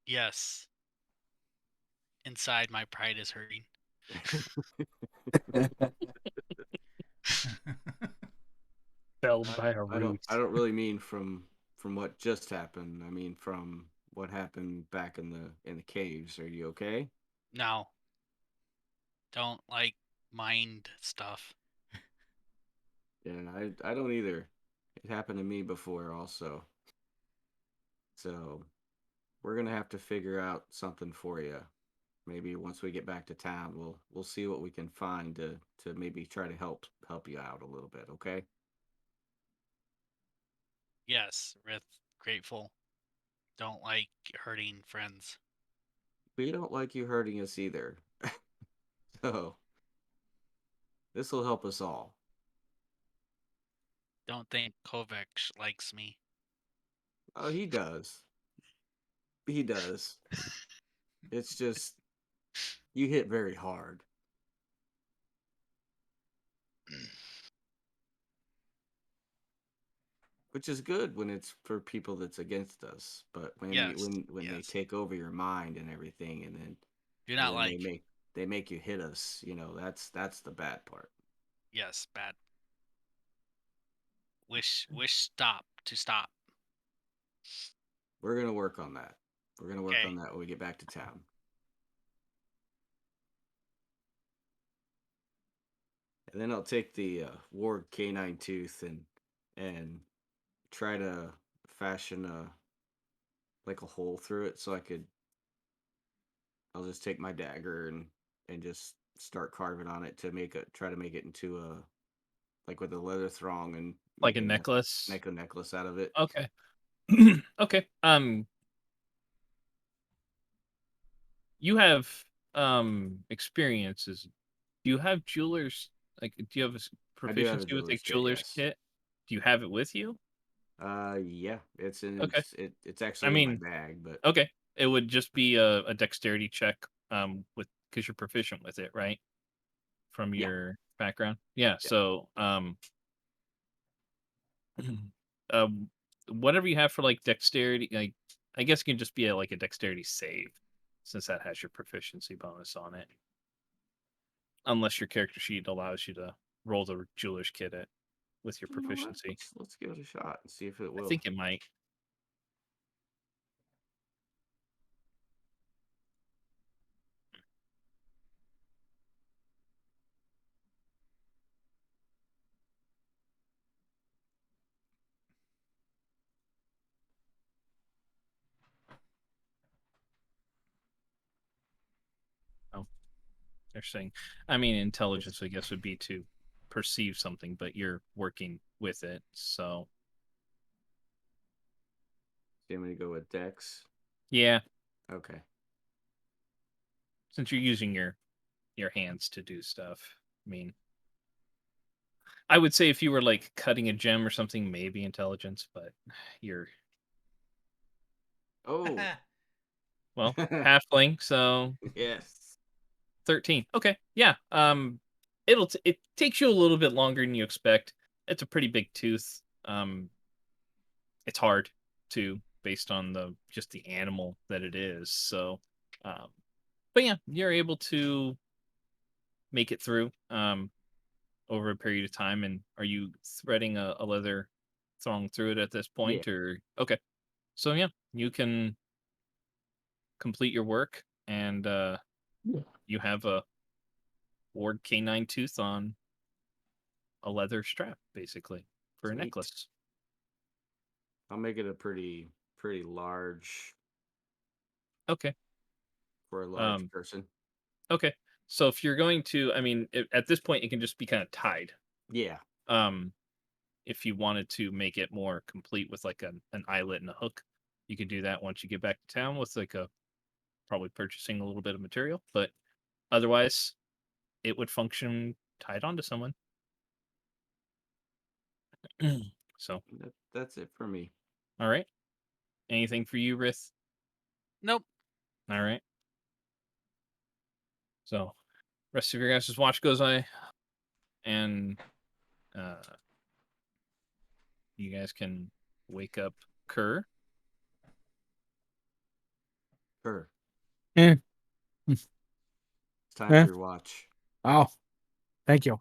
Yes. Inside, my pride is hurting. Felled by a I roost. don't really mean from what just happened. I mean from what happened back in the caves. Are you okay? No, don't like mind stuff. Yeah, I don't either. It happened to me before also. So we're gonna have to figure out something for you. Maybe once we get back to town, we'll see what we can find to maybe try to help you out a little bit. Okay? Yes, Rith, grateful. Don't like hurting friends. We don't like you hurting us either. So this will help us all. Don't think Kovacs likes me. Oh, he does. He does. It's just you hit very hard, which is good when it's for people that's against us. But Yes, when they yes. take over your mind and everything, Do and not then like. they make you hit us, that's the bad part. Yes, bad. Wish stop to stop. We're gonna work on that. We're gonna work Okay. on that when we get back to town, and then I'll take the Ward Canine Tooth and try to fashion a like a hole through it so I'll just take my dagger and just start carving on it to try to make it into a like with a leather thong and Like make a necklace. make a necklace out of it. Okay. Okay. You have experiences. Do you have jewelers like do you have I do have a proficiency with like jeweler's kit, jewelers yes. kit? Do you have it with you? Yeah, Okay. it's I actually in my mean, bag, but okay. It would just be a dexterity check with because you're proficient with it, right? From yeah, your background. Yeah, yeah. so um whatever you have for like dexterity, like I guess it can just be like a dexterity save since that has your proficiency bonus on it. Unless your character sheet allows you to roll the jeweler's kit at with your You know what? proficiency. Let's give it a shot and see if it I will. think it might. Oh, they're saying. I mean, intelligence, I guess, would be to perceive something, but you're working with it. So, So I'm gonna go with Dex. yeah, Okay. since you're using your hands to do stuff. I mean, I would say if you were like cutting a gem or something, maybe intelligence, but you're Oh, well halfling, so yes. 13. Okay, yeah. It takes you a little bit longer than you expect. It's a pretty big tooth. It's hard to based on the just the animal that it is. So, um, but yeah, you're able to make it through over a period of time. And are you threading a leather thong through it at this Yeah. point, or okay? So yeah, you can complete your work, and you have a Ward canine tooth on a leather strap, basically for a Sweet. necklace. I'll make it a pretty large Okay. for a large Um. person. Okay. So if you're going to, I mean, at this point, it can just be kind of tied. Yeah. Um, if you wanted to make it more complete with like an eyelet and a hook, you could do that once you get back to town with like a probably purchasing a little bit of material. But otherwise, it would function tied onto someone. So, That's it for me. all right. Anything for you, Rith? Nope. All right. So, rest of your guys' watch goes by, and uh, you guys can wake up Kerr. Eh, It's time eh. for your watch. Oh, thank you.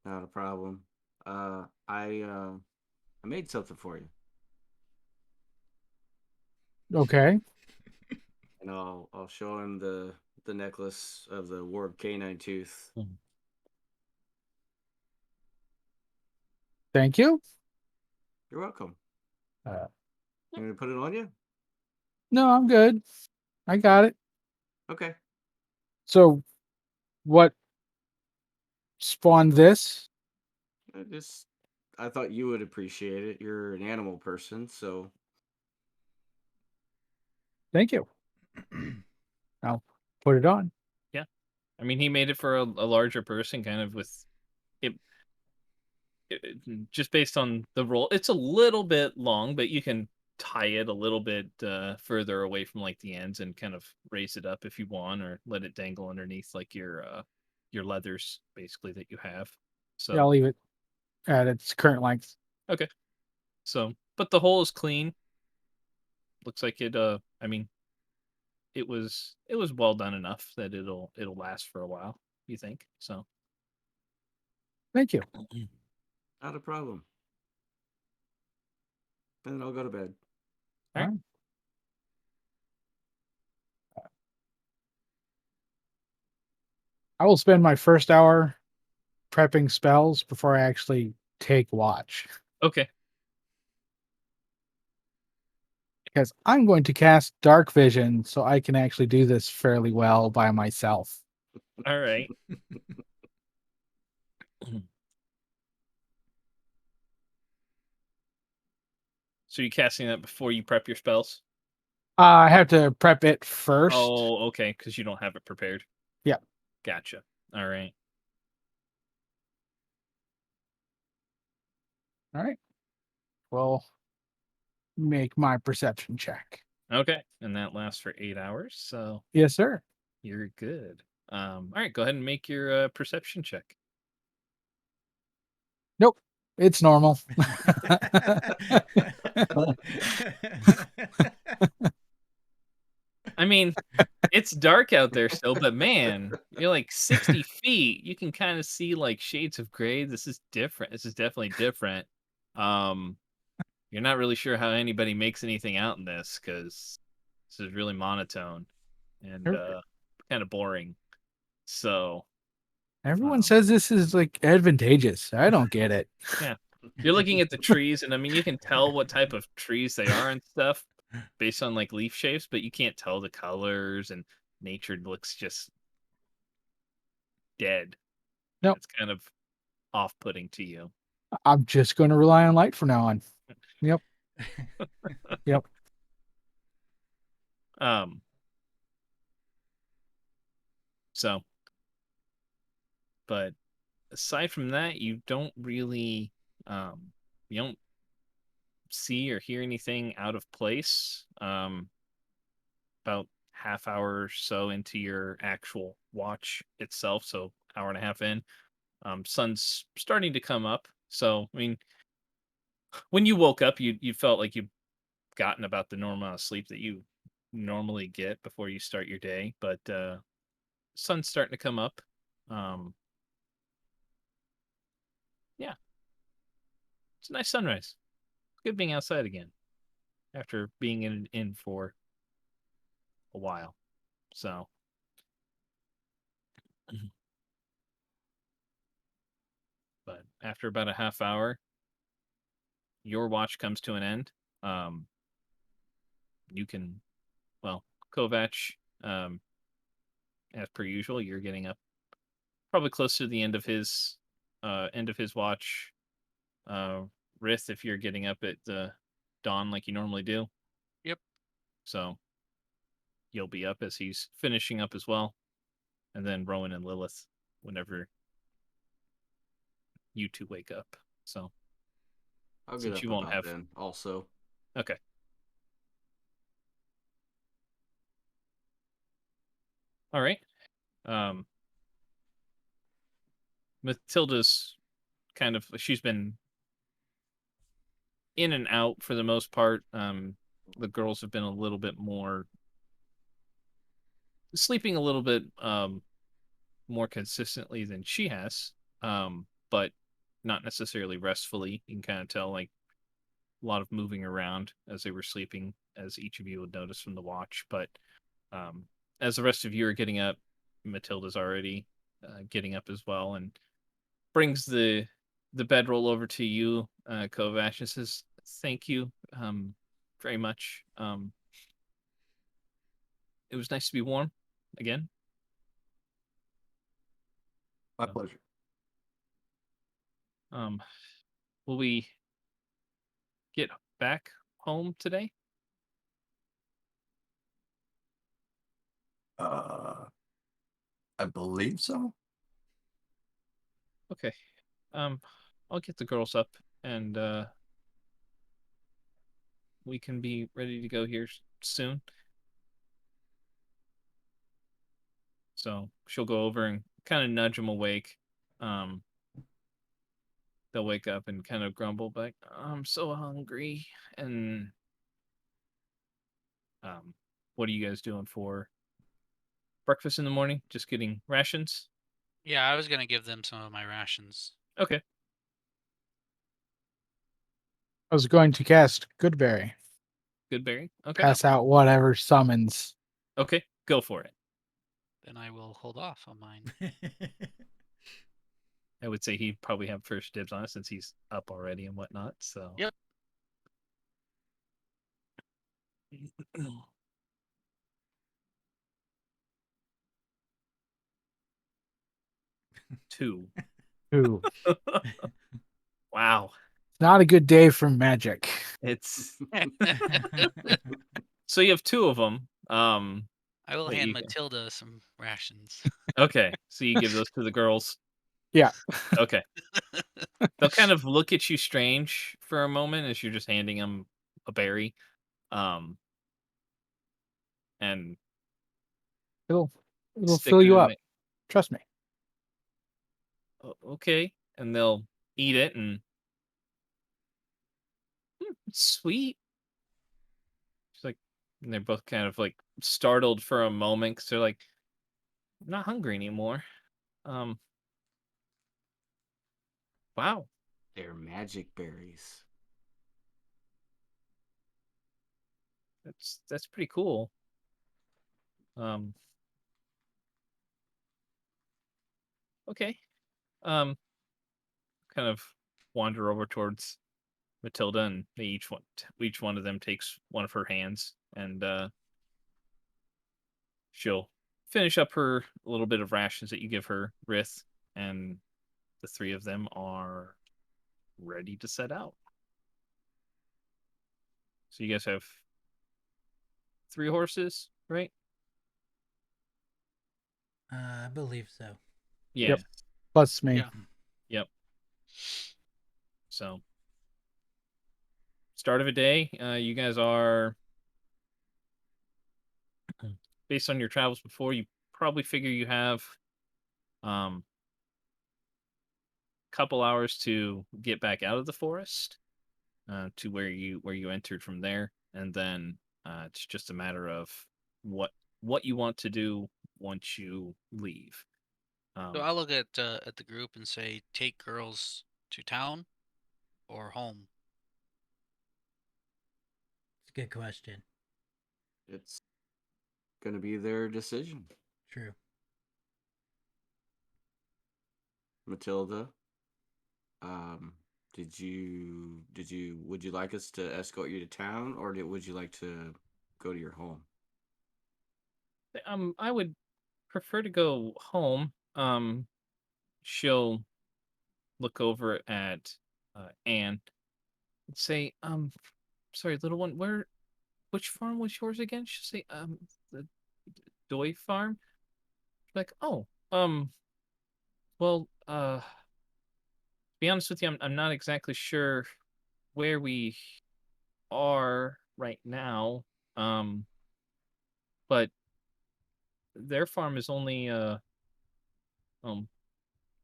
Not a problem. I made something for you, Okay. and I'll show him the necklace of the Ward Canine Tooth. Thank you. You're welcome. Uh, You gonna put it on you? no, I'm good. I got it. Okay. So, what spawned this? I thought you would appreciate it. You're an animal person, so Thank you. I'll put it on. Yeah. I mean, he made it for a larger person, kind of with it, just based on the roll. It's a little bit long, but you can tie it a little bit further away from like the ends and kind of raise it up if you want, or let it dangle underneath like your leathers basically that you have. Yeah, I'll So leave it at its current length. okay. So, but the hole is clean. Looks like it. I mean, it was well done enough that it'll last for a while. You think so? Thank you. not a problem. Then I'll go to bed. All right. All right. I will spend my first hour prepping spells before I actually take watch. Okay. Because I'm going to cast Dark Vision so I can actually do this fairly well by myself. All right. So you casting that before you prep your spells? I have to prep it first. Oh, okay, because you don't have it prepared. Yeah. Gotcha. All right. All right. Well, make my perception check. Okay. And that lasts for 8 hours, so Yes, sir. you're good. All right, go ahead and make your perception check. Nope. It's normal. I mean, it's dark out there still, but man, you're like 60 feet. You can kind of see like shades of gray. This is different. This is definitely different. Um, you're not really sure how anybody makes anything out in this because this is really monotone and kind of boring. So, Everyone um, says this is like advantageous. I don't get it. yeah, you're looking at the trees, and I mean, you can tell what type of trees they are and stuff based on like leaf shapes, but you can't tell the colors, and nature looks just dead. And Nope. it's kind of off-putting to you. I'm just going to rely on light from now on. Yep. Yep. Um, so, but aside from that, you don't really, you don't see or hear anything out of place. About half hour or so into your actual watch itself, so hour and a half in, sun's starting to come up. So, I mean, when you woke up, you felt like you've gotten about the normal amount of sleep that you normally get before you start your day, but sun's starting to come up. Um, yeah, it's a nice sunrise. Good being outside again after being in for a while. So, but after about a half hour, your watch comes to an end. Um, you can, well, Kovac, um, as per usual, you're getting up probably close to the end of his watch. Uh, Rith, if you're getting up at the dawn like you normally do, Yep. so you'll be up as he's finishing up as well, and then Rowan and Lilith whenever you two wake up. So I'll get since up you won't about have, then. Also, okay, all right. Um, Matilda's kind of, she's been in and out for the most part. The girls have been a little bit more sleeping a little bit more consistently than she has, but not necessarily restfully. You can kind of tell like a lot of moving around as they were sleeping, as each of you would notice from the watch. But um, as the rest of you are getting up, Matilda's already getting up as well and brings the bedroll over to you, Kovash, and says, "Thank you very much. It was nice to be warm again." My So, pleasure. um, will we get back home today? Uh, I believe so. Okay. Um, I'll get the girls up and we can be ready to go here soon. So she'll go over and kind of nudge them awake. Um, they'll wake up and kind of grumble back, "I'm so hungry." And what are you guys doing for breakfast in the morning? Just getting rations? Yeah, I was gonna give them some of my rations. Okay. I was going to cast Goodberry, Good berry. Okay. pass out whatever summons. Okay. Go for it. Then I will hold off on mine. I would say he'd probably have first dibs on it since he's up already and whatnot. So Yep. 2. Ooh, Wow. not a good day for magic. It's so you have 2 of them. I will that hand you can... Matilda some rations. Okay. So you give those to the girls. Yeah. Okay. They'll kind of look at you strange for a moment as you're just handing them a berry. Um, and It'll stick fill it you in up. the... Trust me. Okay. And they'll eat it and it's sweet. It's like, and they're both kind of like startled for a moment because they're like, "I'm not hungry anymore." Um, wow. They're magic berries. That's pretty cool. Um, okay. Um, kind of wander over towards Matilda, and they each one of them takes one of her hands, and she'll finish up her little bit of rations that you give her, Rith, and the 3 of them are ready to set out. So you guys have 3 horses, right? I believe so. Yeah. Yep. Plus me. Yeah. Yep. So start of a day, you guys are, based on your travels before, you probably figure you have um couple hours to get back out of the forest to where you entered from there, and then it's just a matter of what what you want to do once you leave. So Um, I'll look at the group and say, take girls to town or home. It's a good question. It's gonna be their decision. True. Matilda, um, would you like us to escort you to town, or would you like to go to your home? I would prefer to go home. She'll look over at Anne and say, sorry, little one, which farm was yours again?" She'll say, "The Doy farm." Like, "Oh, well, to be honest with you, I'm not exactly sure where we are right now. Um, but their farm is only um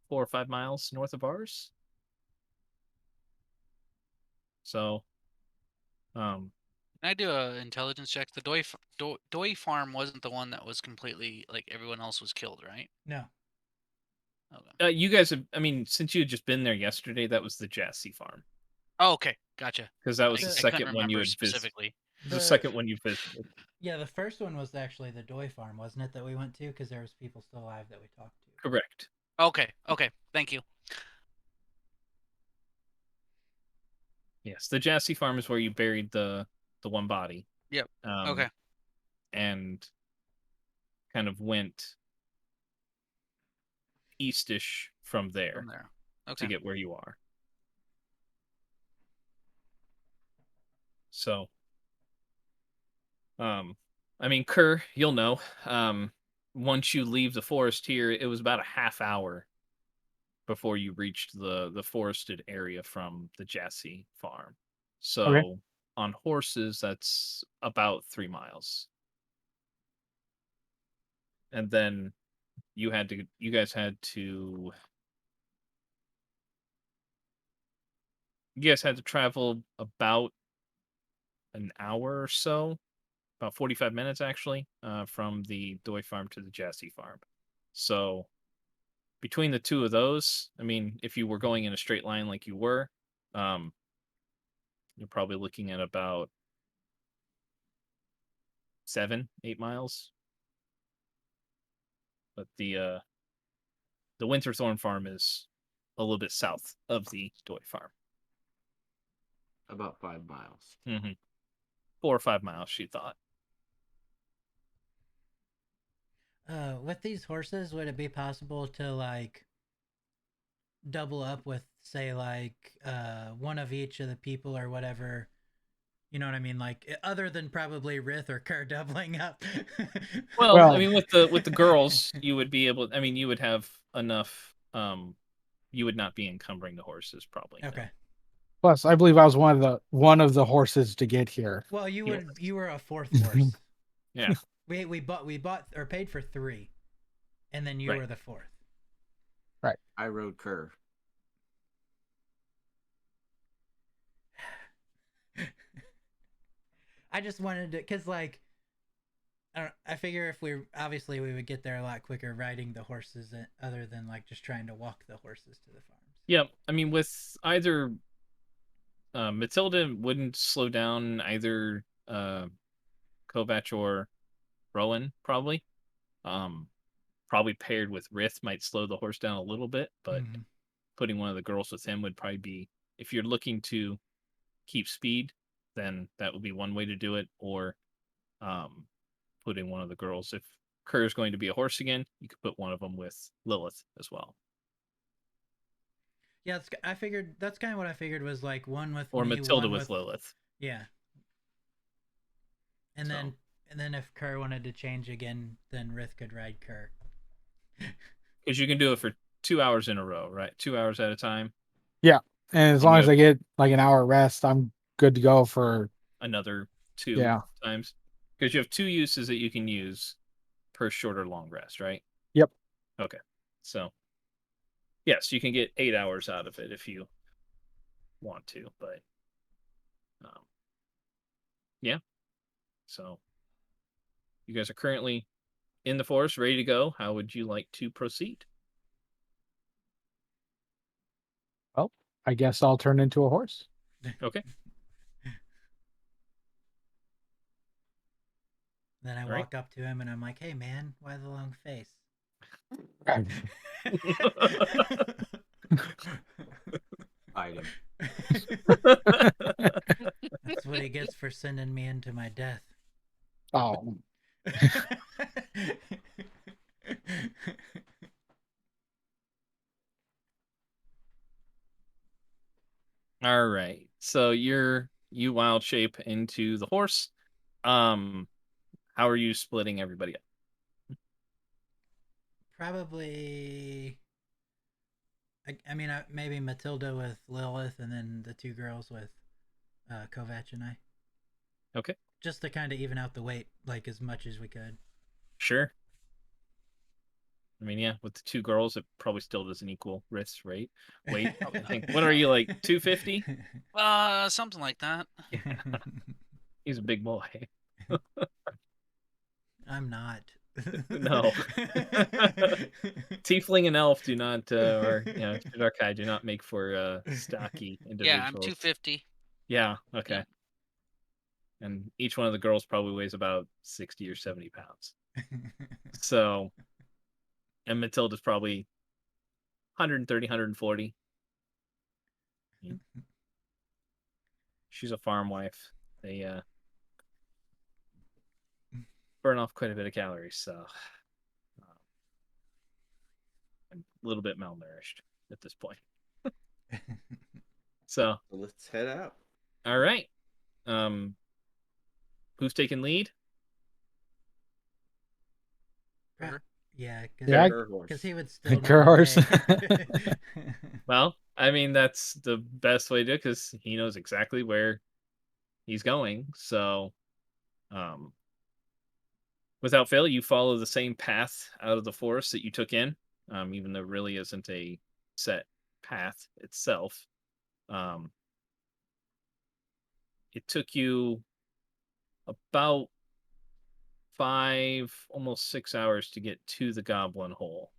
4 or 5 miles north of ours. So, um, Can I do a intelligence check? The Doi farm wasn't the one that was completely like everyone else was killed, right? No. Okay. You guys have, I mean, since you had just been there yesterday, that was the Jassy farm. Oh, okay, gotcha. Because that was The- the I couldn't second one you remember had visited. specifically. The second one you visited. Yeah, the first one was actually the Doi farm, wasn't it, that we went to? Because there was people still alive that we talked to. Correct. Okay, thank you. Yes, the Jassy farm is where you buried the one body. Yep. Okay. And kind of went eastish from there From there. to Okay. get where you are. So, I mean, Kerr, you'll know. Once you leave the forest here, it was about a half hour before you reached the forested area from the Jassy farm. So, on horses, that's about 3 miles. And then you guys had to travel about an hour or so, about 45 minutes actually, from the Doi farm to the Jassy farm. So between the two of those, I mean, if you were going in a straight line like you were, you're probably looking at about 7-8 miles. But the Winterthorn farm is a little bit south of the Doi farm. About 5 miles. 4 or 5 miles, she thought. With these horses, would it be possible to like double up with, say, like one of each of the people or whatever? You know what I mean? Like other than probably Rith or Kerr doubling up. Well, Well- I mean, with the girls, you would be able. I mean, you would have enough. You would not be encumbering the horses, probably. no. Okay. Plus, I believe I was one of the horses to get here. Well, you Yes. were a fourth horse. Yeah. We bought or paid for 3, and then you Right. were the 4th. I rode Kerr. I just wanted to, cause like, I figure if we would get there a lot quicker riding the horses, other than like just trying to walk the horses to the farms. Yeah. I mean, with either Matilda wouldn't slow down either Kovac or Rowan, probably. Probably paired with Rith might slow the horse down a little bit, but putting one of the girls with him would probably be, if you're looking to keep speed, then that would be one way to do it. Or putting one of the girls, if Kerr is going to be a horse again, you could put one of them with Lilith as well. Yeah, I figured that's kind of what I figured was like one with Or me, Matilda one with Lilith. Yeah. And then if Kerr wanted to change again, then Rith could ride Kerr. Because you can do it for 2 hours in a row, right? 2 hours at a time. Yeah, and as And long you as I get like an hour rest, I'm good to go for Another 2 Yeah. times. Because you have 2 uses that you can use per short or long rest, right? Yep. Okay. So, yes, you can get 8 hours out of it if you want to, but yeah. So, you guys are currently in the forest, ready to go. How would you like to proceed? I guess I'll turn into a horse. Okay. Then I All right. walk up to him and I'm like, "Hey, man, why the long face?" Item. That's what he gets for sending me into my death. Oh, All right. So you wild shape into the horse. How are you splitting everybody up? Probably. I mean, maybe Matilda with Lilith, and then the 2 girls with Kovac and I. Okay. Just to kind of even out the weight, like as much as we could. Sure. I mean, yeah, with the 2 girls, it probably still doesn't equal Rith's rate. Wait, I think, what are you, like 250? Something like that. He's a big boy. I'm not. No. Tiefling and elf do not, or Shidarkai do not make for stocky Yeah, I'm individuals. 250. Yeah. Okay. Yep. And each one of the girls probably weighs about 60 or 70 pounds. So, and Matilda's probably 130, 140. She's a farm wife. They burn off quite a bit of calories, so I'm a little bit malnourished at this point. So, So let's head out. all right. Who's taking lead? Sure. Yeah, Yeah, Her horse. because he would still know Curse. the way. Well, I mean, that's the best way to do it because he knows exactly where he's going. So, without fail, you follow the same path out of the forest that you took in, even though it really isn't a set path itself. It took you about 5, almost 6 hours to get to the Goblin Hole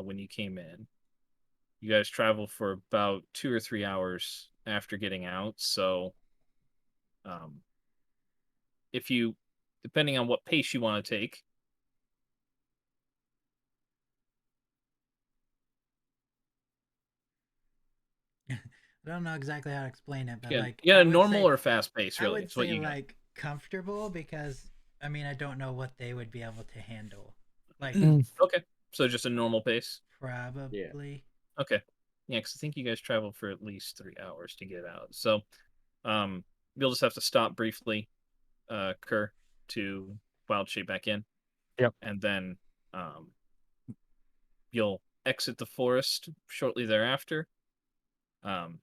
when you came in. You guys travel for about 2 or 3 hours after getting out. So, if you, depending on what pace you want to take, I don't know exactly how to explain it, but yeah, like yeah, I would normal say, or fast pace, I really. would It's what say you got. like comfortable because I mean I don't know what they would be able to handle. Like Okay, so just a normal pace. probably. Okay, yeah, because I think you guys traveled for at least 3 hours to get out. So, you'll just have to stop briefly, Kerr, to wild shape back in. Yep. And then, you'll exit the forest shortly thereafter. And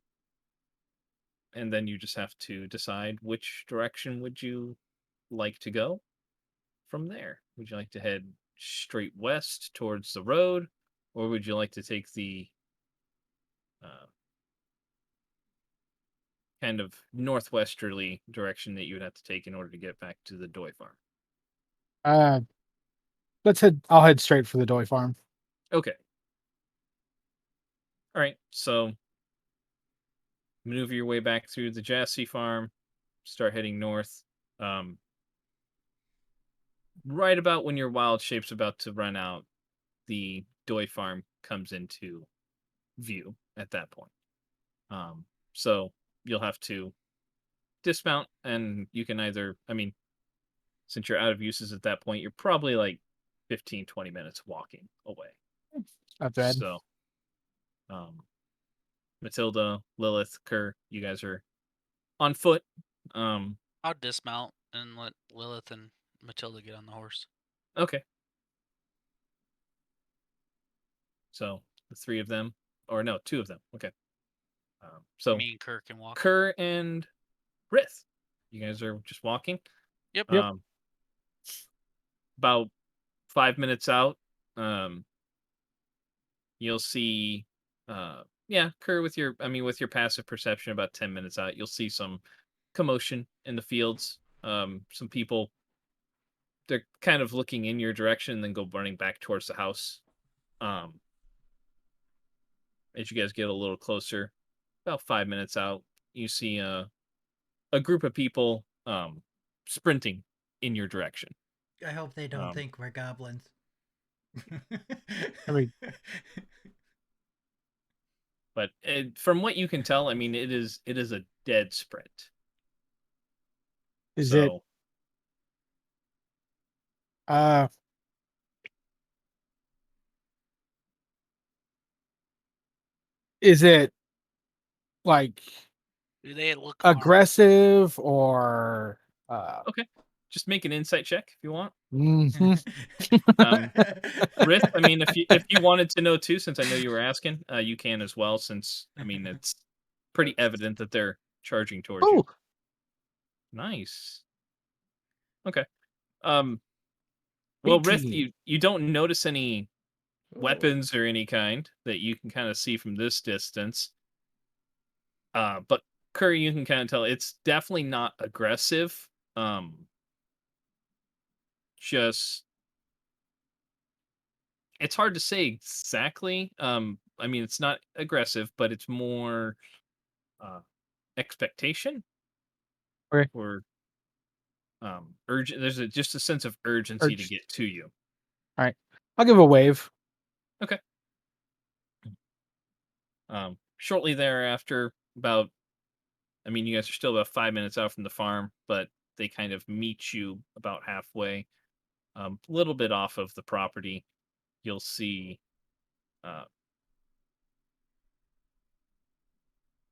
then you just have to decide which direction would you like to go from there. Would you like to head straight west towards the road, or would you like to take the uh, kind of northwesterly direction that you would have to take in order to get back to the Doi farm? uh, let's head. I'll head straight for the Doi farm. Okay. All right. So maneuver your way back through the Jassy farm, start heading north. Right about when your wild shape's about to run out, the Doi farm comes into view at that point. So you'll have to dismount, and you can either, I mean, since you're out of uses at that point, you're probably like 15, 20 minutes walking away. Not bad. So, Matilda, Lilith, Kerr, you guys are on foot. I'll dismount and let Lilith and Matilda get on the horse. Okay. So the 3 of them, or no, 2 of them. Okay. So Me and Kirk can walk. Kerr and Rith, you guys are just walking. Yep. About 5 minutes out, you'll see, Kerr, with your passive perception, about 10 minutes out, you'll see some commotion in the fields. Some people, they're kind of looking in your direction and then go running back towards the house. As you guys get a little closer, about 5 minutes out, you see a group of people sprinting in your direction. I hope they don't think we're goblins. I mean, But from what you can tell, I mean, it is a dead sprint. is it? Is it like Do they look armed? aggressive or? Okay, just make an insight check if you want. Mhm. Rith, I mean, if you wanted to know too, since I know you were asking, you can as well. Since I mean, it's pretty evident that they're charging towards you. Oh, Nice. Okay. Well, Rith, 18. you don't notice any Oh. weapons or any kind that you can kind of see from this distance. But Curry, you can kind of tell it's definitely not aggressive. just it's hard to say exactly. I mean, it's not aggressive, but it's more expectation Okay. or urgent. There's just a sense of urgency to Urge. get to you. All right. I'll give a wave. Okay. Shortly thereafter, about I mean, you guys are still about 5 minutes out from the farm, but they kind of meet you about halfway, a little bit off of the property. You'll see uh,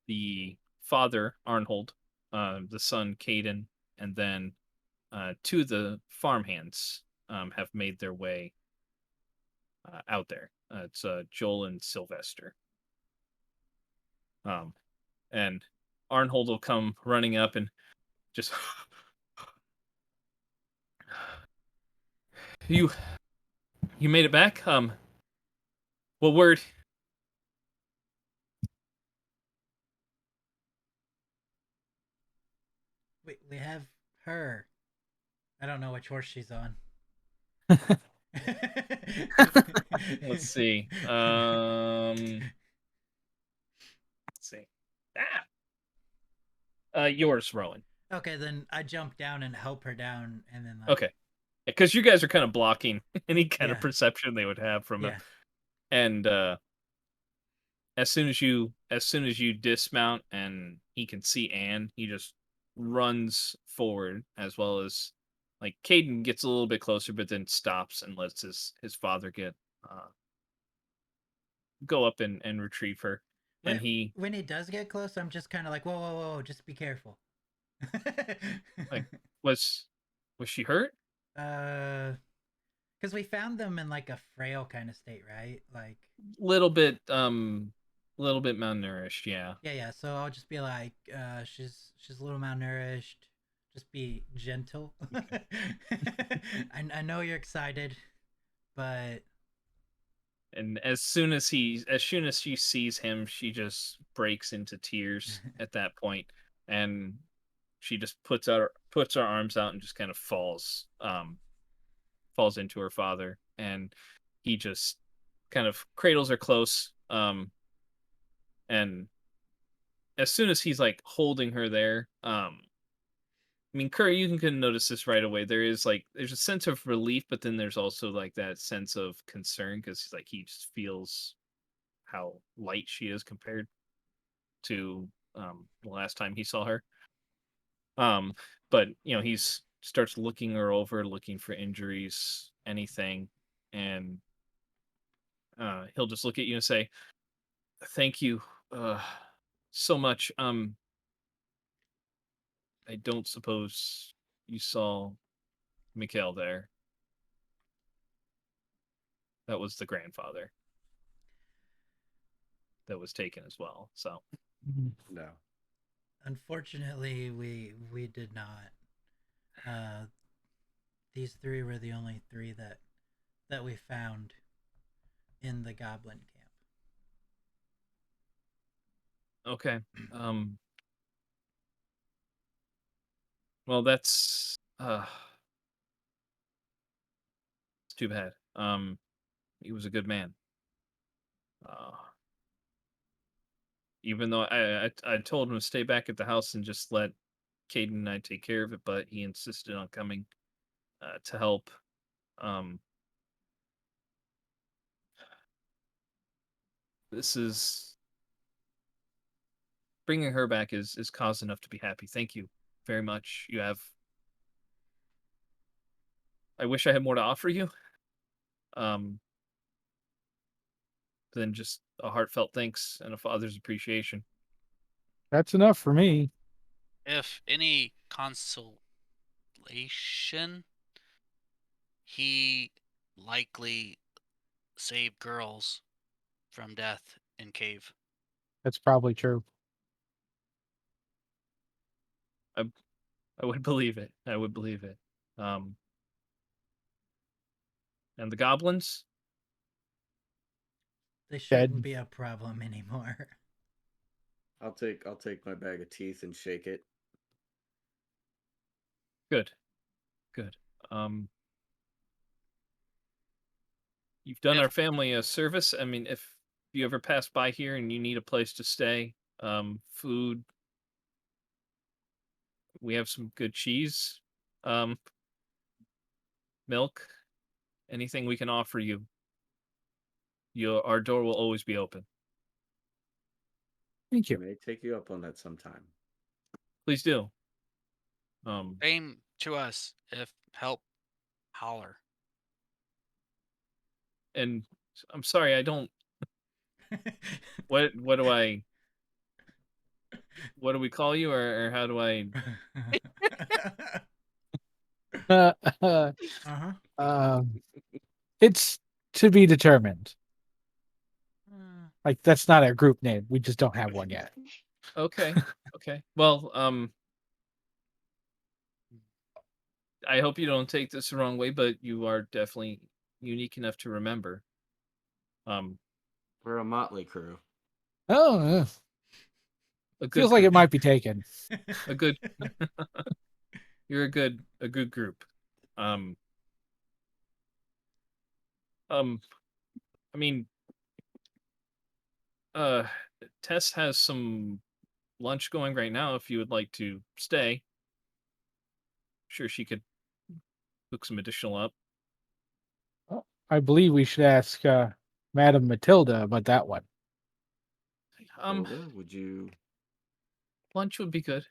the father, Arnhold, the son, Caden, and then two of the farmhands have made their way out there. It's Joel and Sylvester. And Arnhold will come running up and just you made it back. What word? We have her. I don't know which horse she's on. Let's see. Let's see. Yours, Rowan. Okay, then I jump down and help her down, and then like, Okay, because you guys are kind of blocking any kind of Yeah. perception they would have from him. yeah, And as soon as you dismount and he can see Anne, he just runs forward, as well as like Caden gets a little bit closer, but then stops and lets his father get go up and retrieve her. And when he does get close, I'm just kind of like, whoa, whoa, whoa, just be careful. like was she hurt? Because we found them in like a frail kind of state, right? Like, Little bit malnourished, yeah. yeah. So I'll just be like, she's a little malnourished. Just be gentle. I know you're excited, but And as soon as she sees him, she just breaks into tears at that point, and she just puts her arms out and just kind of falls into her father, and he just kind of cradles her close, and as soon as he's like holding her there, I mean, Curry, you can notice this right away. There's a sense of relief, but then there's also like that sense of concern because like he just feels how light she is compared to the last time he saw her. Um, but he's starts looking her over, looking for injuries, anything, and he'll just look at you and say, "Thank you, uh, so much." I don't suppose you saw Mikhail there. That was the grandfather that was taken as well. So No. unfortunately, we did not. These three were the only three that we found in the goblin camp. okay. Well, that's it's too bad. He was a good man. Uh, even though I told him to stay back at the house and just let Caden and I take care of it, but he insisted on coming to help. Um, this is bringing her back is cause enough to be happy. Thank you very much. You have. I wish I had more to offer you. Um, than just a heartfelt thanks and a father's appreciation. That's enough for me. If any consolation, he likely saved girls from death in cave. That's probably true. I would believe it. I would believe it. And the goblins? They Dead. shouldn't be a problem anymore. I'll take my bag of teeth and shake it. Good. Good. Um, you've done If our family a service. I mean, if you ever pass by here and you need a place to stay, food, we have some good cheese, um, milk, anything we can offer you. Our door will always be open. Thank I you. may take you up on that sometime. Please do. Um, same to us, if help, holler. and I'm sorry, I don't. What do we call you, or how do I? Uh-huh. um, it's to be determined. Like that's not our group name. We just don't have one yet. Okay, okay. Well, I hope you don't take this the wrong way, but you are definitely unique enough to remember. Um, We're a motley crew. Oh, a good feels like group. it might be taken. A good. You're a good group. Um, I mean, uh, Tess has some lunch going right now. If you would like to stay, sure she could cook some additional up. I believe we should ask Madame Matilda about that one. Hilda, would you? Lunch would be good.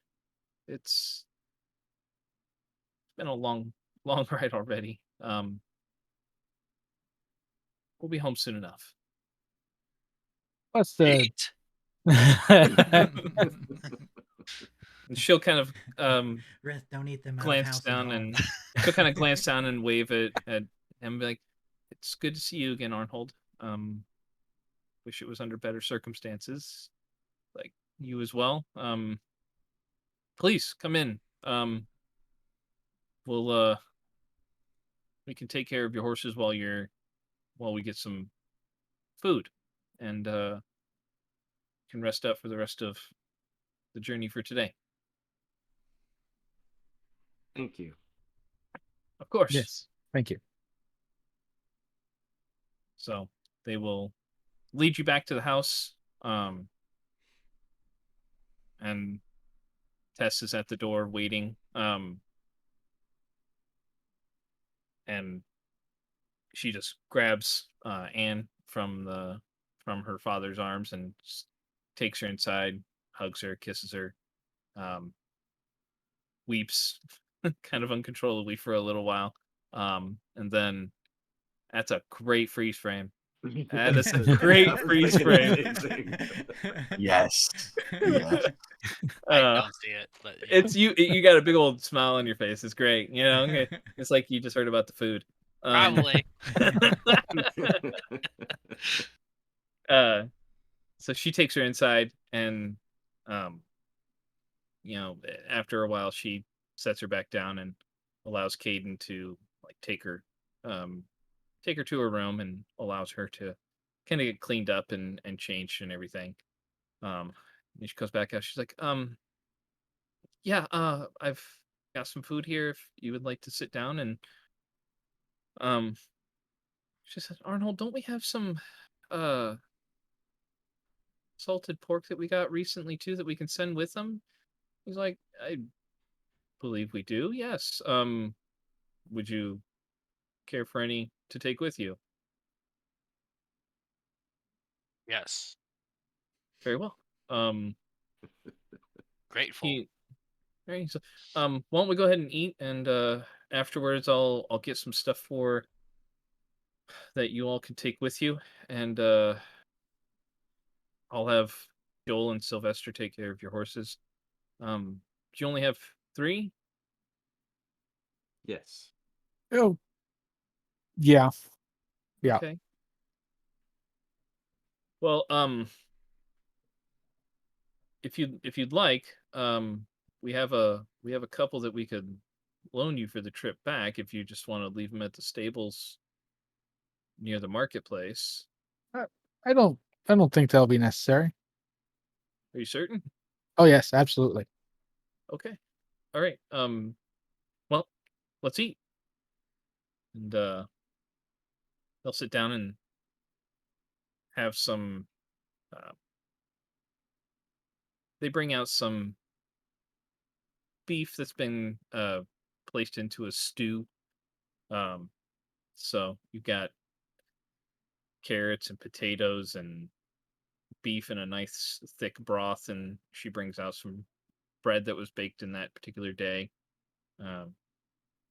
It's been a long ride already. We'll be home soon enough. What's the? Eat. And she'll kind of Rith, don't eat them out of glance house down at home. and she'll kind of glance down and wave at him and be like, "It's good to see you again, Arnold. Wish it was under better circumstances, like you as well. Please come in. We'll we can take care of your horses while we get some food, and can rest up for the rest of the journey for today. Thank you. Of course." Yes. Thank you. So they will lead you back to the house. And Tess is at the door waiting. And she just grabs Anne from her father's arms and takes her inside, hugs her, kisses her, weeps kind of uncontrollably for a little while. And then that's a great freeze frame. That is a great freeze frame. Yes. Yes. I Uh, don't see it, but yeah. it's you got a big old smile on your face. It's great. You know, it's like you just heard about the food. Probably. So she takes her inside, and after a while she sets her back down and allows Caden to like take her to her room and allows her to kind of get cleaned up and changed and everything. And she goes back out. She's like, yeah, I've got some food here if you would like to sit down. And um she said, Arnold, don't we have some salted pork that we got recently too that we can send with them? He's like, I believe we do, yes. Would you care for any to take with you? Yes. Very well. Grateful. Right, so, why don't we go ahead and eat, and afterwards I'll get some stuff for that you all can take with you, and I'll have Joel and Sylvester take care of your horses. Do you only have 3? Yes. Oh, yeah. Yeah. Okay. Well, if you'd like, we have a couple that we could loan you for the trip back if you just want to leave them at the stables near the marketplace. I don't think that'll be necessary. Are you certain? Oh yes, absolutely. Okay. All right. Why let's eat. And they'll sit down and have some. Uh, they bring out some beef that's been placed into a stew. Um, so you've got carrots and potatoes and beef in a nice thick broth, and she brings out some bread that was baked in that particular day. Um,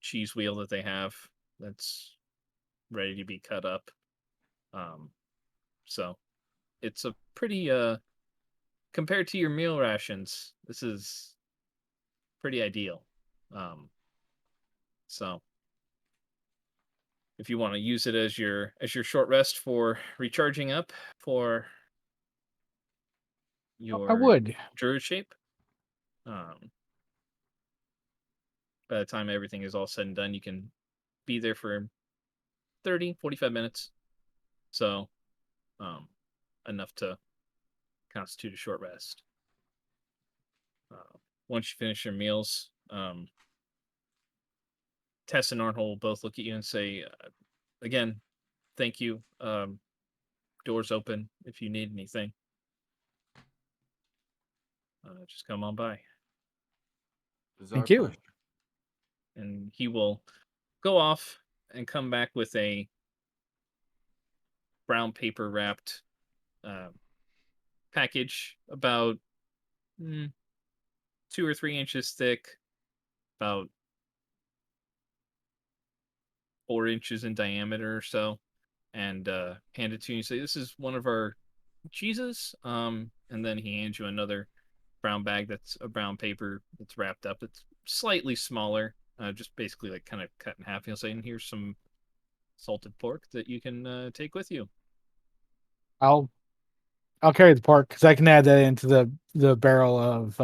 cheese wheel that they have that's ready to be cut up. Um, so it's a pretty compared to your meal rations, this is pretty ideal. Um, so if you want to use it as your short rest for recharging up for I your would. druid shape, um, by the time everything is all said and done, you can be there for 30-45 minutes. So um, enough to constitute a short rest. Once you finish your meals, Tess and Arnold will both look at you and say, again, thank you. Doors open if you need anything. Just come on by. It's our Thank you. pleasure. And he will go off and come back with a brown paper wrapped package about 2 or 3 inches thick, about 4 inches in diameter or so, and hand it to you and say, "This is one of our cheeses." And then he hands you another brown bag that's a brown paper that's wrapped up. It's slightly smaller, just basically like kind of cut in half. He'll say, "And here's some salted pork that you can take with you." I'll carry the pork because I can add that into the barrel of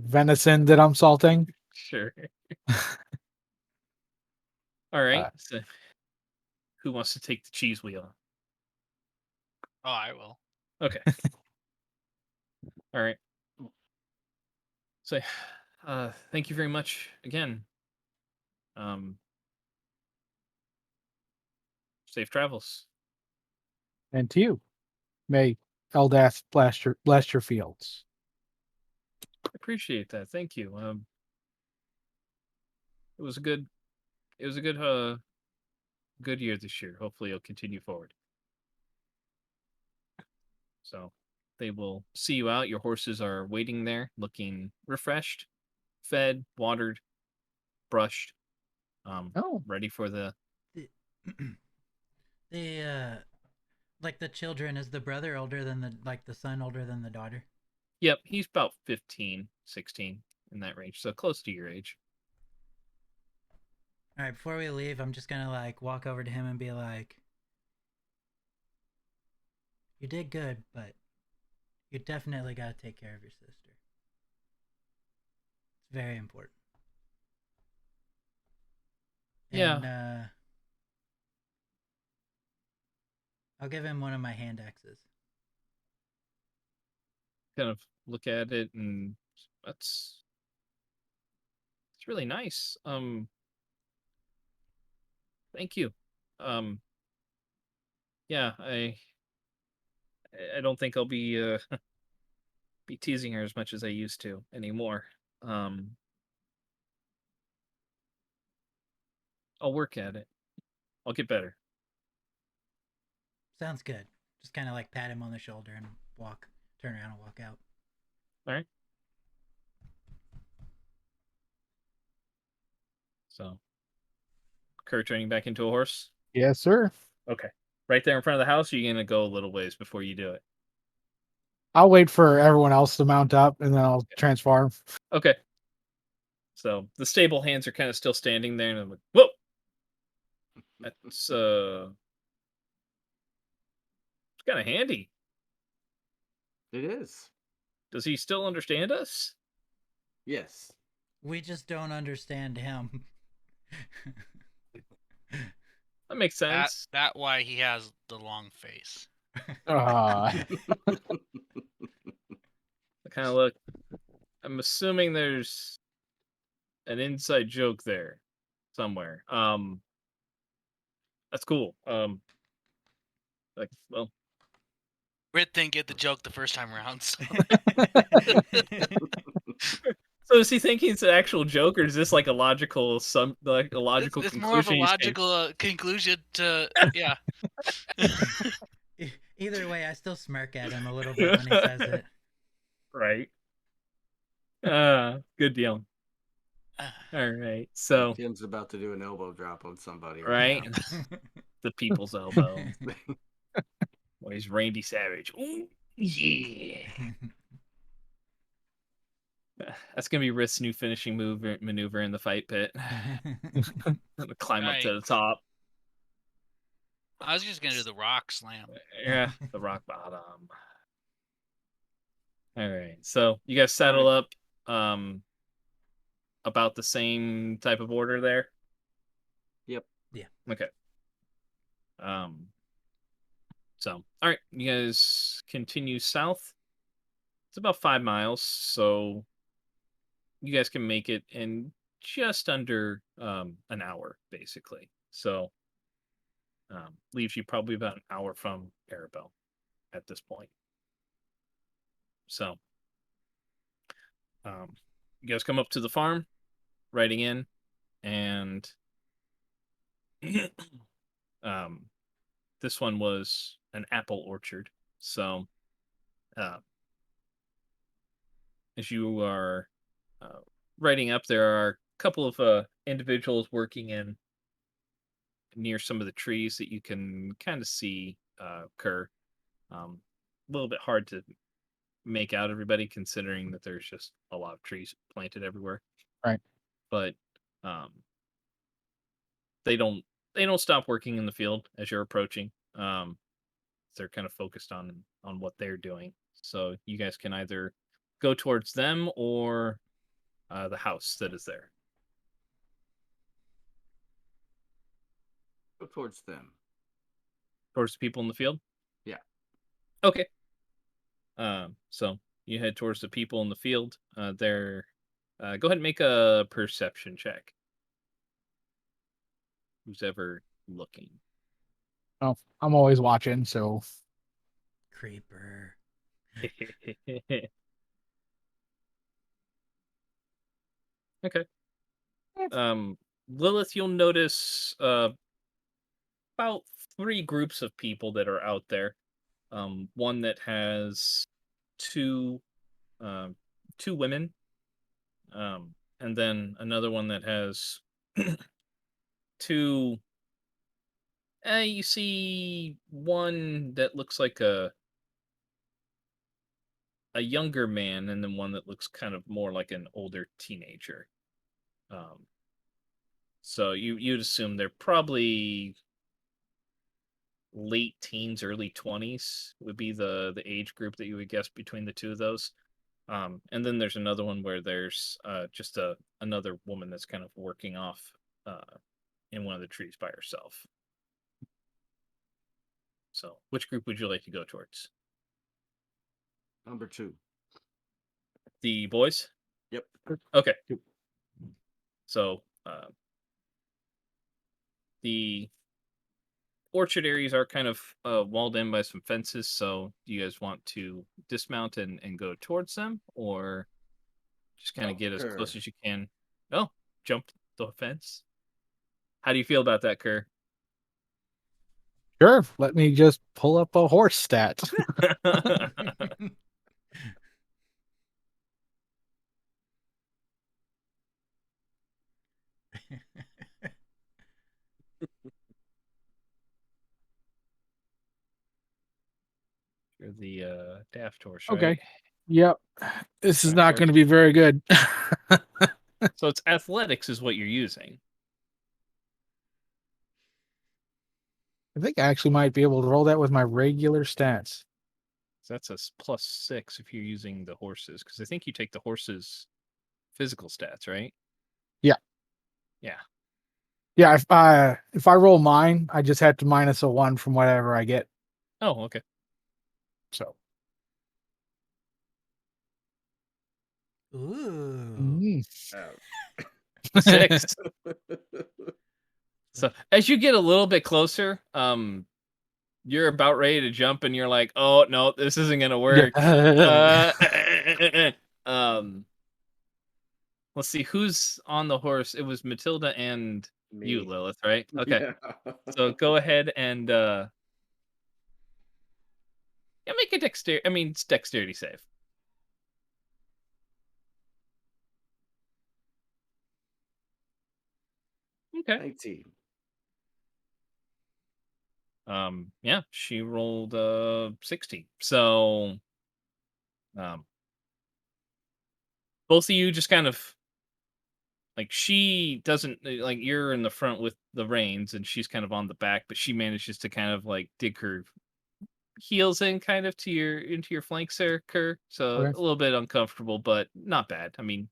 venison that I'm salting. Sure. All right. Uh, So who wants to take the cheese wheel? Oh, I will. Okay. All right. So, thank you very much again. Um, safe travels. and to you, may Eldath bless your fields. Appreciate that. Thank you. It was a good, good year this year. Hopefully, it'll continue forward. So, they will see you out. Your horses are waiting there, looking refreshed, fed, watered, brushed, Oh, ready for the. The, like the children, is the brother older than the son older than the daughter? Yep, he's about 15, 16 in that range, so close to your age. All right, before we leave, I'm just gonna like walk over to him and be like, "You did good, but you definitely got to take care of your sister. It's very important." Yeah. And I'll give him one of my hand axes. Kind of look at it, and that's it's really nice. Thank you. Um, yeah, I don't think I'll be be teasing her as much as I used to anymore. Um, I'll work at it. I'll get better. Sounds good. Just kind of like pat him on the shoulder and turn around and walk out. All right. So, Kurt turning back into a horse. yes, sir. Okay. Right there in front of the house. Or you're gonna go a little ways before you do it. I'll wait for everyone else to mount up, and then I'll transform. Okay. So the stable hands are kind of still standing there, and I'm like, "Whoa, that's it's kind of handy." It is. Does he still understand us? Yes. We just don't understand him. That makes sense. That why he has the long face. I kind of look. I'm assuming there's an inside joke there. somewhere. That's cool. Like, well, Rit didn't get the joke the first time around. So. so is he thinking it's an actual joke, or is this like a logical It's more of a conclusion? logical conclusion to yeah. Either way, I still smirk at him a little bit when he says it. Right. Good deal. All right. So, Tim's about to do an elbow drop on somebody right. now. The people's elbow. Well, he's Randy Savage. Ooh, yeah. That's gonna be Risk's new finishing maneuver in the fight pit. Climb up to the top. I was just gonna do the rock slam. Yeah, the rock bottom. All right. So you guys settle up about the same type of order there? Yep. Yeah. Okay. So all right, you guys continue south. It's about 5 miles, so you guys can make it in just under an hour, basically. So leaves you probably about an hour from Arabelle at this point. So you guys come up to the farm, riding in, and this one was an apple orchard. So as you are riding up, there are a couple of individuals working in near some of the trees that you can kind of see occur. A little bit hard to make out everybody considering that there's just a lot of trees planted everywhere. Right. But they don't stop working in the field as you're approaching. They're kind of focused on what they're doing. So you guys can either go towards them or the house that is there. Go towards them. Towards the people in the field? Yeah. Okay. So you head towards the people in the field. Go ahead and make a perception check. Who's ever looking? Oh, I'm always watching, so Creeper. Okay. Lilith, you'll notice about 3 groups of people that are out there. One that has two women, and then another one that has two. You see one that looks like a younger man, and then one that looks kind of more like an older teenager. So you'd assume they're probably late teens, early 20s would be the age group that you would guess between the two of those. And then there's another one where there's just another woman that's kind of working off in one of the trees by herself. So which group would you like to go towards? Number 2. The boys? Yep. Okay. So the orchard areas are kind of walled in by some fences, so do you guys want to dismount and go towards them, or just kind of get as close as you can? Oh, jump the fence. How do you feel about that, Kerr? sure. Let me just pull up a horse stat. You're the daft horse, right? Okay. Yep. This is Daft not horse. going to be very good. So it's athletics is what you're using. I think I actually might be able to roll that with my regular stats. So that's a +6 if you're using the horses, because I think you take the horses' physical stats, right? Yeah. Yeah. Yeah, if I roll mine, I just have to minus a 1 from whatever I get. Oh, okay. So. Ooh. Mm. 6. So as you get a little bit closer, you're about ready to jump, and you're like, "Oh no, this isn't gonna work." Um, let's see who's on the horse. It was Matilda and you, Me. Lilith, right? Okay. Yeah. So go ahead and yeah, make a dexterity. I mean, it's dexterity save. Okay. 19. Yeah, she rolled 60. So um, both of you just kind of like she doesn't like you're in the front with the reins and she's kind of on the back, but she manages to kind of like dig her heels in kind of to your into your flanks there, Kerr. So Okay. a little bit uncomfortable, but not bad. I mean,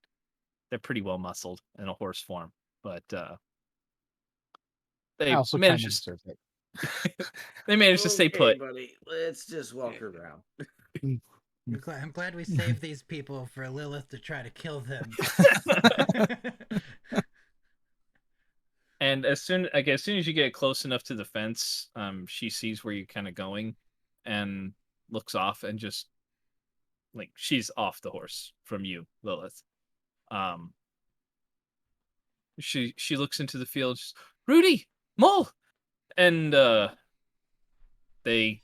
they're pretty well muscled in a horse form, but I they also kind of managed deserve it. they managed to stay Okay, put. buddy. Let's just walk around. I'm glad we saved these people for Lilith to try to kill them. And as soon as you get close enough to the fence, she sees where you're kind of going, and looks off and just like she's off the horse from you, Lilith. Um, she looks into the field, just, Rudy, Mole, and they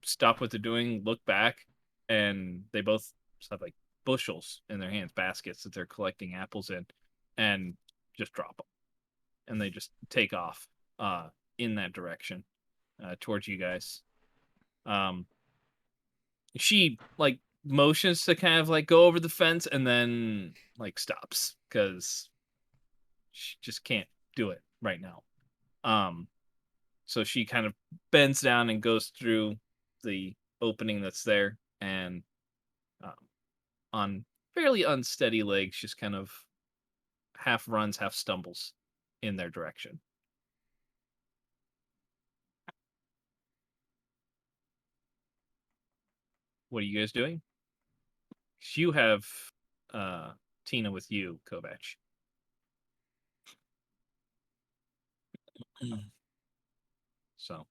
stop what they're doing, look back, and they both have like bushels in their hands, baskets that they're collecting apples in, and just drop them, and they just take off in that direction towards you guys. Um, she like motions to kind of like go over the fence and then like stops because she just can't do it right now. Um, so she kind of bends down and goes through the opening that's there, and um, on fairly unsteady legs, just kind of half runs, half stumbles in their direction. What are you guys doing? You have uh, Tina with you, Kovac. So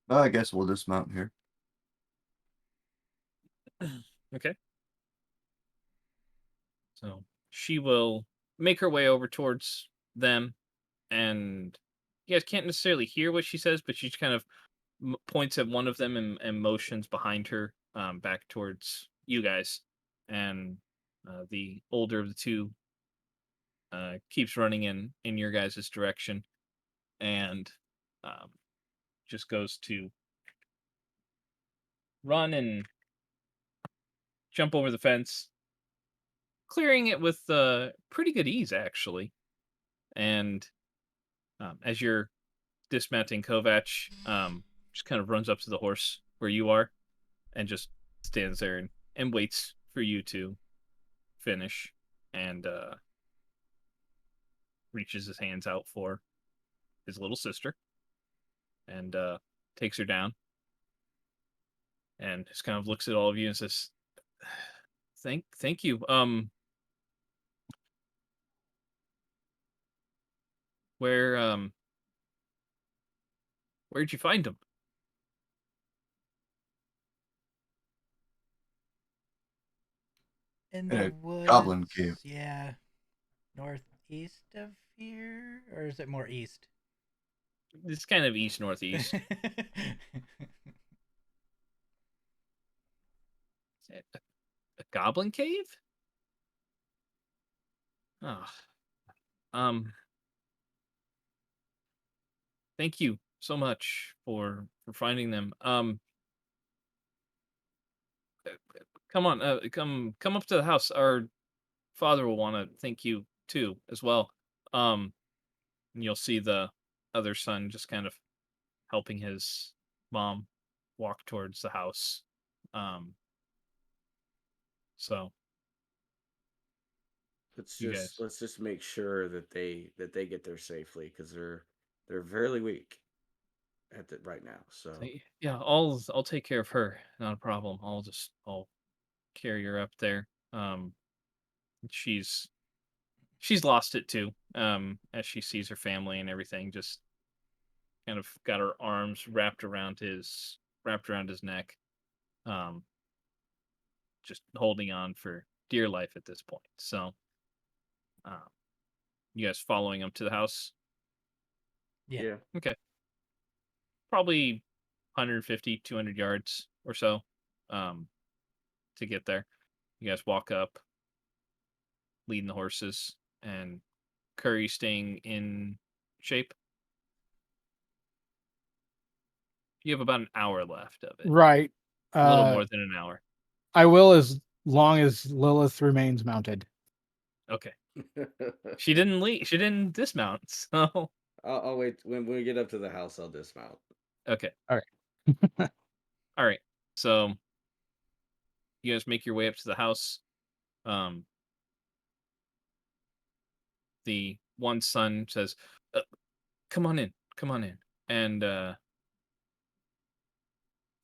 I guess we'll dismount here. okay. So she will make her way over towards them, and you guys can't necessarily hear what she says, but she just kind of points at one of them and motions behind her, back towards you guys. And the older of the two keeps running in your guys' direction, and um, just goes to run and jump over the fence, clearing it with pretty good ease, actually. And as you're dismounting, Kovac just kind of runs up to the horse where you are and just stands there and waits for you to finish, and reaches his hands out for his little sister and takes her down and just kind of looks at all of you and says, thank you. Where where'd you find him? In In the a woods. goblin cave. Yeah. Northeast of here? Or is it more east? It's kind of east northeast. A goblin cave? Oh. Thank you so much for finding them. Come on, come up to the house. Our father will want to thank you too as well. And you'll see the other son just kind of helping his mom walk towards the house. Um, so Let's you just guys, let's just make sure that they get there safely because they're very weak at the right now. So yeah, I'll take care of her. Not a problem. I'll carry her up there. she's lost it too. As she sees her family and everything, just kind of got her arms wrapped around his neck, um, just holding on for dear life at this point. So, um, you guys following him to the house? Yeah. Yeah. Okay, probably 150, 200 yards or so, um, to get there. You guys walk up, leading the horses, and Curry staying in shape. You have about an hour left of it. Right. A little more than an hour. I will, as long as Lilith remains mounted. Okay. She didn't leave. She didn't dismount. So I'll wait when we get up to the house. I'll dismount. okay. All right. All right. So you guys make your way up to the house. Um, the one son says, "Come on in. Come on in." And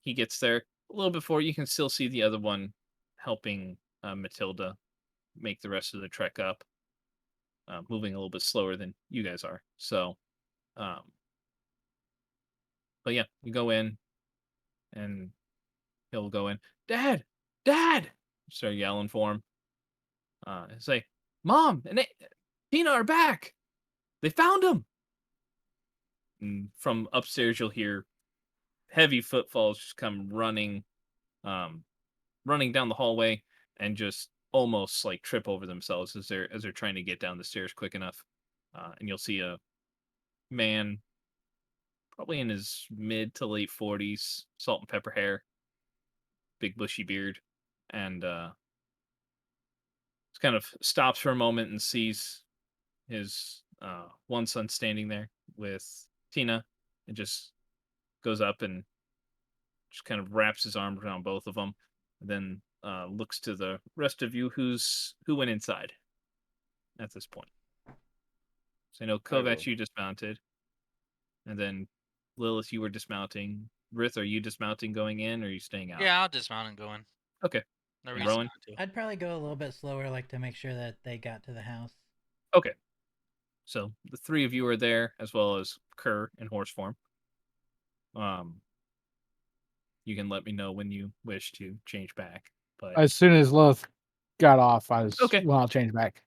he gets there a little before. You can still see the other one helping Matilda make the rest of the trek up, moving a little bit slower than you guys are. So, um, but yeah, you go in, and he'll go in. Dad, Dad! Start yelling for him. Say, Mom and Tina are back. They found him. And from upstairs, you'll hear heavy footfalls just come um, running down the hallway, and just almost like trip over themselves as they're trying to get down the stairs quick enough. And you'll see a man, probably in his mid to late 40s, salt and pepper hair, big bushy beard, and just kind of stops for a moment and sees his one son standing there with Tina, and just goes up and just kind of wraps his arms around both of them, and then looks to the rest of you who went inside at this point. So I know I Kovac, will. you dismounted, and then Lilith, you were dismounting. Rith, are you dismounting going in, or are you staying out? Yeah, I'll dismount and go in. Okay. No And reason Rowan? not to. I'd probably go a little bit slower, like to make sure that they got to the house. Okay. So the three of you are there, as well as Kerr in horse form. You can let me know when you wish to change back. But As soon as Lilith got off, okay. I'll change back.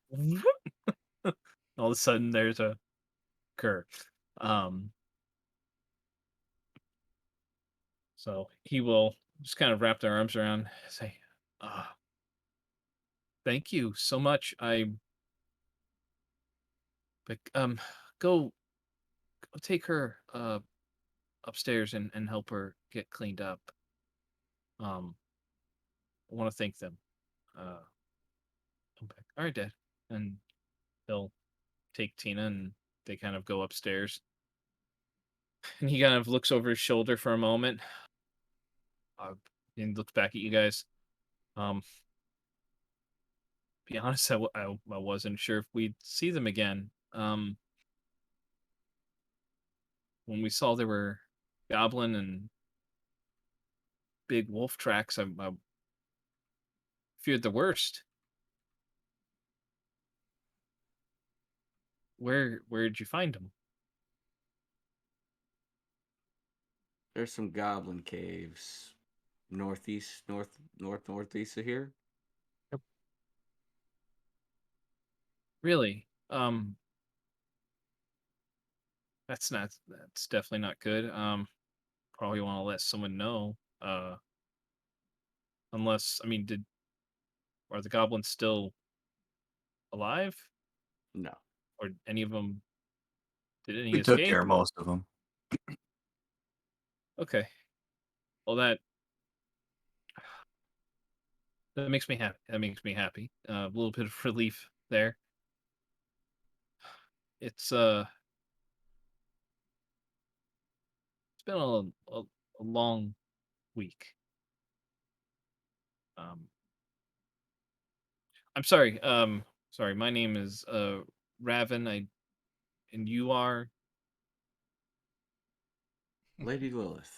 All of a sudden, there's a Kerr. So he will just kind of wrap their arms around, say, "Thank you so much. But go take her upstairs and help her get cleaned up. I want to thank them. Come back. All right, Dad." And he'll take Tina, and they kind of go upstairs. And he kind of looks over his shoulder for a moment, and looks back at you guys. Be honest, I wasn't sure if we'd see them again. When we saw there were goblin and big wolf tracks, I feared the worst. Where'd you find them? There's some goblin caves northeast of here. Really? That's definitely not good. Probably want to let someone know. Unless, I mean, are the goblins still alive? No. Or any of them, did any We took escape? care of most of them. Okay. Well, that makes me happy. That makes me happy. A little bit of relief there. It's been a long week. I'm sorry. Sorry. My name is Raven. And you are Lady Lilith.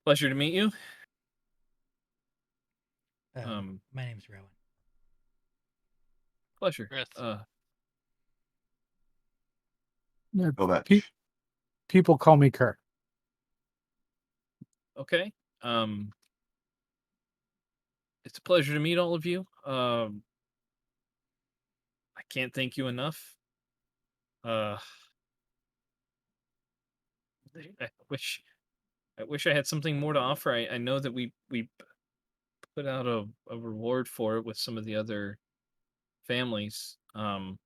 pleasure to meet you. My name's Rowan. Pleasure. Rith. Yeah, Kovac. people call me Kurt. Okay. It's a pleasure to meet all of you. I can't thank you enough. Uh, I wish I had something more to offer. I know that we put out a reward for it with some of the other families. That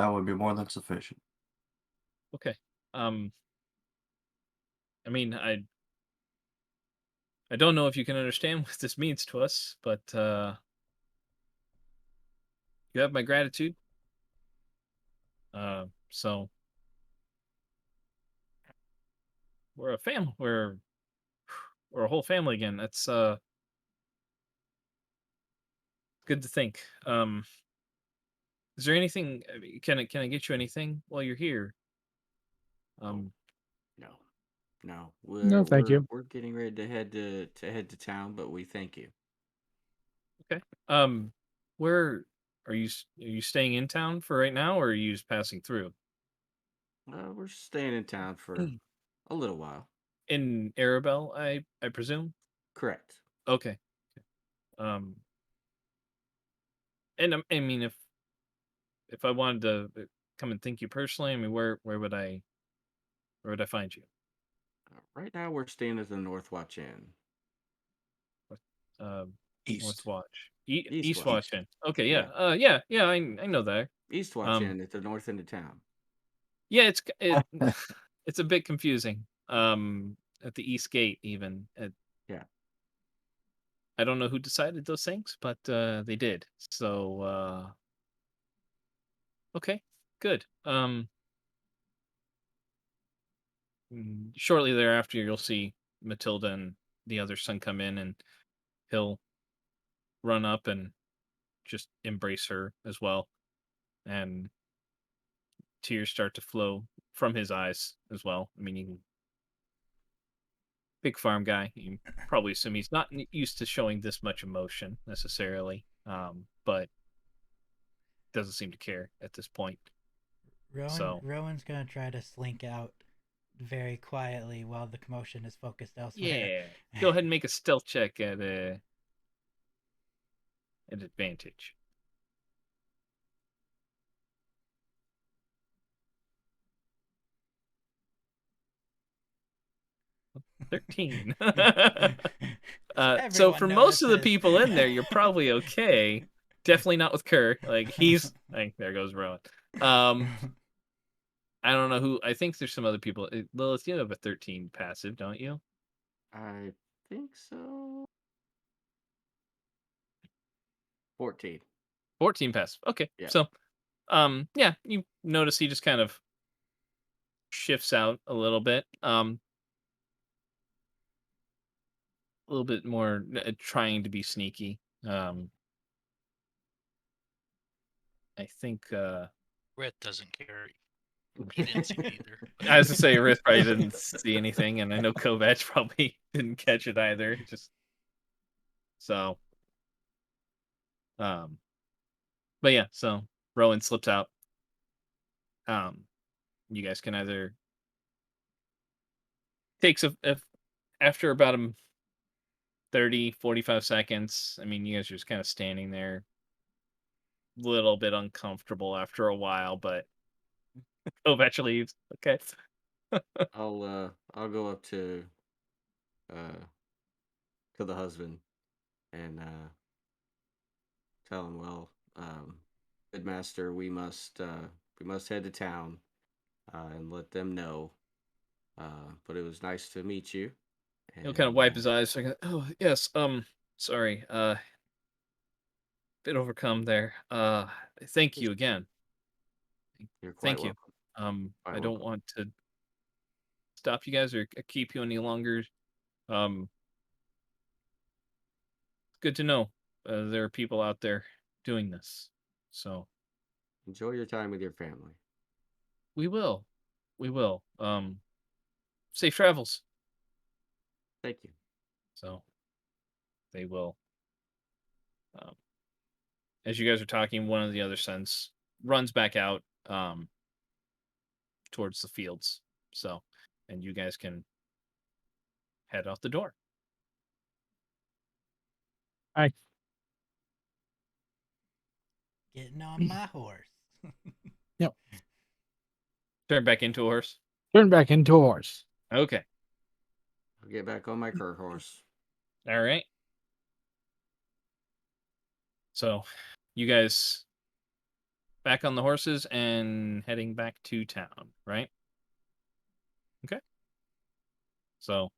would be more than sufficient. Okay. I mean, I don't know if you can understand what this means to us, but you have my gratitude. So we're a family. We're a whole family again. That's good to think. Is there anything? Can I get you anything while you're here? No, no. We're No, thank we're you. we're getting ready to head to town, but we thank you. Okay. Where are you? Are you staying in town for right now, or are you just passing through? We're staying in town for a little while. In Arabelle, I presume. Correct. Okay. Um, and I mean, if I wanted to come and thank you personally, I mean, where would I find you? Right now, we're staying at the North Watch Inn. Uh, North East. Watch, East East Watch. Watch Inn. Okay, Yeah, yeah, yeah. I know that. East Watch Um, Inn at the north end of town. yeah, it's a bit confusing. At the East Gate, even. Yeah. I don't know who decided those things, but they did. So okay, good. Shortly thereafter, you'll see Matilda and the other son come in, and he'll run up and just embrace her as well, and tears start to flow from his eyes as well. I mean, big farm guy. You probably assume he's not used to showing this much emotion necessarily, but doesn't seem to care at this point. So Rowan's gonna try to slink out very quietly while the commotion is focused elsewhere. yeah, go ahead and make a stealth check at an advantage. 13. So Everyone for most of the notices. people in there, you're probably okay. Definitely not with Kerr. Like he's like there goes Rowan. I don't know who. I think there's some other people. Lilith, you have a 13 passive, don't you? I think so. 14. 14 passive. Okay. Yeah. So yeah, you notice he just kind of shifts out a little bit. A little bit more trying to be sneaky. I think Rith doesn't care. He didn't see it either. I was to say Riff probably didn't see anything, and I know Kovac probably didn't catch it either. Just so um but yeah, so Rowan slips out. You guys can either takes a after about 30-45 seconds. I mean, you guys are just kind of standing there, little bit uncomfortable after a while, but Kovac leaves. Okay. I'll go up uh to the husband and tell him, well, good master, we must head to town and let them know. But it was nice to meet you. He'll kind of And wipe his eyes. So oh yes, sorry, bit overcome there. Thank you again. you're quite Thank you. welcome. I Quite don't welcome. want to stop you guys or keep you any longer. Um, good to know there are people out there doing this. So Enjoy your time with your family. we will, we will. Safe travels. Thank you. So they will. Um, as you guys are talking, one of the other sons runs back out towards the fields. So, and you guys can head out the door. Getting on my horse. Yep. Turn back into a horse. Turn back into a horse. Okay. I'll get back on my cur horse. All right. So, you guys back on the horses and heading back to town, right? Okay. So,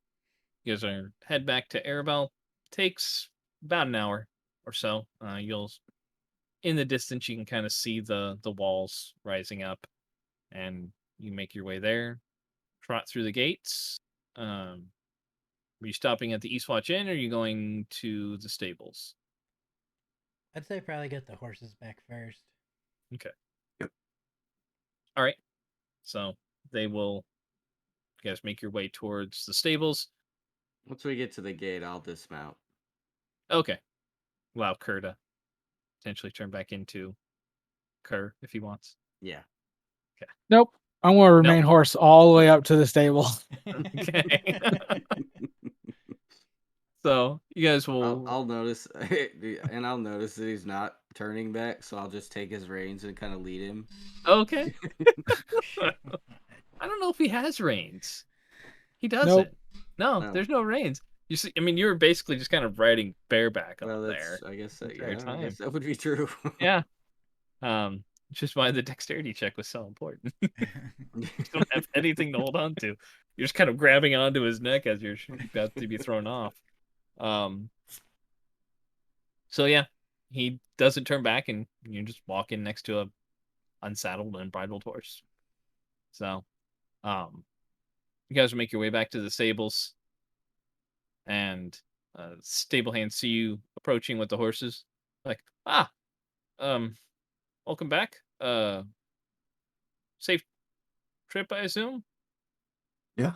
you guys are head back to Arabelle. Takes about an hour or so. You'll in the distance you can kind of see the walls rising up, and you make your way there. Trot through the gates. Are you stopping at the Eastwatch Inn, or are you going to the stables? I'd say probably get the horses back first. Okay. Yep. All right. So they will. You guys make your way towards the stables. Once we get to the gate, I'll dismount. Okay. Allow Kerr to potentially turn back into Kerr if he wants. Yeah. Nope. I want to remain horse all the way up to the stable. Okay. So you guys will. I'll notice, and I'll notice that he's not turning back, so I'll just take his reins and kind of lead him. Okay. I don't know if he has reins. He doesn't. Nope. No, No. there's no reins. You see, I mean, you were basically just kind of riding bareback up Well, there. I guess that, entire yeah, I time. guess that would be true. Yeah. Just why the dexterity check was so important. You don't have anything to hold on to. You're just kind of grabbing onto his neck as you're about to be thrown off. So yeah, he doesn't turn back, and you just walk in next to a unsaddled and bridled horse. So, you guys will make your way back to the stables, and stable hands see you approaching with the horses. Like, welcome back. Safe trip, I assume. Yeah,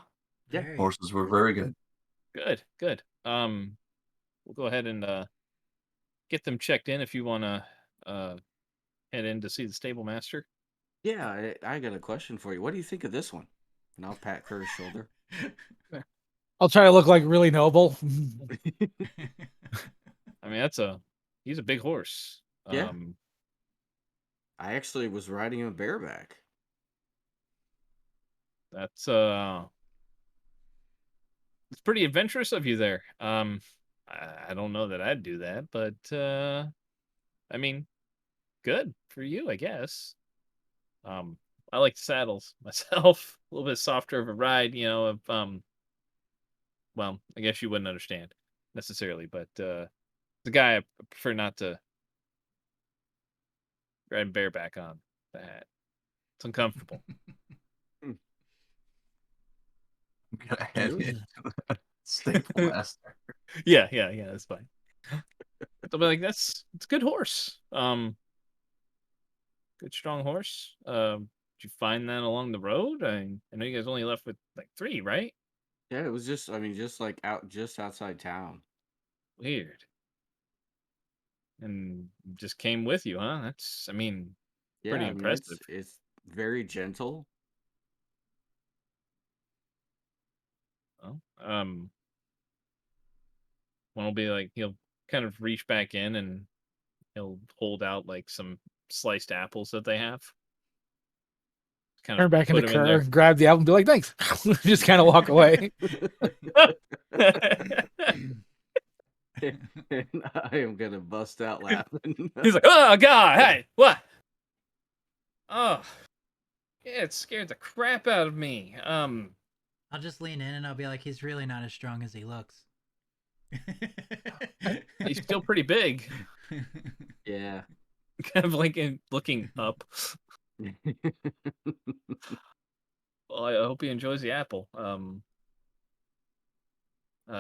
Yeah. Very. horses were very good. Good. We'll go ahead and get them checked in if you want to head in to see the stable master. Yeah, I got a question for you. What do you think of this one? And I'll pat Kerr's shoulder. I'll try to look like really noble. I mean, he's a big horse. Yeah. I actually was riding him bareback. That's it's pretty adventurous of you there. I don't know that I'd do that, but I mean, good for you, I guess. I like saddles myself. A little bit softer of a ride, well, I guess you wouldn't understand necessarily, but the guy I prefer not to ride bareback on the hat. It's uncomfortable. I'm gonna head into the stable master. Yeah, that's fine. They'll be like, it's a good horse. Good strong horse. Did you find that along the road? I know you guys only left with like 3, right? Yeah, it was just like just outside town. Weird. And just came with you, huh? That's, pretty Yeah, impressive. it's very gentle. Well, one will be like, he'll kind of reach back in and he'll hold out like some sliced apples that they have. Kind Turn of back into put 'em in Kerr, there. grab the apple, and be like, "Thanks." Just kind of walk away. And I am gonna bust out laughing. He's like, oh god, hey, what? Oh, yeah, it scared the crap out of me. I'll just lean in and I'll be like, he's really not as strong as he looks. He's still pretty big. Yeah. Kind of like looking up. Well, I hope he enjoys the apple.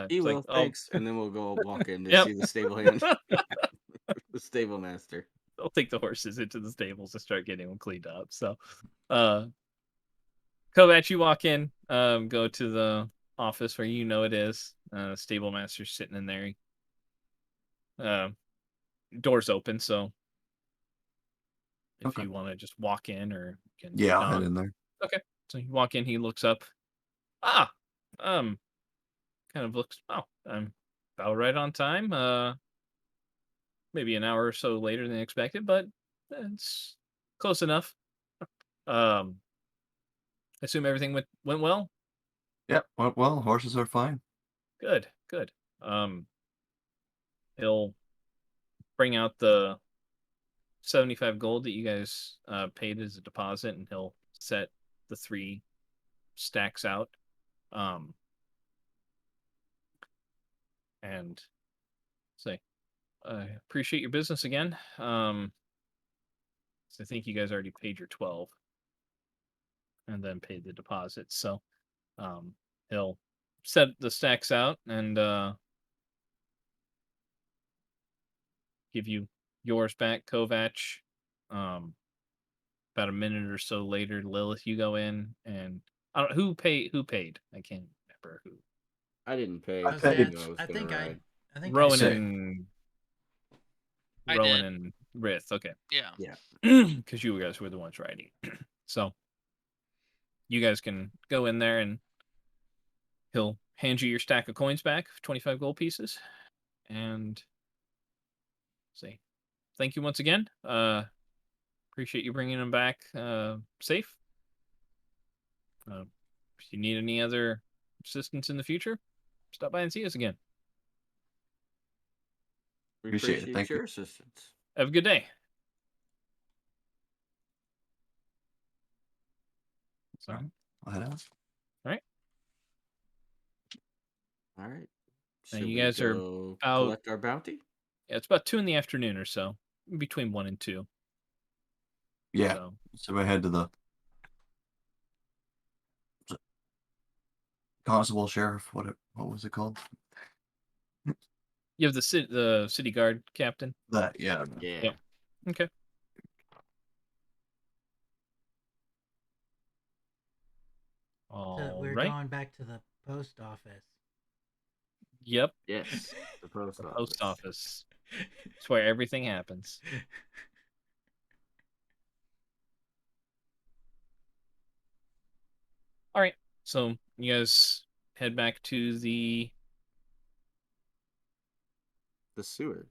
He it's will, like, thanks. And then we'll go walk in to Yep. see the stable hand, the stable master. I'll take the horses into the stables and start getting them cleaned up. So, Kovac, you walk in, go to the office where it is. Stable master's sitting in there. Door's open, so if Okay. you want to just walk in or can Yeah, I'll head knock. in there. Okay. So you walk in, he looks up. Ah, um, kind of looks. Oh, I'm about right on time. Maybe an hour or so later than expected, but it's close enough. I assume everything went well. Yep. Well, horses are fine. Good, good. He'll bring out the 75 gold that you guys paid as a deposit, and he'll set the 3 stacks out. And say, I appreciate your business again. So I think you guys already paid your 12 and then paid the deposit. So he'll set the stacks out and give you yours back, Kovac. About a minute or so later, Lilith, you go in and I don't who paid. I can't remember who. I didn't pay I because I paid. knew I was I gonna think ride. I think Rowan Say- and I Rowan did. and Rith. Okay. Yeah. Yeah. Because you guys were the ones riding. So you guys can go in there and he'll hand you your stack of coins back, 25 gold pieces, and say thank you once again. Appreciate you bringing them back safe. If you need any other assistance in the future, stop by and see us again. We Appreciate it. Thank your you. assistance. Have a good day. So, All right. I'll head out. All right. Now Should you we guys are go out- collect our bounty? yeah, it's about 2 in the afternoon or so, between 1 and 2. Yeah. So, So we head to the constable, sheriff. What was it called? you have the city guard captain. That. Yeah. Yeah. Yep. Okay. So we're All right. going back to the post office. Yep. Yes. The post The office. post office. It's where everything happens. All right. So you guys head back to the The sewer.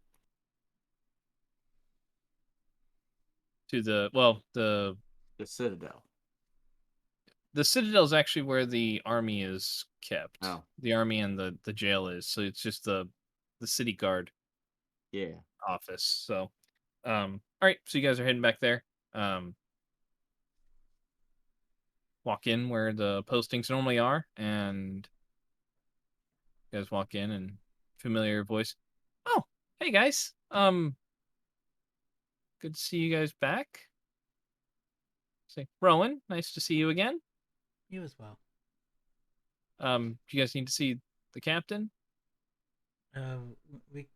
well, The citadel. the citadel is actually where the army is kept. Oh. The army and the jail is. So it's just the city guard Yeah. office. So all right, so you guys are heading back there. Walk in where the postings normally are, and you guys walk in and familiar voice. Oh, hey guys. Good to see you guys back. Say, Rowan, nice to see you again. You as well. Do you guys need to see the captain? We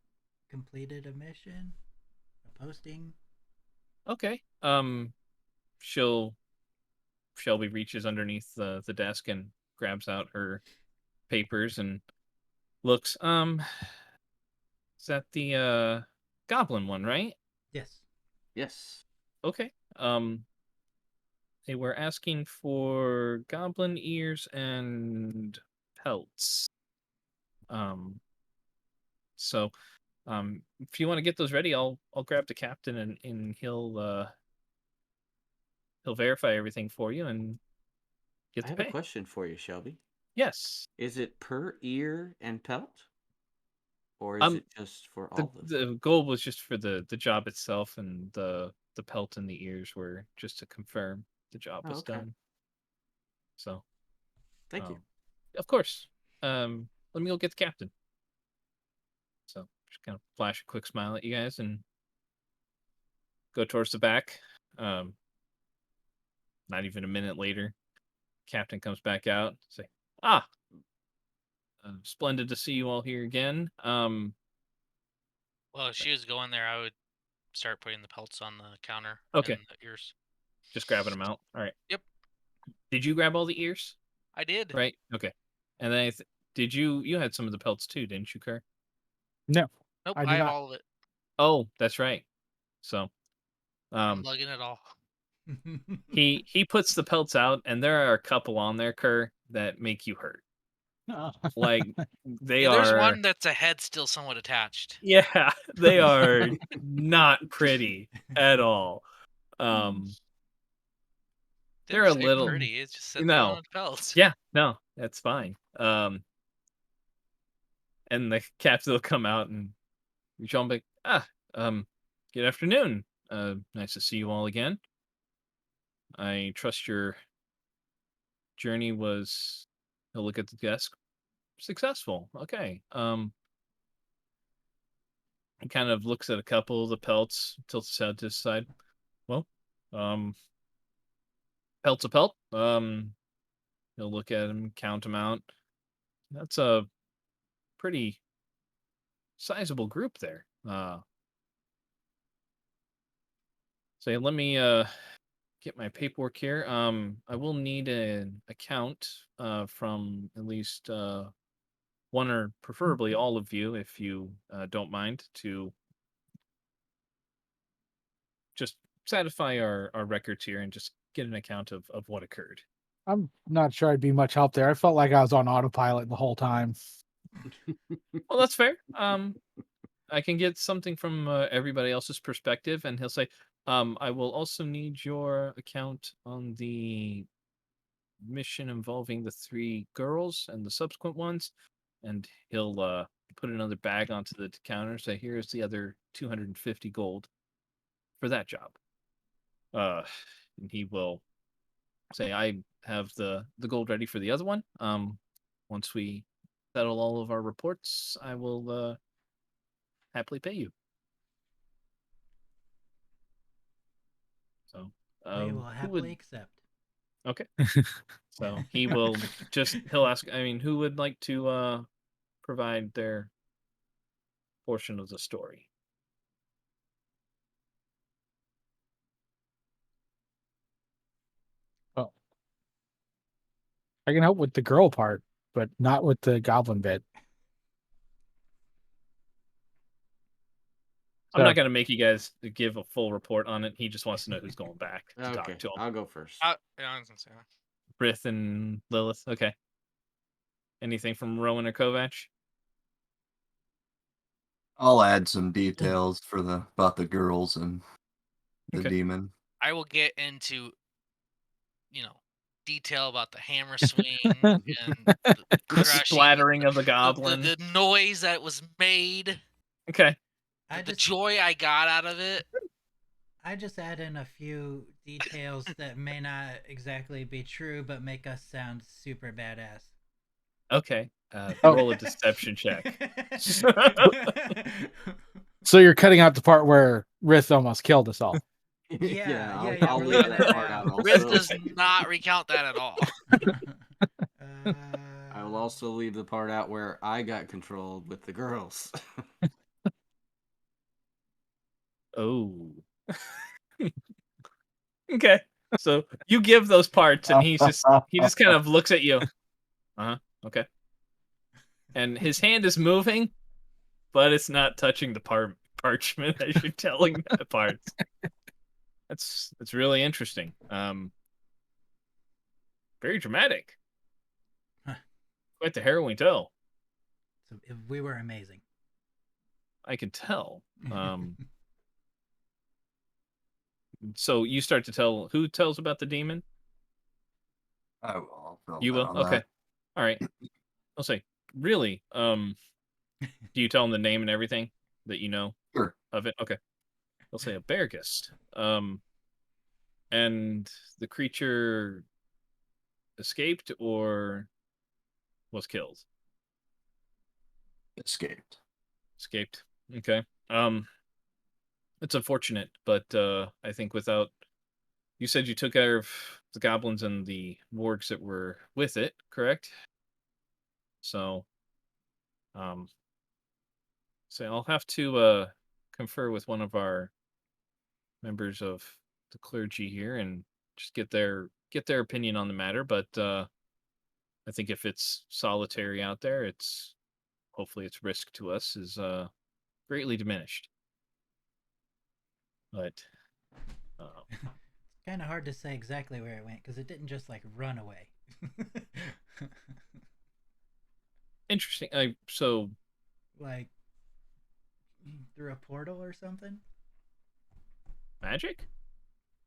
completed a mission, a posting. Okay. Shelby reaches underneath the desk and grabs out her papers and looks. Is that the goblin one, right? Yes. Yes. Okay. They were asking for goblin ears and pelts. So if you want to get those ready, I'll grab the captain and he'll verify everything for you and get I the have pay. a question for you, Shelby. Yes. Is it per ear and pelt? Or is it just for all of them? The goal was just for the job itself, and the pelt and the ears were just to confirm the job was okay. done. So Thank you. of course. Let me go get the captain. So just kind of flash a quick smile at you guys and go towards the back. Not even a minute later, captain comes back out. Say, splendid to see you all here again. Well, if she was going there, I would start putting the pelts on the counter Okay. and the ears. Just grabbing them out. All right. Yep. Did you grab all the ears? I did. Right. Okay. And then did you had some of the pelts too, didn't you, Kerr? No, Nope, I do I have not. all of it. Oh, that's right. So I'm lugging it all. He puts the pelts out, and there are a couple on there, Kerr, that make you hurt. Like they Yeah, there's are. one that's a head still somewhat attached. Yeah, they are not pretty at all. They're a Didn't say little. pretty. It just said they No. wanted pelts. Yeah, no, that's fine. And the captain will come out and Jean be good afternoon. Nice to see you all again. I trust your journey was. He'll look at the desk. Successful. Okay. He kind of looks at a couple of the pelts, tilts his head to his side. Well, pelt's a pelt. He'll look at him, count him out. That's a pretty sizable group there. So let me get my paperwork here. I will need an account from at least one or preferably all of you, if you don't mind, to just satisfy our records here and just get an account of what occurred. I'm not sure I'd be much help there. I felt like I was on autopilot the whole time. Well, that's fair. I can get something from everybody else's perspective, and he'll say, I will also need your account on the mission involving the 3 girls and the subsequent ones. And he'll put another bag onto the counter, say, here's the other 250 gold for that job. And he will say, I have the gold ready for the other one. Once we settle all of our reports, I will happily pay you. So We will who happily would accept. okay. So he'll ask, who would like to provide their portion of the story? Oh, I can help with the girl part, but not with the goblin bit. I'm not going to make you guys give a full report on it. He just wants to know who's going back to Okay, talk to him. I'll go first. Yeah, I was gonna say that. Brith and Lilith. Okay. Anything from Rowan or Kovac? I'll add some details about the girls and the Okay. demon. I will get into, detail about the hammer swing and the The crushing, splattering of the goblin. the noise that was made, Okay. the joy I got out of it. I just add in a few details that may not exactly be true, but make us sound super badass. Okay. Roll a deception check. So you're cutting out the part where Rith almost killed us all. Yeah, I'll we're leave leaving that that part out out. Riz also. does not recount that at all. I will also leave the part out where I got controlled with the girls. Oh. Okay. So you give those parts, and he just kind of looks at you. Okay. And his hand is moving, but it's not touching the parchment as you're telling the parts. That's really interesting. Very dramatic. Huh. Quite the harrowing tale. So we were amazing. I can tell. So you start to tell. Who tells about the demon? I'll fill You in will. on Okay. that. All right. I'll say. Really? Do you tell him the name and everything that you know Sure. of it? Okay. I'll say a Beargist. And the creature escaped or was killed? Escaped. Escaped. Okay. It's unfortunate, but I think without you said you took care of the goblins and the wargs that were with it, correct? So I'll have to confer with one of our members of the clergy here and just get their opinion on the matter, but I think if it's solitary out there, hopefully its risk to us is greatly diminished. But It's kind of hard to say exactly where it went because it didn't just like run away. Interesting. So Like through a portal or something. magic?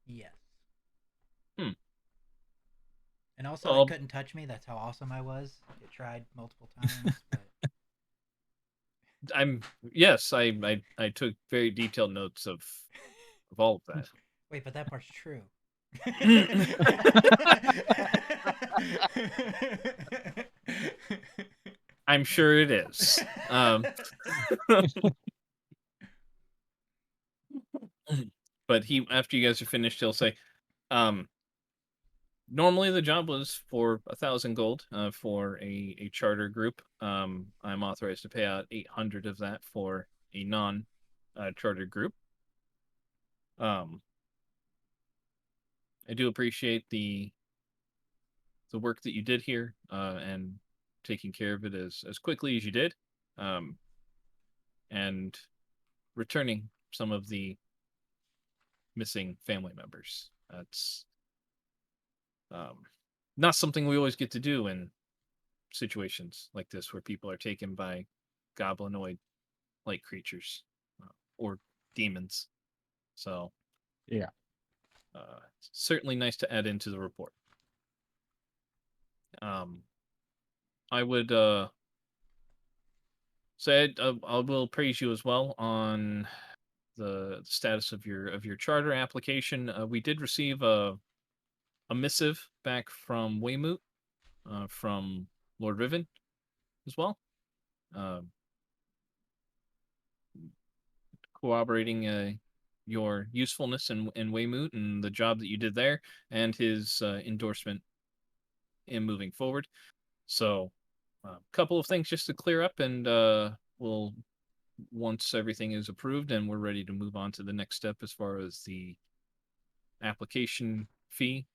Yes. Hmm. And also, it Well, couldn't touch me. That's how awesome I was. It tried multiple times, but yes, I took very detailed notes of all of that. wait, but that part's true. I'm sure it is. But after you guys are finished, he'll say, um, normally the job was for 1,000 gold for a charter group. I'm authorized to pay out 800 of that for a non charter group. I do appreciate the work that you did here and taking care of it as quickly as you did, and returning some of the missing family members. That's not something we always get to do in situations like this where people are taken by goblinoid like creatures or demons. So, Yeah. it's certainly nice to add into the report. I would say I will praise you as well on the status of your charter application. We did receive a missive back from Weymouth, from Lord Riven as well, uh, corroborating your usefulness in Weymouth and the job that you did there, and his endorsement in moving forward. So, a couple of things just to clear up, and we'll once everything is approved and we're ready to move on to the next step as far as the application fee,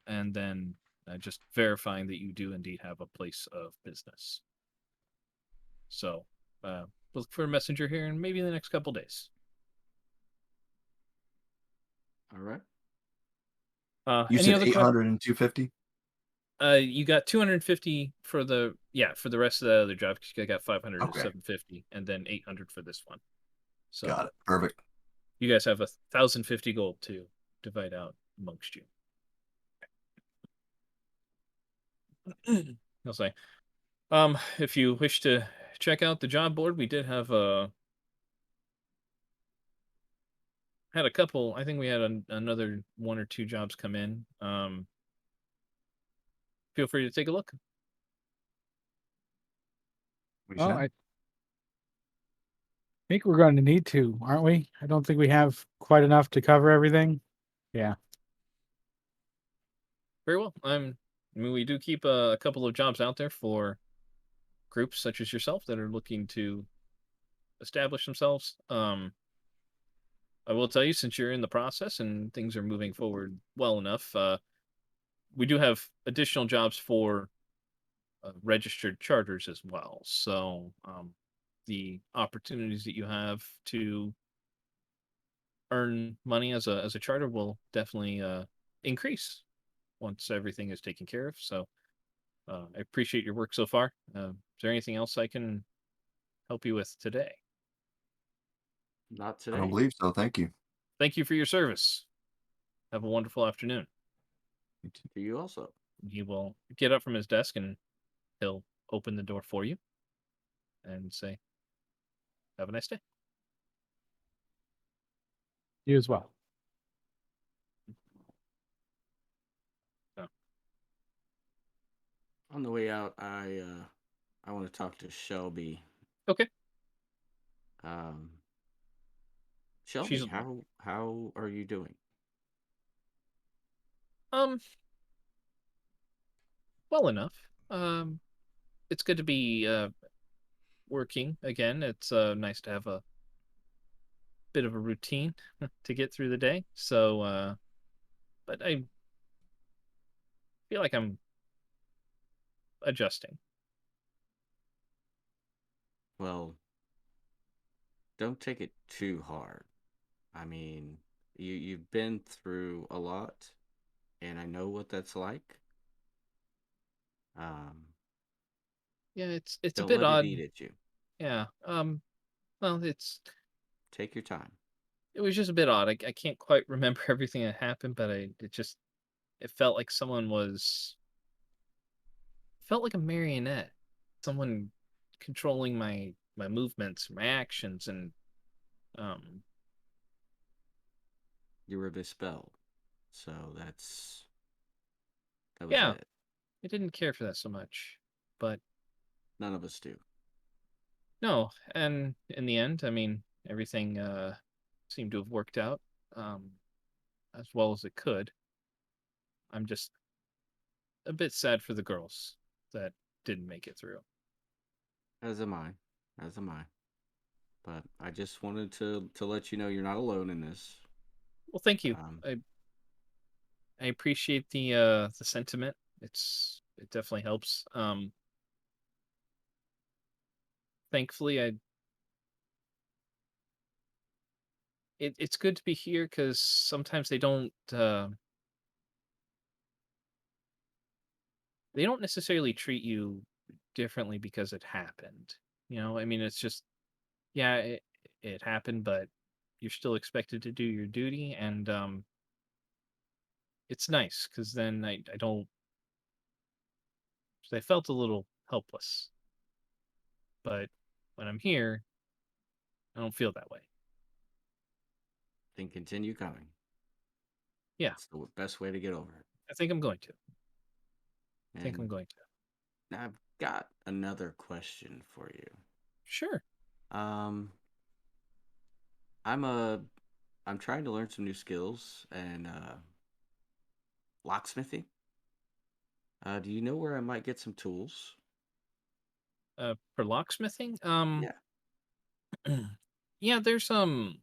and then just verifying that you do indeed have a place of business. So, look for a messenger here in maybe the next couple days. All right. You Any said other 800 and 250? You got 250 for the rest of the other job. You got 500 to Okay. 750, and then 800 for this one. So Got it. Perfect. you guys have 1,050 gold to divide out amongst you. I'll say, if you wish to check out the job board, we did have had a couple. I think we had another one or two jobs come in. Feel free to take a look. We Well, shall. I think we're going to need to, aren't we? I don't think we have quite enough to cover everything. Yeah. Very well. I mean, we do keep a couple of jobs out there for groups such as yourself that are looking to establish themselves. I will tell you, since you're in the process and things are moving forward well enough, we do have additional jobs for registered charters as well. So, the opportunities that you have to earn money as a charter will definitely increase once everything is taken care of. So, I appreciate your work so far. Is there anything else I can help you with today? Not I don't today. believe so. Thank you. Thank you for your service. Have a wonderful afternoon. To you also. He will get up from his desk and he'll open the door for you and say, "Have a nice day." You as well. So, On the way out, I want to talk to Shelby. okay. Um, She's Shelby, how are you doing? um well enough. It's good to be working again. It's nice to have a bit of a routine to get through the day. So, but I feel like I'm adjusting. Well, don't take it too hard. I mean, you've been through a lot, and I know what that's like. Um, Yeah, it's a don't bit let it odd. eat at you. Yeah. Well, Take your time. it was just a bit odd. I can't quite remember everything that happened, but it felt like someone was felt like a marionette. Someone controlling my movements, my actions, and um You were bespelled, so that was yeah, it. I didn't care for that so much. But None of us do. no, and in the end, I mean, everything seemed to have worked out um as well as it could. I'm just a bit sad for the girls that didn't make it through. As am I. As am I. But I just wanted to let you know you're not alone in this. Well, thank you. Um, I appreciate the sentiment. It definitely helps. Thankfully, it's good to be here because sometimes they don't necessarily treat you differently because it happened. I mean, it's just yeah, it happened, but you're still expected to do your duty, and it's nice because then I don't. 'Cause I felt a little helpless, but when I'm here, I don't feel that way. then continue coming. Yeah, It's the best way to get over it. I think I'm going to. I think I'm And going to. I've got another question for you. Sure. Um, I'm a I'm trying to learn some new skills and locksmithing. Do you know where I might get some tools? For locksmithing, Yeah. yeah, there's a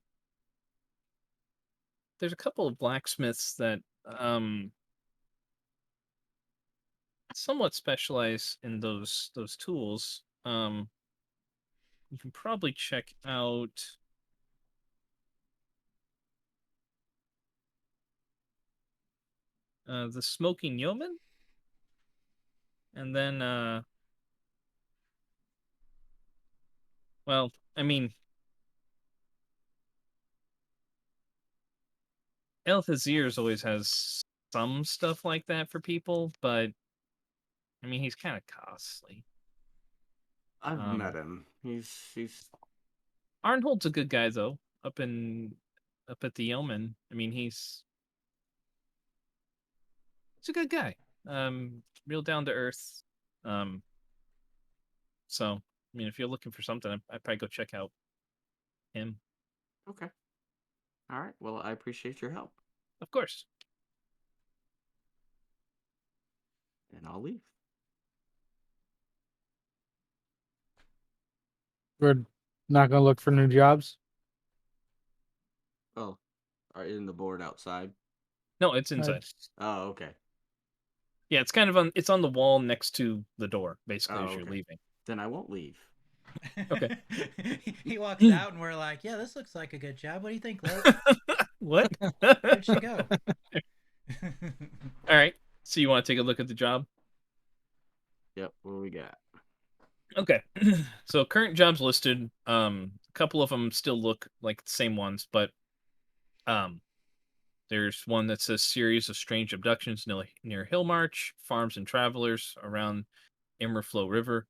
couple of blacksmiths that somewhat specialize in those tools. You can probably check out the Smoking Yeoman, and then well, I mean, El Hazir's always has some stuff like that for people, but I mean, he's kind of costly. I've met Um, him. He's Arnhold's a good guy though. Up at the Yeoman, I mean, he's a good guy. Real down to earth. Um, so I mean, if you're looking for something, I'd probably go check out him. okay. All right. Well, I appreciate your help, Of course. and I'll leave. We're not gonna look for new jobs. Oh, are in the board outside? No, it's Uh, inside. Oh, okay. Yeah, it's kind of it's on the wall next to the door, basically, Oh, as you're okay. leaving. Then I won't leave. Okay. He walks out and we're like, yeah, this looks like a good job. What do you think, Lo? What? Where'd she go? All right. So you want to take a look at the job? Yep. What do we got? Okay. So current jobs listed. A couple of them still look like the same ones, but um, there's one that says series of strange abductions near Hillmarch, farms and travelers around Immerflow River.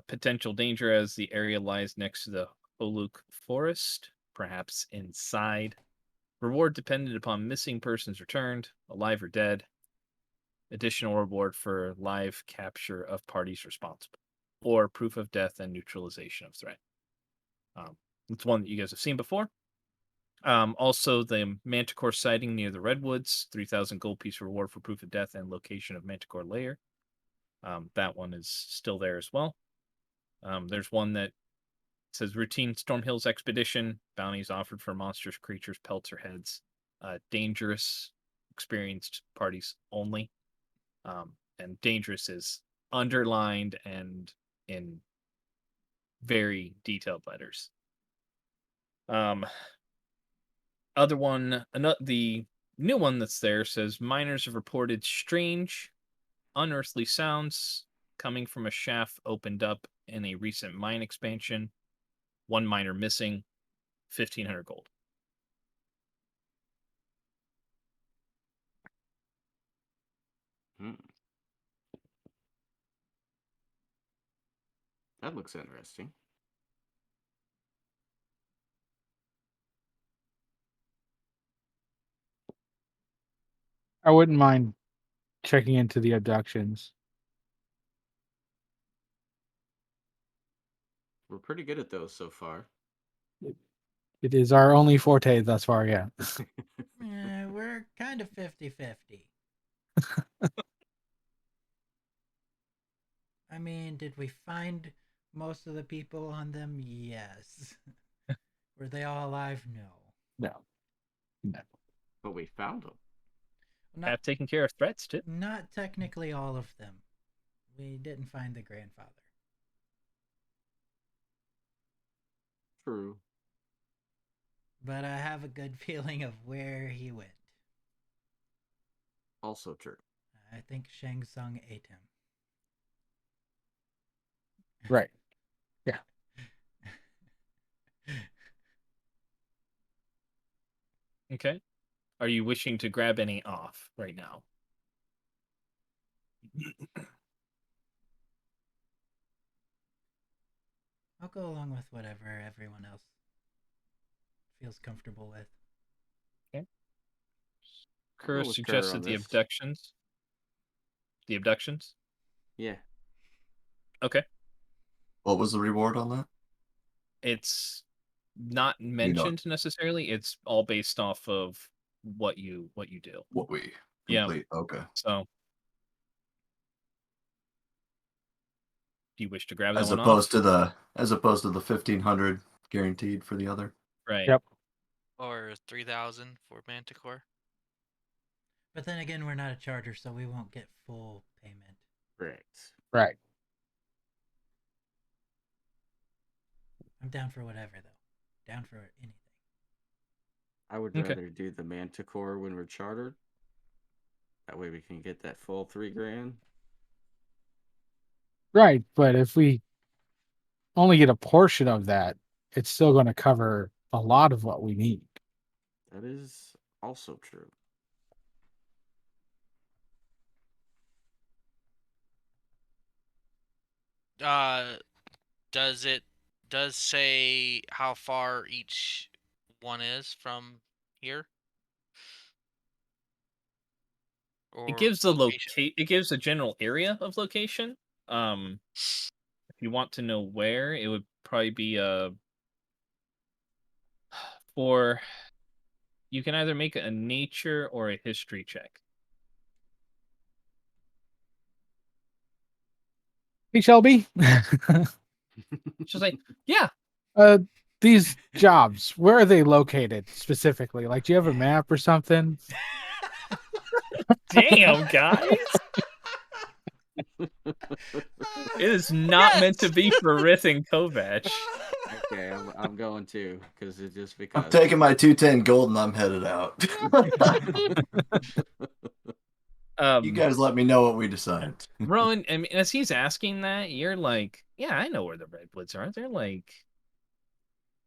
Potential danger as the area lies next to the Holuk Forest, perhaps inside. Reward dependent upon missing persons returned, alive or dead. Additional reward for live capture of parties responsible, or proof of death and neutralization of threat. It's one that you guys have seen before. Also, the Manticore sighting near the Redwoods, 3,000 gold piece reward for proof of death and location of Manticore lair. That one is still there as well. There's one that says routine Storm Hills expedition, bounties offered for monstrous creatures, pelts, or heads. Dangerous, experienced parties only. And dangerous is underlined and in very detailed letters. Um, Other one, the new one that's there says miners have reported strange, unearthly sounds coming from a shaft opened up in a recent mine expansion. One miner missing, 1,500 gold. Hmm. That looks interesting. I wouldn't mind checking into the abductions. We're pretty good at those so far. It is our only forte thus far, yeah. We're kind of 50-50. I mean, did we find most of the people on them? Yes. Were they all alive? No. No. But we found them. Not, Have taken care of threats too. not technically all of them. We didn't find the grandfather. True. But I have a good feeling of where he went. Also true. I think Shang Tsung ate him. Right. Yeah. Okay. Are you wishing to grab any off right now? I'll go along with whatever everyone else feels comfortable with. Okay. I'll go Kerr with Kerr suggested on the this. abductions. The abductions? Yeah. Okay. What was the reward on that? It's not You know mentioned necessarily. It's all based off of what you do. what we Yeah. complete. Okay. So do you wish to grab that As one opposed off? to the 1,500 guaranteed for the other. Right. Yep. Or 3,000 for Manticore. But then again, we're not a charter, so we won't get full payment. Correct. Right. I'm down for whatever, though. Down for anything. I would Okay. rather do the Manticore when we're chartered. That way we can get that full $3,000. Right. But if we only get a portion of that, it's still going to cover a lot of what we need. That is also true. Does it does say how far each one is from here? It Or gives the location? it gives a general area of location. If you want to know where, it would probably be for you can either make a nature or a history check. Hey, Shelby. She's like, yeah, These jobs, where are they located specifically? Like, do you have a map or something? damn, guys. It is not meant to be for Rith and Kovac. Okay, I'm going to because it's just I'm because. taking my 210 gold and I'm headed out. You guys let me know what we decide. Rowan, I mean, as he's asking that, you're like, yeah, I know where the redwoods are. They're like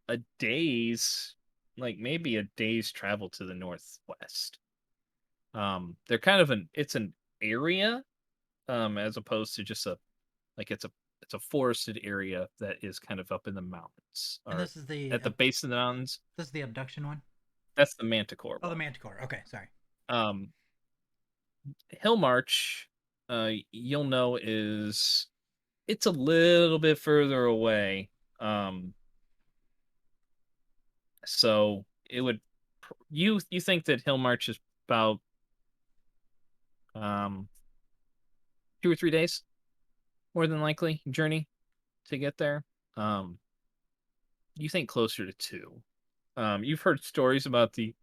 a day's, like maybe a day's travel to the northwest. They're kind of it's an area, as opposed to just it's a forested area that is kind of up in the mountains And or this is the at the base of the mountains. this is the abduction one. That's the Manticore Oh, the one. Manticore. Okay, sorry. Hill March, you'll know it's a little bit further away. So it would you think that Hill March is about 2 or 3 days, more than likely journey to get there. You think closer to 2. You've heard stories about And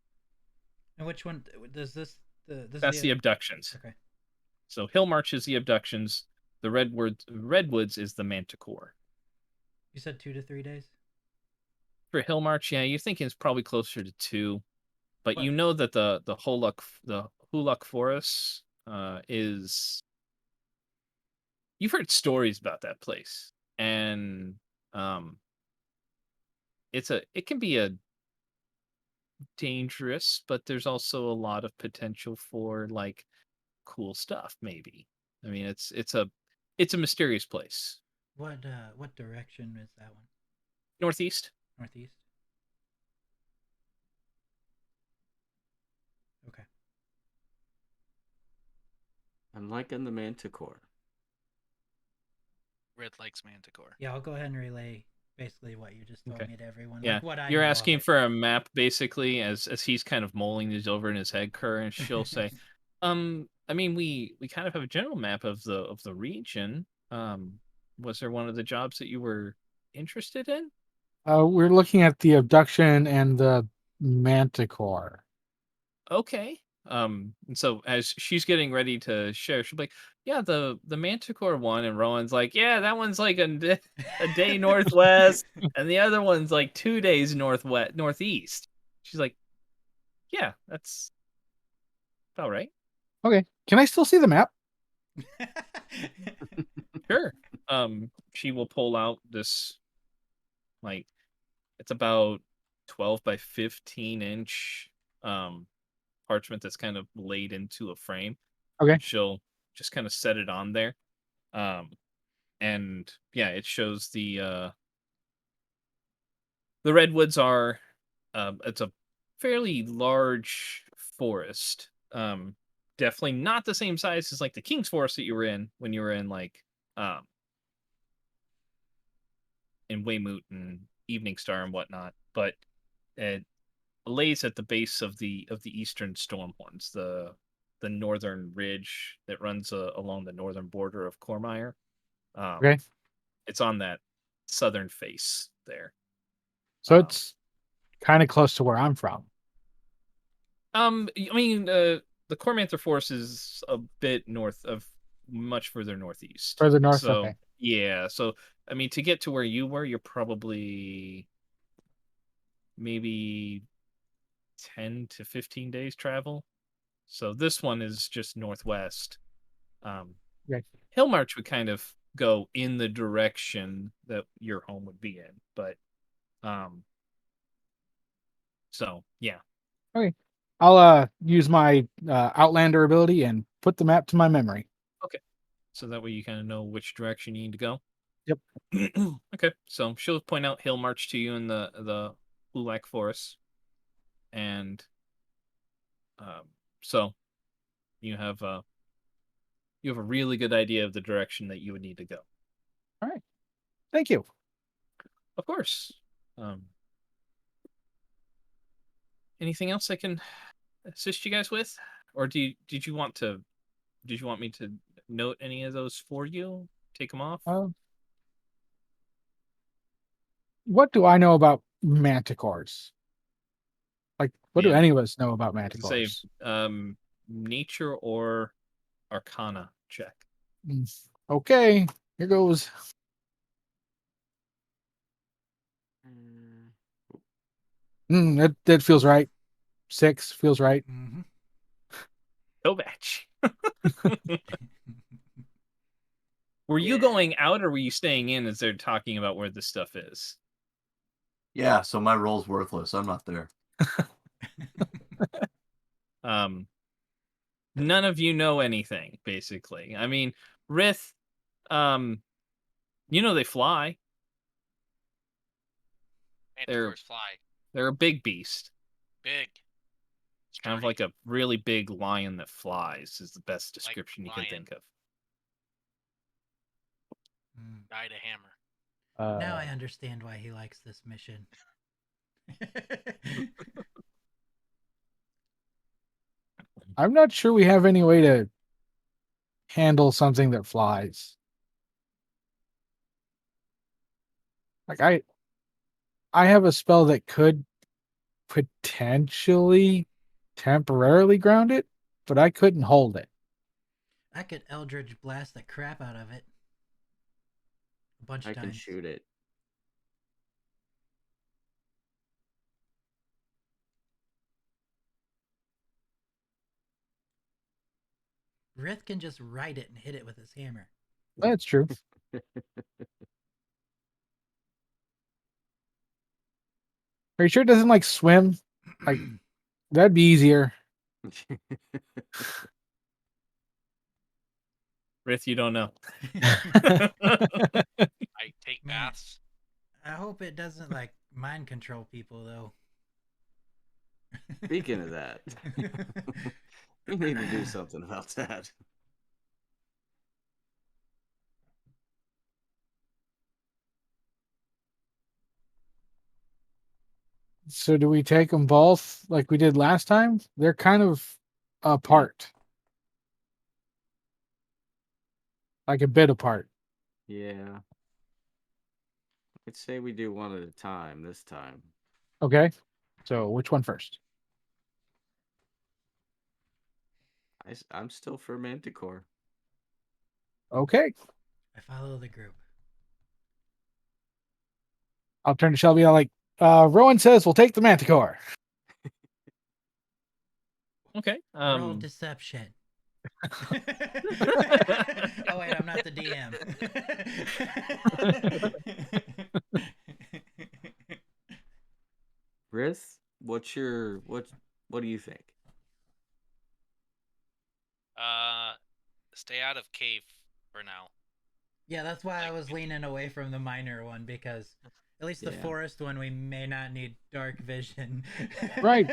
which one does this? This that's is the abductions. Okay. So Hill March is the abductions. The Redwoods is the Manticore. You said 2 to 3 days. For Hill March, yeah, you're thinking it's probably closer to 2. But What? you know that the Huluk Forest is. You've heard stories about that place, and um, it can be a dangerous, but there's also a lot of potential for like cool stuff. Maybe. I mean, it's a mysterious place. What direction is that one? Northeast. Northeast. Okay. I'm liking the Manticore. Red likes Manticore. Yeah, I'll go ahead and relay basically what you just told Okay. me to everyone. Yeah, Like what I you're know asking of it. for a map basically as he's kind of mulling these over in his head, Kerr, and she'll say, I mean, we kind of have a general map of the region. Was there one of the jobs that you were interested in? We're looking at the abduction and the manticore. Okay. And so as she's getting ready to share, she'll be like, yeah, the Manticore one, and Rowan's like, yeah, that one's like a day northwest, and the other one's like 2 days northeast. She's like, yeah, that's about right. Okay. Can I still see the map? Sure. She will pull out this like it's about 12 by 15 inch parchment that's kind of laid into a frame. Okay. She'll just kind of set it on there. Um and yeah, it shows the redwoods are it's a fairly large forest. Definitely not the same size as like the King's Forest that you were in when you were in like um in Weymouth and Evening Star and whatnot, but it lays at the base of the eastern Stormhorns, the northern ridge that runs along the northern border of Cormire. Okay. It's on that southern face there. So it's kind of close to where I'm from. I mean, the Cormanther Force is a bit north of, much further northeast. Further north. So Okay. yeah, so I mean, to get to where you were, you're probably maybe 10 to 15 days travel. So this one is just northwest. Okay. Hill March would kind of go in the direction that your home would be in, but so yeah. Okay. I'll use my Outlander ability and put the map to my memory. Okay. So that way you kind of know which direction you need to go. Yep. Okay. So she'll point out Hill March to you in the Ulak Forest. And so you have a really good idea of the direction that you would need to go. All right. Thank you. Of course. Anything else I can assist you guys with, or did you want me to note any of those for you? Take them off. What do I know about manticores? Like, what do Yeah. any of us know about Say manticores? nature or arcana check. Okay, here goes. That feels right. 6 feels right. Mm-hmm. Go batch. Were you going out or were you staying in as they're talking about where this stuff is? Yeah, so my roll's worthless. I'm not there. None of you know anything, basically. I mean, Rith, you know they fly. Manticores fly. They're a big beast. Big. Kind of like a really big lion that flies is the best description you can think of. Guy to hammer. Now I understand why he likes this mission. I'm not sure we have any way to handle something that flies. Like I have a spell that could potentially temporarily ground it, but I couldn't hold it. I could Eldritch blast the crap out of it. A bunch I of can times. shoot it. Rith can just ride it and hit it with his hammer. That's true. Are you sure it doesn't like swim? Like that'd be easier. Rith, you don't know. I take Man. baths. I hope it doesn't like mind control people though. Speaking of that, we need to do something about that. So do we take them both like we did last time? They're kind of apart. Like a bit apart. Yeah. I'd say we do one at a time this time. Okay. So which one first? I'm still for Manticore. Okay. I follow the group. I'll turn to Shelby. I'll like, Rowan says we'll take the Manticore. Okay. Roll deception. Oh wait, I'm not the DM. Rith, what do you think? Stay out of cave for now. Yeah, that's why I Like, was leaning away from the minor one because at least the Yeah. forest one we may not need dark vision. Right.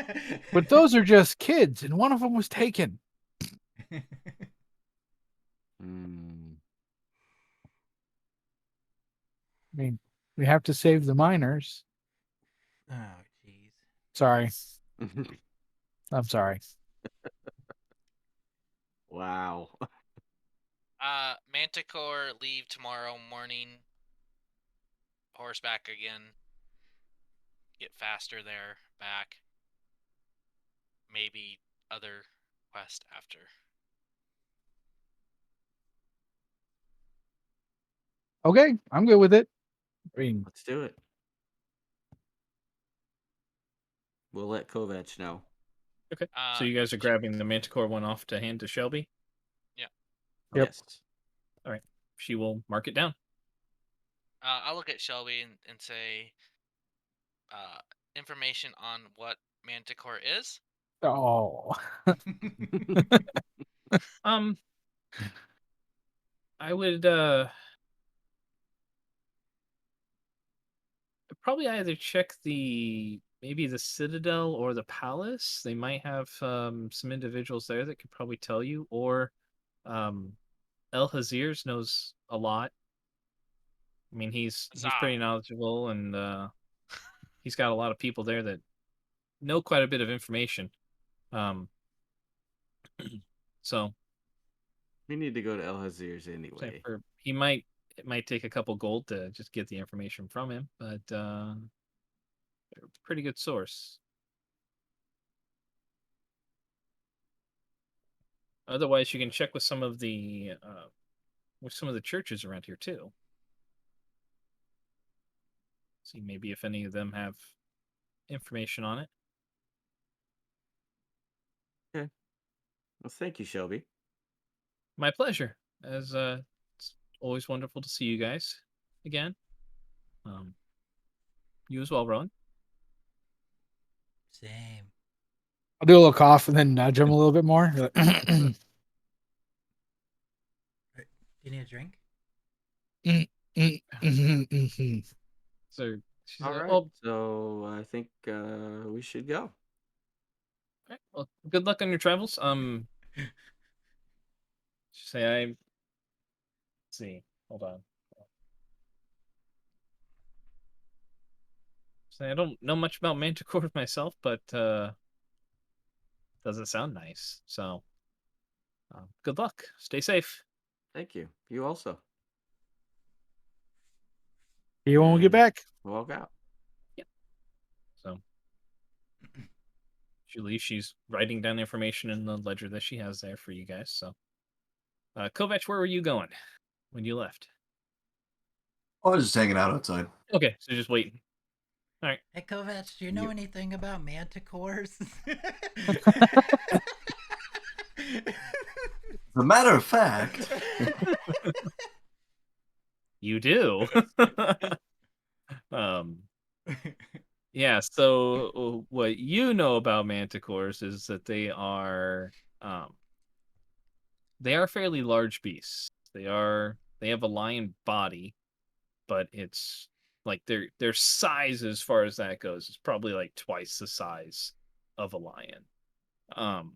But those are just kids, and one of them was taken. Hmm. I mean, we have to save the miners. Oh jeez. Sorry. I'm sorry. Wow. Manticore leave tomorrow morning. Horseback again. Get faster there, back. Maybe other quest after. Okay, I'm good with it. I mean, Let's do it. We'll let Kovac know. Okay. So you guys are grabbing the Manticore one off to hand to Shelby? Yeah. Yep. Yes. All right. She will mark it down. I'll look at Shelby and say, information on what Manticore is. oh, I would probably either check maybe the Citadel or the Palace. They might have some individuals there that could probably tell you, or El Hazirs knows a lot. I mean, he's pretty knowledgeable, and he's got a lot of people there that know quite a bit of information. So We need to go to El Hazir's anyway. it might take a couple gold to just get the information from him, but they're a pretty good source. Otherwise, you can check with some of the churches around here too. See maybe if any of them have information on it. Okay. Well, thank you, Shelby. My pleasure. As it's always wonderful to see you guys again. You as well, Rowan. Same. I'll do a little cough and then nudge him a little bit more. You need a drink? So she's All like, right. "Oh, So I think we should go. right, well, good luck on your travels." Let's see. Hold on. Say I don't know much about manticores myself, but doesn't sound nice. So, good luck. Stay safe. Thank you. You also. You won't get And back. walk out. So, she's writing down information in the ledger that she has there for you guys. So, Kovac, where were you going when you left? I was just hanging out outside. Okay, so just waiting. All right. Hey Kovac, do you know Yep. anything about manticores? As a matter of fact, You do. um, yeah. So what you know about manticores is that um, they are fairly large beasts. They have a lion body, but it's like their size as far as that goes is probably like twice the size of a lion. Um,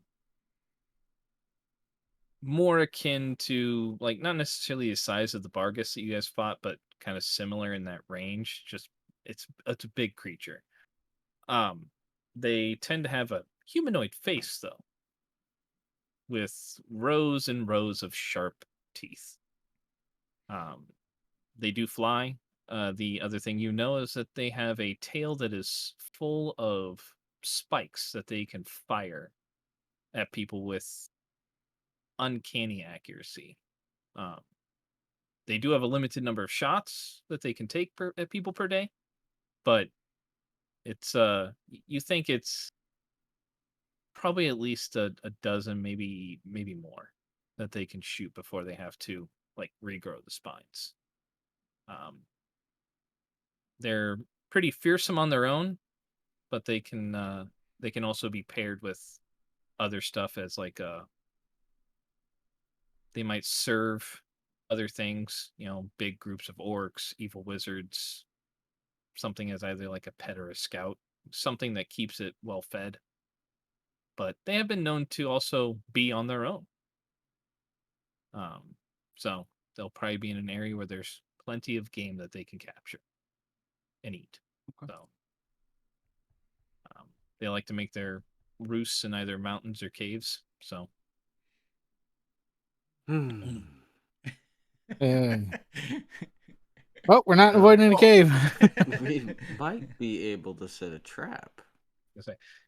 more akin to like not necessarily the size of the Bargus that you guys fought, but kind of similar in that range. Just it's a big creature. Um, they tend to have a humanoid face though, with rows and rows of sharp teeth. Um, they do fly. The other thing you know is that they have a tail that is full of spikes that they can fire at people with uncanny accuracy. Um, they do have a limited number of shots that they can take at people per day, but it's you think it's probably at least a dozen, maybe more that they can shoot before they have to like regrow the spines. Um, they're pretty fearsome on their own, but they can also be paired with other stuff as like they might serve other things, big groups of orcs, evil wizards, something as either like a pet or a scout, something that keeps it well fed. But they have been known to also be on their own. So they'll probably be in an area where there's plenty of game that they can capture and eat. Okay. So they like to make their roosts in either mountains or caves. So Uh, well, we're not Uh, avoiding a cave. we might be able to set a trap.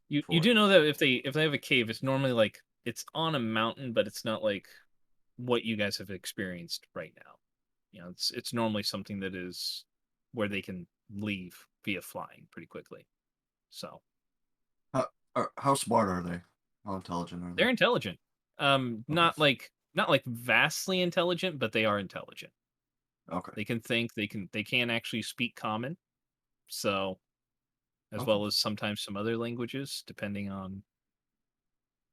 you do know that if they have a cave, it's normally like it's on a mountain, but it's not like what you guys have experienced right now. It's normally something that is where they can leave via flying pretty quickly. So how smart are they? How intelligent are they? they're intelligent. Not Okay. like vastly intelligent, but they are intelligent. Okay. They can think. They can actually speak common. So as Okay. well as sometimes some other languages, depending on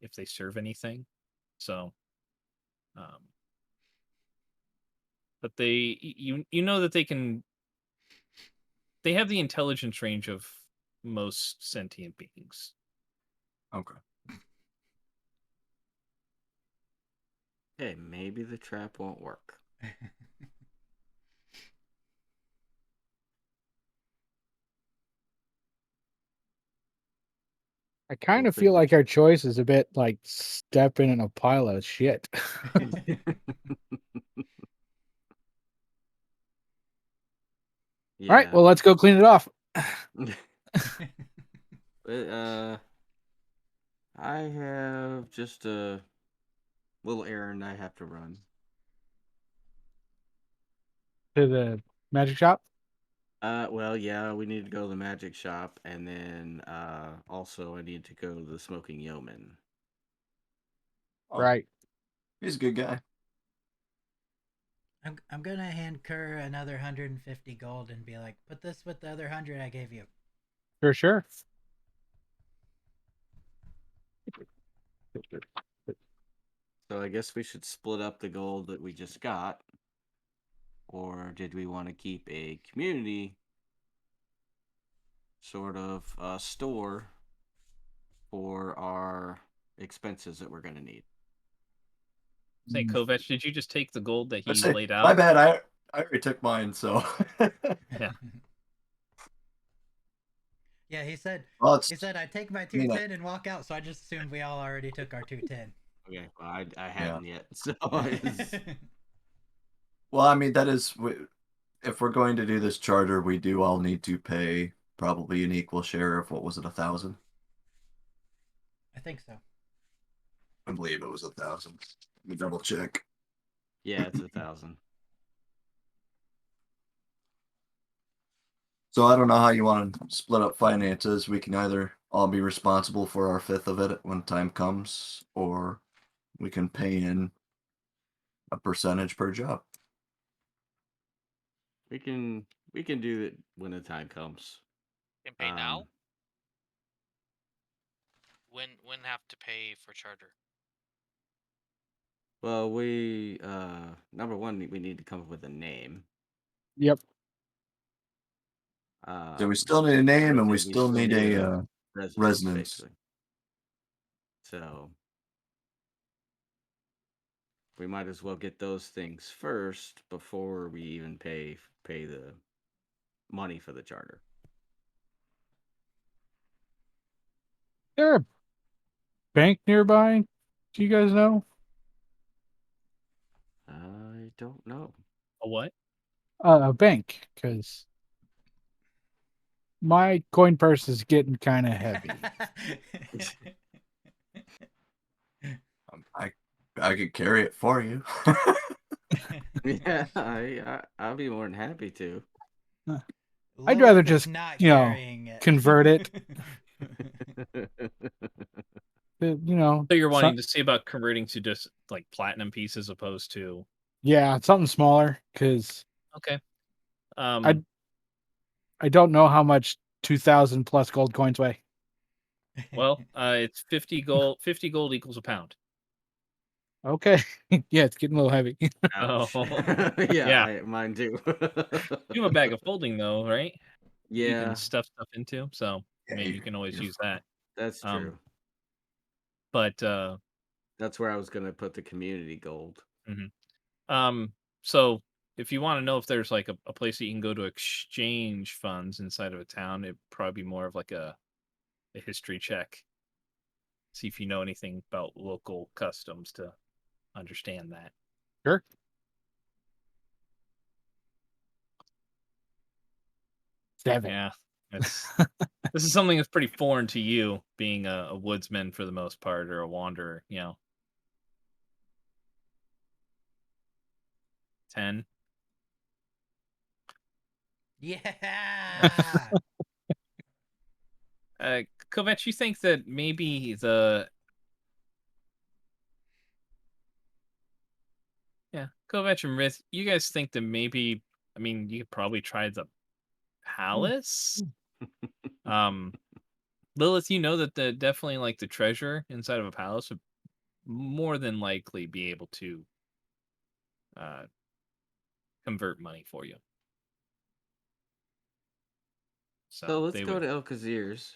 if they serve anything. So, but you know that they have the intelligence range of most sentient beings. Okay. Hey, maybe the trap won't work. I kind We'll of feel figure like our choice is a bit like stepping in a pile of shit. Yeah. All right, well, let's go clean it off. I have just a little errand I have to run. To the magic shop. Well, yeah, we need to go to the magic shop, and then also I need to go to the Smoking Yeoman. Oh, Right. he's a good guy. I'm gonna hand Kerr another 150 gold and be like, put this with the other 100 I gave you. Sure. So I guess we should split up the gold that we just got. Or did we want to keep a community sort of store for our expenses that we're going to need? Say, Kovac, did you just take the gold that he Let's say, laid my out? bad. I already took mine. So Yeah. Yeah, he said well, I take my I mean, 210 and walk out, so I just assumed we all already took our 210. Okay, well, I hadn't yet. So it's... well, I mean that is if we're going to do this charter, we do all need to pay probably an equal share of what was it, 1,000? I think so. I believe it was 1,000. Let me double check. Yeah, it's 1,000. So I don't know how you want to split up finances. We can either all be responsible for our fifth of it when time comes, or we can pay in a percentage per job. We can do it when the time comes. Can pay now? Um, When have to pay for charter? well, we number one, we need to come up with a name. Yep. So we still need a name, and we We still need a residence. basically. So we might as well get those things first before we even pay the money for the charter. There a bank nearby? Do you guys know? I don't know. A what? A bank, because my coin purse is getting kind of heavy. I could carry it for you. Yeah, I'll be more than happy to. I'd rather Lilith is just, not you know, carrying it. convert it. You know, So you're wanting to see about converting to just like platinum piece as opposed to yeah, something smaller, because okay. I don't know how much 2,000 plus gold coins weigh. Well, it's 50 gold. 50 gold equals a pound. Okay, yeah, it's getting a little heavy. Oh, yeah, yeah. mine too. You have a bag of folding though, right? You Yeah, can stuff stuff into. So I Yeah, mean, you can always use that. that's true. But That's where I was gonna put the community gold. so if you want to know if there's like a place that you can go to exchange funds inside of a town, it'd probably be more of like a history check. See if you know anything about local customs to understand that. Sure. Seven. Yeah, it's this is something that's pretty foreign to you, being a woodsman for the most part, or a wanderer. 10. Yeah. Kovac, you think that maybe Kovac and Rith, you guys think that maybe, I mean, you could probably try the palace. Lilith, you know that definitely like the treasure inside of a palace would more than likely be able to uh, convert money for you. So So let's they go would. to Alcazir's.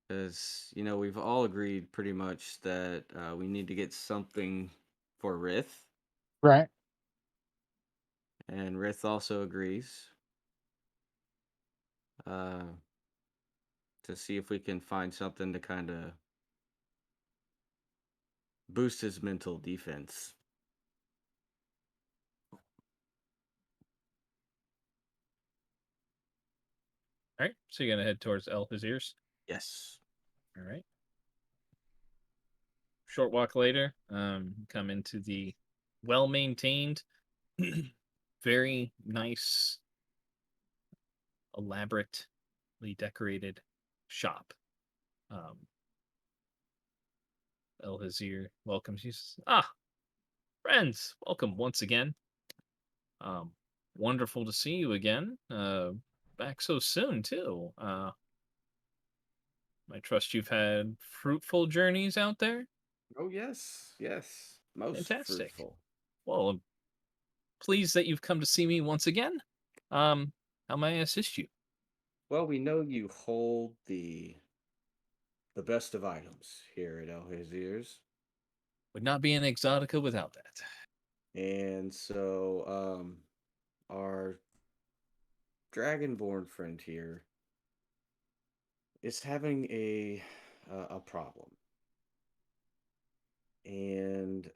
Because we've all agreed pretty much that we need to get something for Rith, Right. and Rith also agrees. Uh, to see if we can find something to kind of boost his mental defense. All right, so you're gonna head towards Alcazir's. Yes. All right. Short walk later, come into the well-maintained, very nice, elaborately decorated shop. El Hazir welcomes you. Friends, welcome once again. Wonderful to see you again. Back so soon too. I trust you've had fruitful journeys out there. Oh yes, most Fantastic. fruitful. Well, I'm pleased that you've come to see me once again. How may I assist you? Well, we know you hold the best of items here at El Hazir's. Would not be an Exotica without that. And so, our Dragonborn friend here is having a problem, and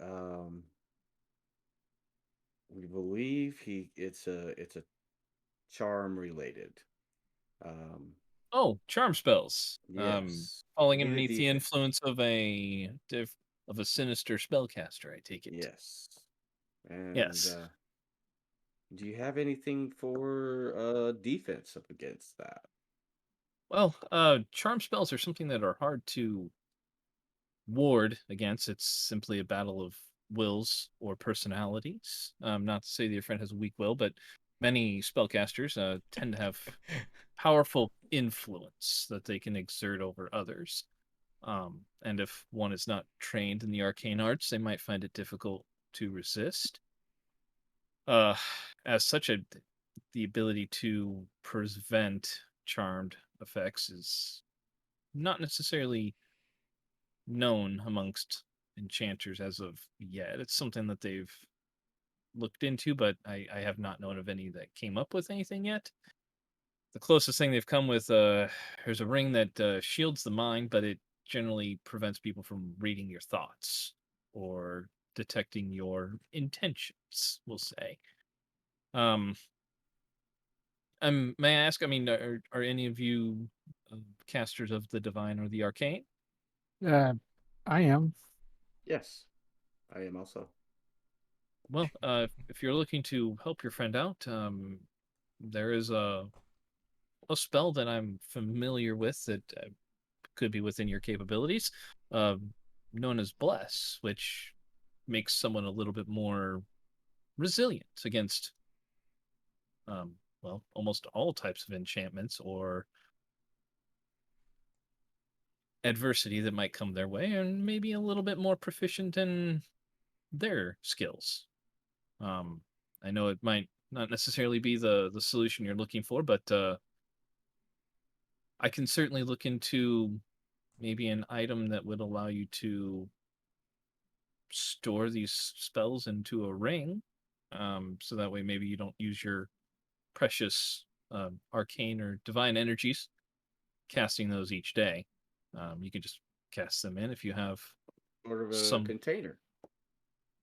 we believe it's a charm related. Um, Oh, charm spells. yes, Falling need a underneath the defense. influence of a sinister spellcaster, I take it. Yes, and Yes. do you have anything for defense up against that? Well, charm spells are something that are hard to ward against. It's simply a battle of wills or personalities. Not to say that your friend has a weak will, but many spellcasters tend to have powerful influence that they can exert over others. And if one is not trained in the arcane arts, they might find it difficult to resist. As such, the ability to prevent charmed effects is not necessarily known amongst enchanters as of yet. It's something that they've looked into, but I have not known of any that came up with anything yet. The closest thing they've come with, there's a ring that shields the mind, but it generally prevents people from reading your thoughts or detecting your intentions, we'll say. Um, may I ask, I mean, are any of you casters of the divine or the arcane? I am. Yes, I am also. Well, if you're looking to help your friend out, there is a spell that I'm familiar with that could be within your capabilities, uh, known as Bless, which makes someone a little bit more resilient against, well, almost all types of enchantments or adversity that might come their way, and maybe a little bit more proficient in their skills. I know it might not necessarily be the solution you're looking for, but I can certainly look into maybe an item that would allow you to store these spells into a ring, so that way maybe you don't use your precious arcane or divine energies casting those each day. You can just cast them in if you have Sort of a some, container.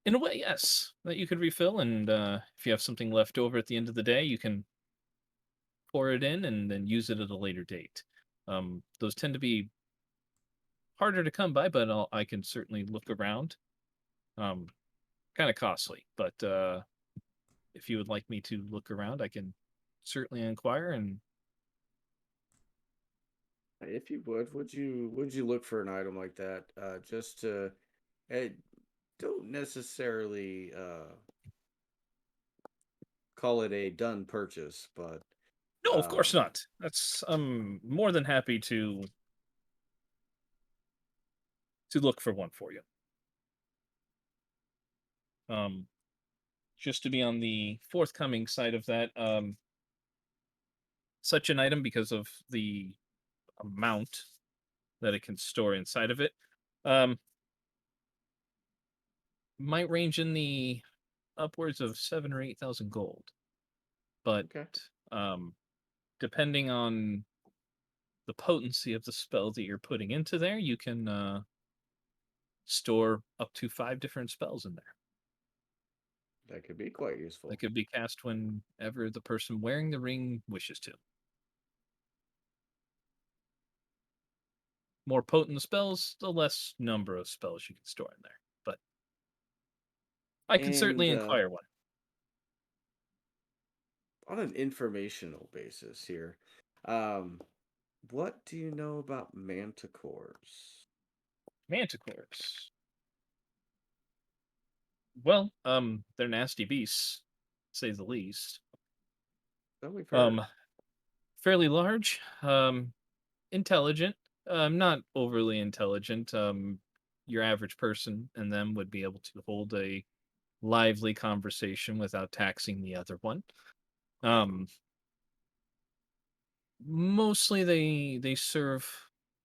in a way, yes, that you could refill, and if you have something left over at the end of the day, you can pour it in and then use it at a later date. Those tend to be harder to come by, but I can certainly look around. Kind of costly, but if you would like me to look around, I can certainly inquire. And If you would you look for an item like that? Just to don't necessarily call it a done purchase, but no, of course um, not. That's I'm more than happy to look for one for you. Um, just to be on the forthcoming side of that, such an item, because of the amount that it can store inside of it, um, might range in the upwards of 7 or 8,000 gold. But okay. um, depending on the potency of the spell that you're putting into there, you can store up to 5 different spells in there. That could be quite useful. That could be cast whenever the person wearing the ring wishes to. More potent the spells, the less number of spells you can store in there. But I can certainly And inquire one. on an informational basis here, um, what do you know about manticores? Manticores. Well, they're nasty beasts, to say the least. So we've heard. Fairly large, intelligent, not overly intelligent. Your average person and them would be able to hold a lively conversation without taxing the other one. Um, Mostly they serve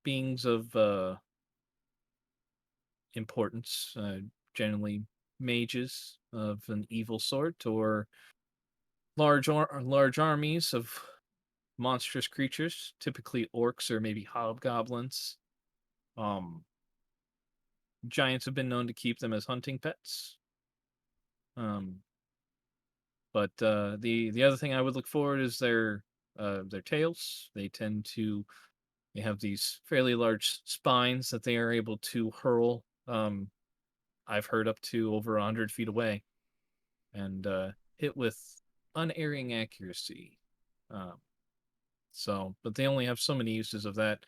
beings of importance, generally mages of an evil sort, or large armies of monstrous creatures, typically orcs or maybe hobgoblins. Um, Giants have been known to keep them as hunting pets. Um, but the other thing I would look for is their tails. They have these fairly large spines that they are able to hurl. I've heard up to over 100 feet away, and hit with unerring accuracy. Um, but they only have so many uses of that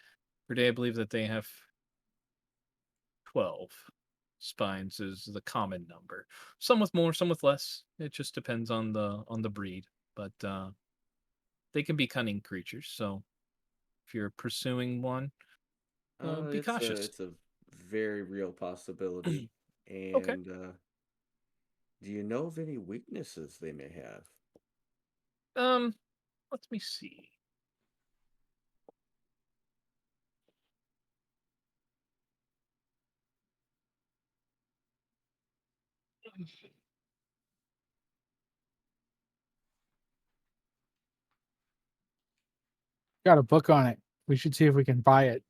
per day. I believe that they have 12 spines is the common number. Some with more, some with less. It just depends on the breed. But they can be cunning creatures. So if you're pursuing one, be cautious. It's a very real possibility. Okay. And do you know of any weaknesses they may have? Um, let me see. Got a book on it. We should see if we can buy it.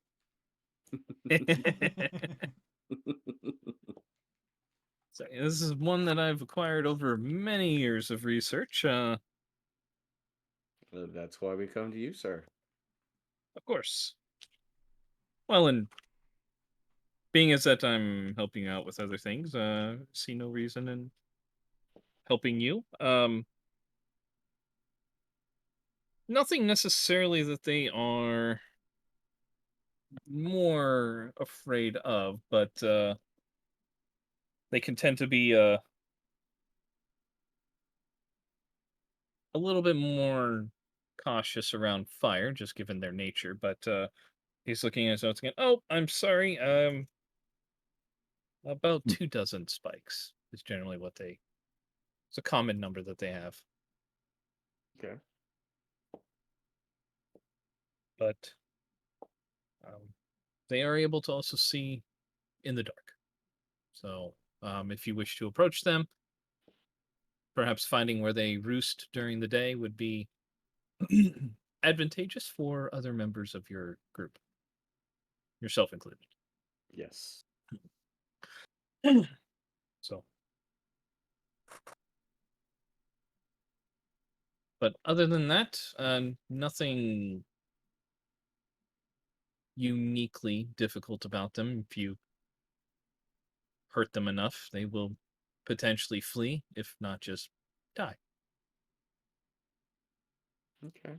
So this is one that I've acquired over many years of research. That's why we come to you, sir. Of course. Well, and being as that I'm helping you out with other things, see no reason in helping you. Nothing necessarily that they are more afraid of, but they can tend to be a little bit more cautious around fire, just given their nature. But he's looking at his notes again. Oh, I'm sorry. About 2 dozen spikes is generally what they. It's a common number that they have. Okay. But they are able to also see in the dark. So if you wish to approach them, perhaps finding where they roost during the day would be advantageous for other members of your group, yourself included. Yes. So, but other than that, nothing uniquely difficult about them. If you hurt them enough, they will potentially flee, if not just die. Okay.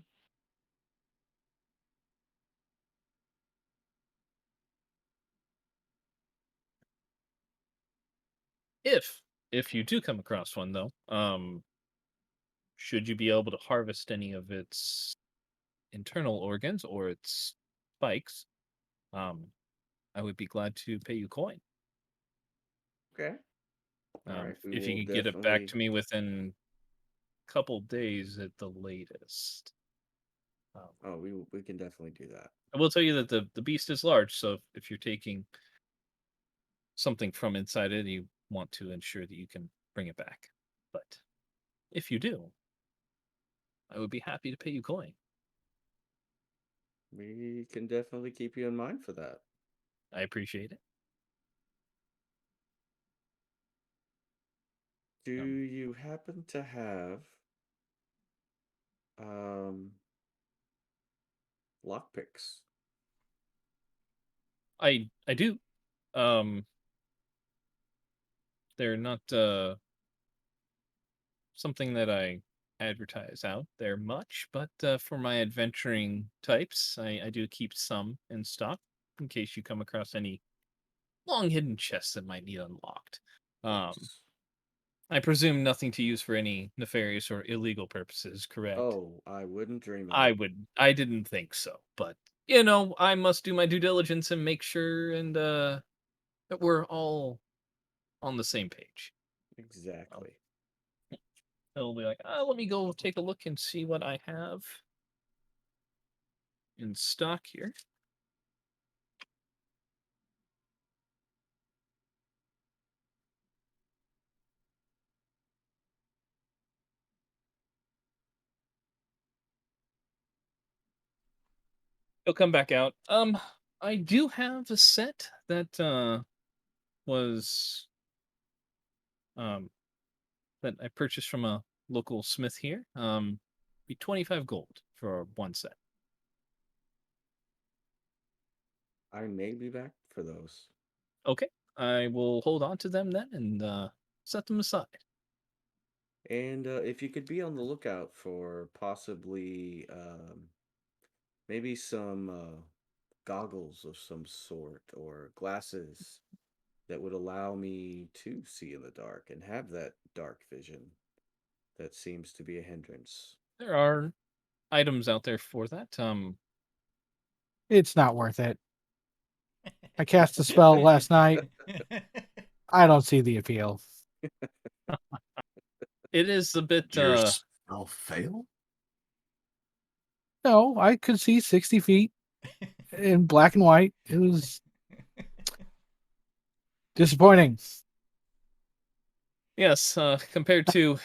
If you do come across one, though, should you be able to harvest any of its internal organs or its spikes, um, I would be glad to pay you coin. Okay. All right. We If you will could get it back definitely. to me within a couple days at the latest. Oh, we can definitely do that. I will tell you that the beast is large, so if you're taking something from inside it, you want to ensure that you can bring it back. But if you do, I would be happy to pay you coin. We can definitely keep you in mind for that. I appreciate it. Do you happen to have um lockpicks? I do. Um, they're not something that I advertise out there much, but for my adventuring types, I do keep some in stock in case you come across any long hidden chests that might need unlocked. Of Um, course. I presume nothing to use for any nefarious or illegal purposes, correct? Oh, I wouldn't dream of it. I didn't think so, but I must do my due diligence and make sure and that we're all on the same page. Um, Exactly. He'll be like, let me go take a look and see what I have in stock here. He'll come back out. I do have a set that was that I purchased from a local smith here. Be 25 gold for one set. I may be back for those. Okay. I will hold on to them then and set them aside. And if you could be on the lookout for possibly maybe some goggles of some sort or glasses that would allow me to see in the dark and have that dark vision that seems to be a hindrance. There are items out there for that. It's not worth it. I cast a spell last night. I don't see the appeal. It is a bit. Did your spell fail? No, I could see 60 feet in black and white. It was disappointing. Yes, compared to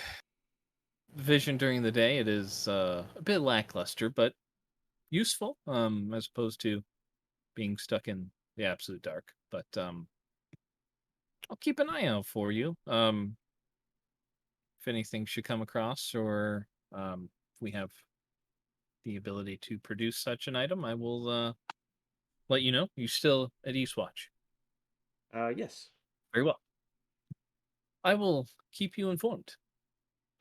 vision during the day, it is a bit lackluster, but useful. As opposed to being stuck in the absolute dark. But I'll keep an eye out for you. If anything should come across, or if we have the ability to produce such an item, I will let you know. You still at Eastwatch? Yes. Very well. I will keep you informed.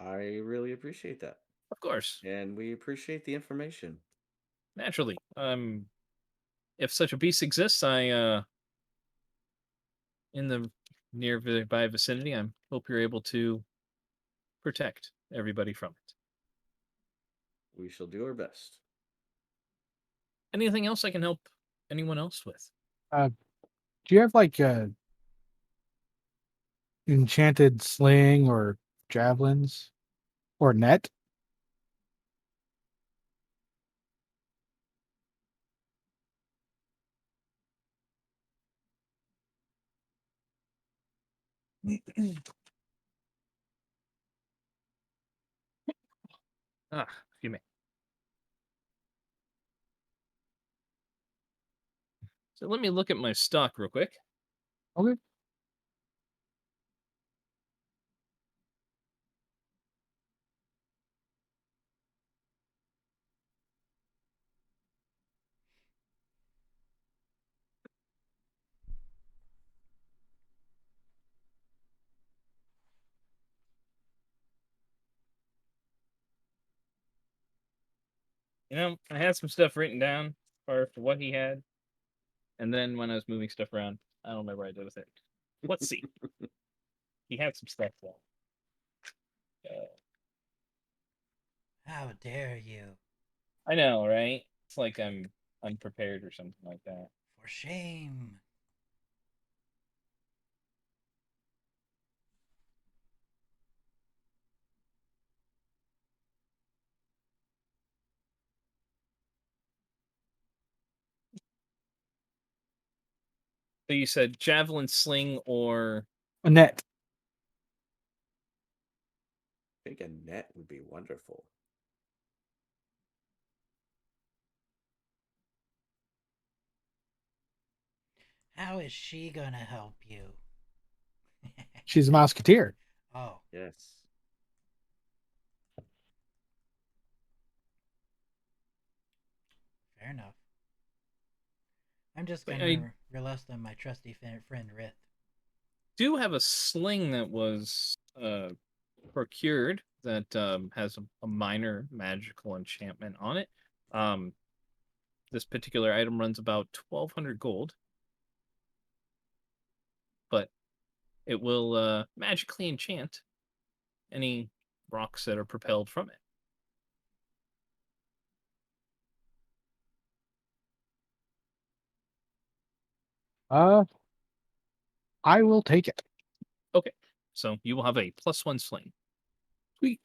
I really appreciate that. Of course, And we appreciate the information. naturally. If such a beast exists, I in the nearby vicinity, I hope you're able to protect everybody from it. We shall do our best. Anything else I can help anyone else with? Do you have like a enchanted sling or javelins or net? Excuse me. So let me look at my stock real quick. Okay. I had some stuff written down for what he had, and then when I was moving stuff around, I don't remember what I did with it. Let's see. He had some stuff though. How dare you? I know, right? It's like I'm unprepared or something like that. For shame. So you said javelin, sling, or A net. I think a net would be wonderful. How is she gonna help you? She's a musketeer. Oh, Yes. fair enough. I'm just I gonna rely on my trusty friend Rith. do have a sling that was procured that has a minor magical enchantment on it. Um, this particular item runs about 1,200 gold, but it will magically enchant any rocks that are propelled from it. Uh, I will take it. Okay, so you will have a +1 sling. Sweet.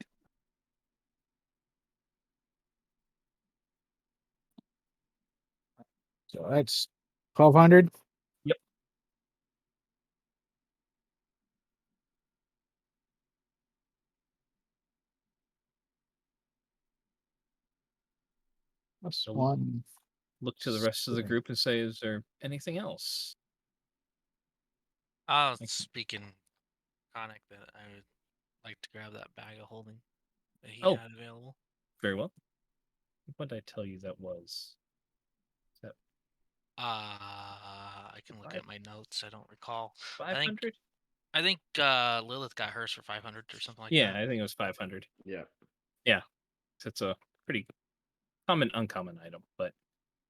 So that's 1,200. Yep. Plus So one. look to the rest of the group and say, is there anything else? I was speaking Conic that I would like to grab that bag of holding that he Oh. had available. Very well. What did I tell you that was? Is that I can look at my notes. I don't recall. 500? I think Lilith got hers for 500 or something like Yeah, that. I think it was 500. Yeah. It's a pretty common, uncommon item, but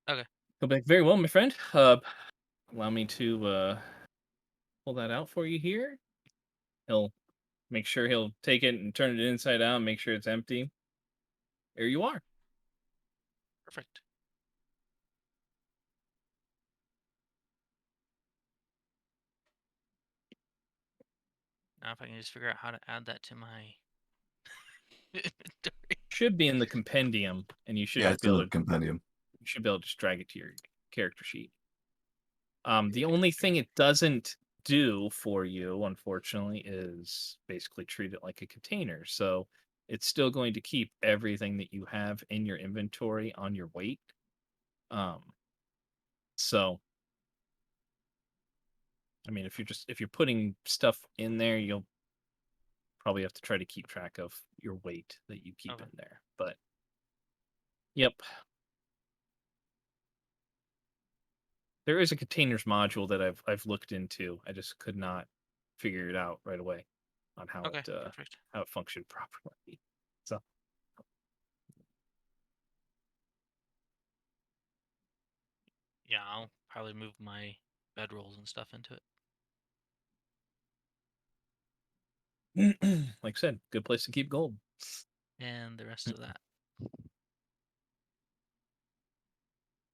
Okay. go back very well, my friend. Allow me to pull that out for you here. He'll make sure he'll take it and turn it inside out and make sure it's empty. There you are. Perfect. Now if I can just figure out how to add that to my inventory. Should be in the compendium, and you should Yeah, just it's be in able the to compendium. just drag it to your character sheet. The only thing it doesn't do for you, unfortunately, is basically treat it like a container. So it's still going to keep everything that you have in your inventory on your weight. So I mean, if you're putting stuff in there, you'll probably have to try to keep track of your weight that you keep Okay. in there. But yep. There is a containers module that I've looked into. I just could not figure it out right away on Okay, perfect. how it functioned properly. So Yeah, I'll probably move my bedrolls and stuff into it. like I said, good place to keep gold. And the rest of that.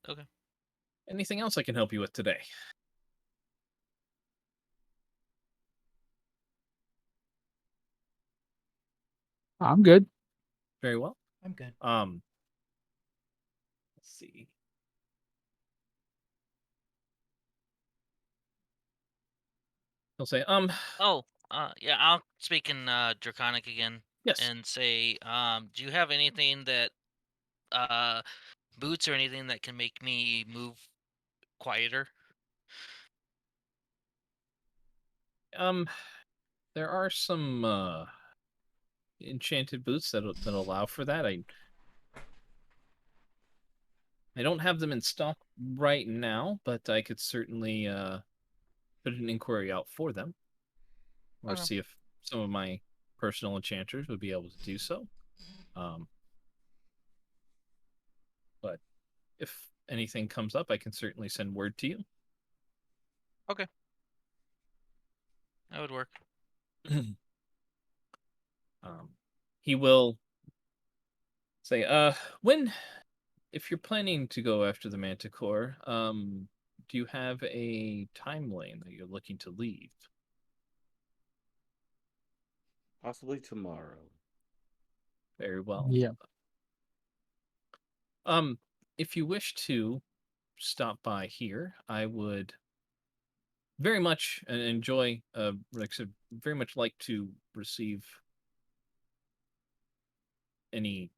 Okay. Anything else I can help you with today? I'm good. Very well. I'm good. Let's see. He'll say, Oh, yeah, I'll speak in Draconic again yes. and say, do you have anything that boots or anything that can make me move quieter? There are some enchanted boots that allow for that. I don't have them in stock right now, but I could certainly put an inquiry out for them, or Okay. see if some of my personal enchanters would be able to do so. But if anything comes up, I can certainly send word to you. Okay. That would work. He will say, if you're planning to go after the Manticore, do you have a time lane that you're looking to leave? Possibly tomorrow. Very well. Yeah. If you wish to stop by here, I would very much enjoy, like I said, very much like to receive any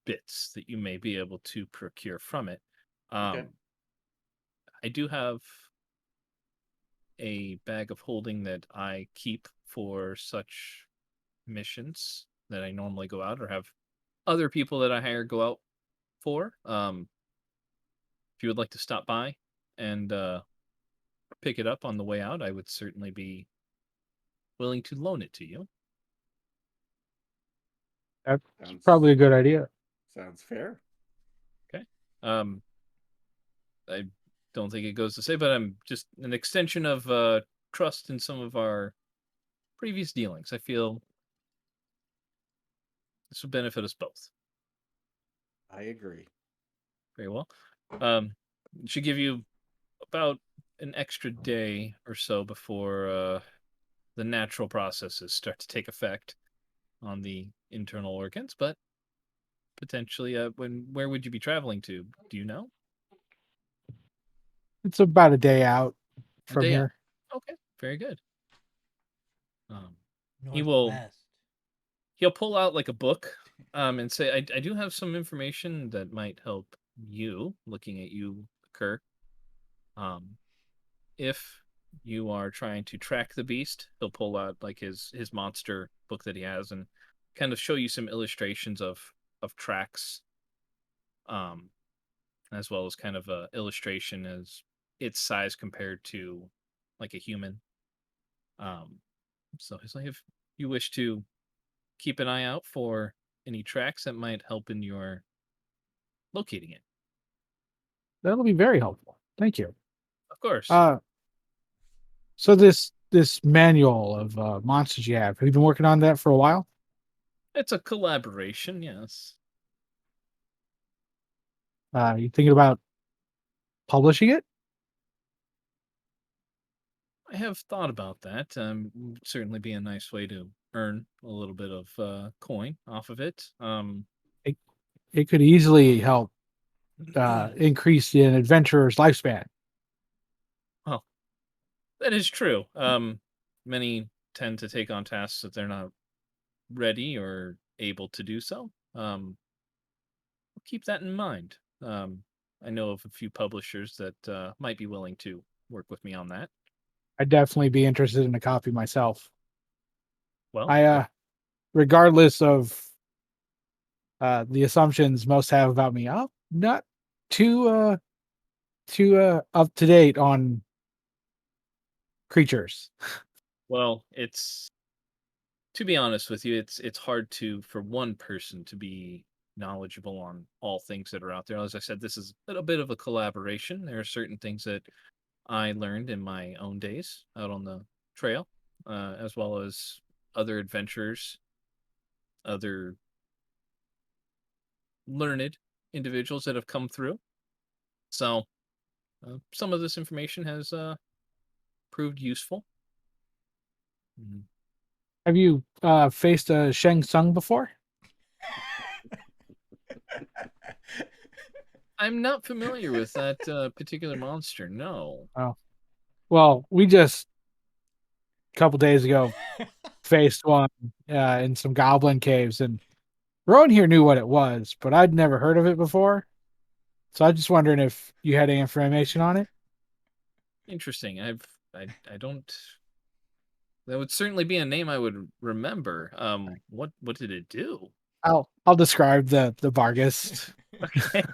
bits that you may be able to procure from it. Okay. I do have a bag of holding that I keep for such missions that I normally go out, or have other people that I hire go out for. If you would like to stop by and pick it up on the way out, I would certainly be willing to loan it to you. That's Sounds probably a good idea. sounds fair. Okay. I don't think it goes to say, but I'm just an extension of trust in some of our previous dealings. I feel this would benefit us both. I agree. Very well. It should give you about an extra day or so before the natural processes start to take effect on the internal organs, but potentially, where would you be traveling to? Do you know? It's about a day out A from day out. here. Okay, very good. He Northwest. he'll pull out like a book, and say, I do have some information that might help you, looking at you, Kirk. If you are trying to track the beast, he'll pull out like his monster book that he has and kind of show you some illustrations of tracks, as well as kind of a illustration as its size compared to like a human. So he's like, if you wish to keep an eye out for any tracks that might help in your locating it. That'll be very helpful. Thank you. Of course. So this manual of monsters you have you been working on that for a while? It's a collaboration, yes. You thinking about publishing it? I have thought about that. Would certainly be a nice way to earn a little bit of coin off of it. It, it could easily help increase an adventurer's lifespan. Well, that is true. Many tend to take on tasks that they're not ready or able to do so. Keep that in mind. I know of a few publishers that might be willing to work with me on that. I'd definitely be interested in a copy myself. Well, Regardless of the assumptions most have about me, I'm not too up to date on creatures. well, it's to be honest with you, it's hard to for one person to be knowledgeable on all things that are out there. As I said, this is a little bit of a collaboration. There are certain things that I learned in my own days out on the trail, as well as other adventurers, other learned individuals that have come through. So some of this information has proved useful. Mhm. Have you faced a Shang Tsung before? I'm not familiar with that particular monster. No. Oh, well, we just a couple days ago faced one in some goblin caves, and Rowan here knew what it was, but I'd never heard of it before. So I'm just wondering if you had any information on it. Interesting. I don't. That would certainly be a name I would remember. What did it do? I'll describe the Bargist. Okay.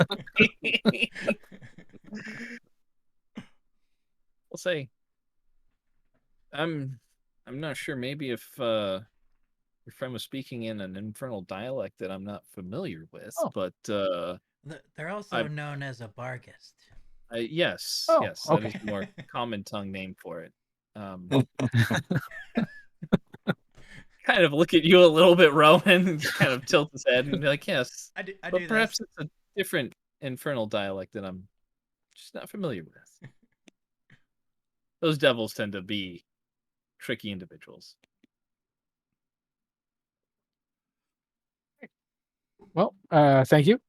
We'll say I'm I'm not sure. Maybe if your friend was speaking in an infernal dialect that I'm not familiar with, Oh, but They're I, also known as a Bargist. yes, oh, yes, that is okay. the more common tongue name for it. Um, kind of look at you a little bit, Rowan, and just kind of tilt his head and be like, yes, I but do this. perhaps it's a different infernal dialect that I'm just not familiar with. Those devils tend to be tricky individuals. Well, thank you,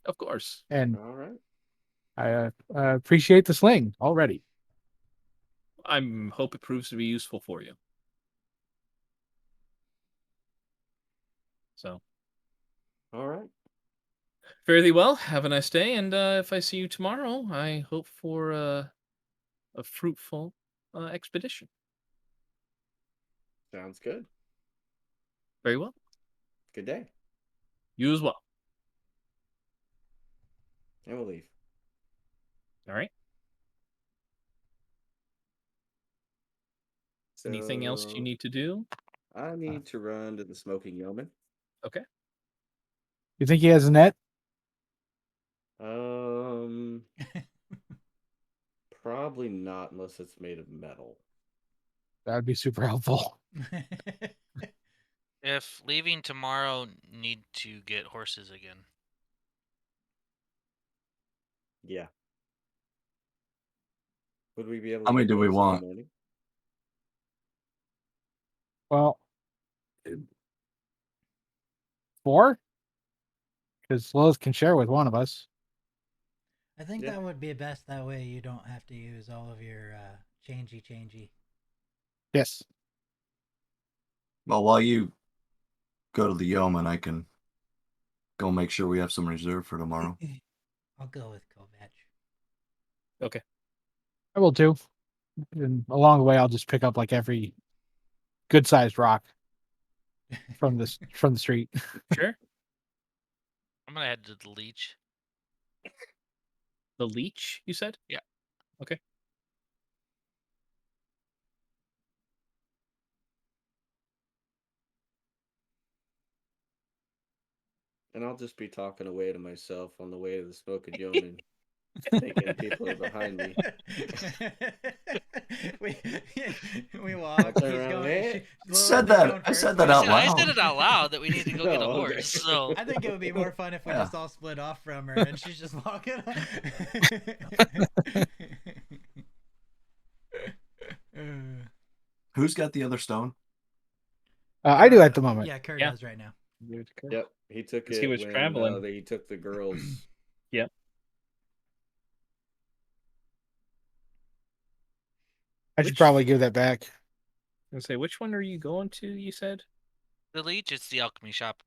Of course. and All right. I appreciate the sling already. I'm hope it proves to be useful for you. So, All right. fare thee well. Have a nice day, and if I see you tomorrow, I hope for a fruitful expedition. Sounds good. Very well. Good day. You as well. And we'll leave. All right. Anything else you So need to do? I need to run to the Smoking Yeoman. Okay. You think he has a net? Um, probably not unless it's made of metal. That would be super helpful. If leaving tomorrow, need to get horses again. Yeah. Would we be able How to many get do we those in the want? morning? Well, 4, because Lilith can share with one of us. I think Yeah. that would be best. That way you don't have to use all of your changey. Yes. Well, while you go to the yeoman, I can go make sure we have some reserve for tomorrow. I'll go with Kovac. Okay. I will too. And along the way, I'll just pick up like every good sized rock from the street. Sure. I'm gonna head to the leech. The leech, you said? Yeah. Okay. And I'll just be talking away to myself on the way to the Smoking Yeoman. Thinking people are behind me. we we walk. turn He's around, going. "Hey." Said Lily's that- going I first. said we that out just- I loud. said it out loud that we need to go get a Oh, okay. horse. So I think it would be more fun if we Yeah. just all split off from her and she's just walking. Who's got the other stone? I do at the moment. Yeah, Kurt Yeah. does right now. Yep, he took 'Cause it he was when traveling. he took the girls. Yep. I should Which- probably give that back. And say, which one are you going to? You said the leech, it's the alchemy shop.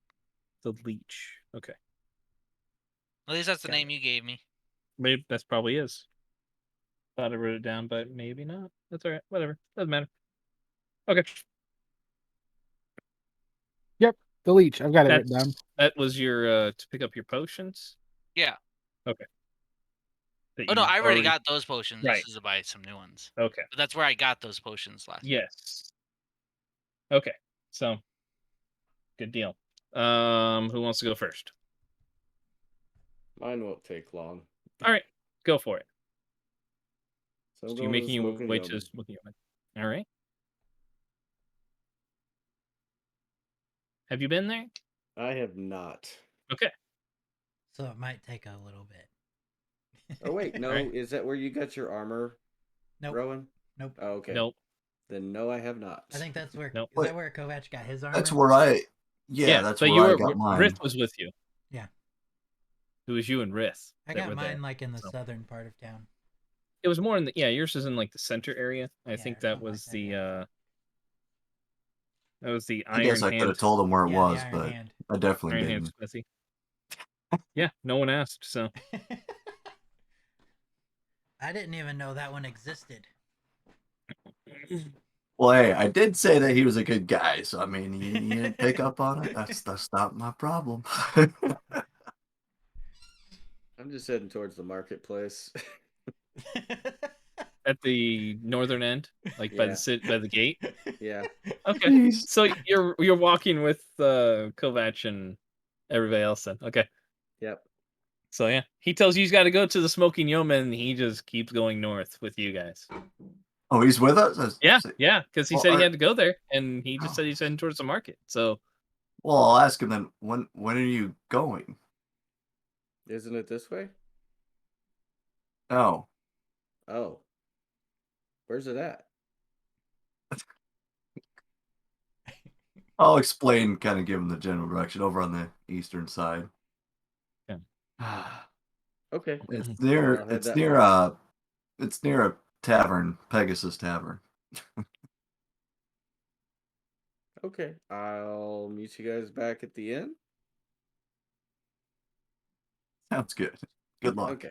the leech. Okay, At least that's the Got name you gave me. maybe that's probably is. Thought I wrote it down, but maybe not. That's all right. Whatever. Doesn't matter. Okay, The leech. I've got it written that's down. that was your to pick up your potions. Yeah. Okay. That Oh no, you I already got those potions. Right. This is to buy some new ones. Okay. But that's where I got those potions last. Yes. Okay. So, good deal. Who wants to go first? Mine won't take long. All right, go for it. So I'm So going you're to the making your smoking way gun. to the smoking oven. All right. Have you been there? I have not. Okay. So it might take a little bit. Oh wait, no, Alright. is that where you got your armor, Nope. Rowan? Nope. Oh, okay. Nope. Then no, I have not. I think that's where. Nope. Is that where Kovac got his armor? That's where I. Yeah, that's but where you I were got mine. Rith was with you. Yeah. It was you and Rith. I that got were mine there. like in the so. southern part of town. It was more in the yours is in like the center area. I Yeah, think or that something like was that, the yeah. that was the I guess Iron I could Hand have told him where it Yeah, the was, Iron but Hand. I definitely Iron Hand didn't. Smithy. Yeah, no one asked, so I didn't even know that one existed. Well, hey, I did say that he was a good guy, so I mean, you didn't pick up on it. That's not my problem. I'm just heading towards the marketplace. at the northern end, like by Yeah. by the gate. Yeah. Okay, Jeez. so you're walking with Kovac and everybody else then. Okay, Yep. so yeah, he tells you he's got to go to the Smoking Yeoman, and he just keeps going north with you guys. Oh, he's with us? Yeah, because he Well, said he had to go there, and he just Oh. said he's heading towards the market. So Well, I'll ask him then. When are you going? Isn't it this way? Oh, Oh. Where's it at? I'll explain. Kind of give him the general direction over on the eastern side. Yeah. Okay. It's I'll near. head It's that near way. It's near a tavern, Pegasus Tavern. Okay. I'll meet you guys back at the inn. Sounds good. Good luck. Okay.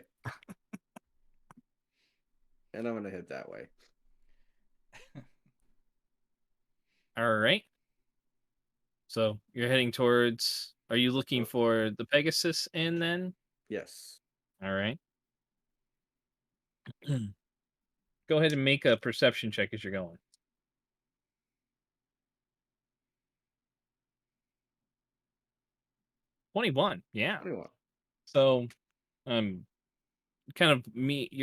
And I'm gonna head that way. all right. So you're heading towards. Are you looking for the Pegasus Inn then? Yes. All right. Go ahead and make a perception check as you're going. 21. Yeah. 21. So, you're kind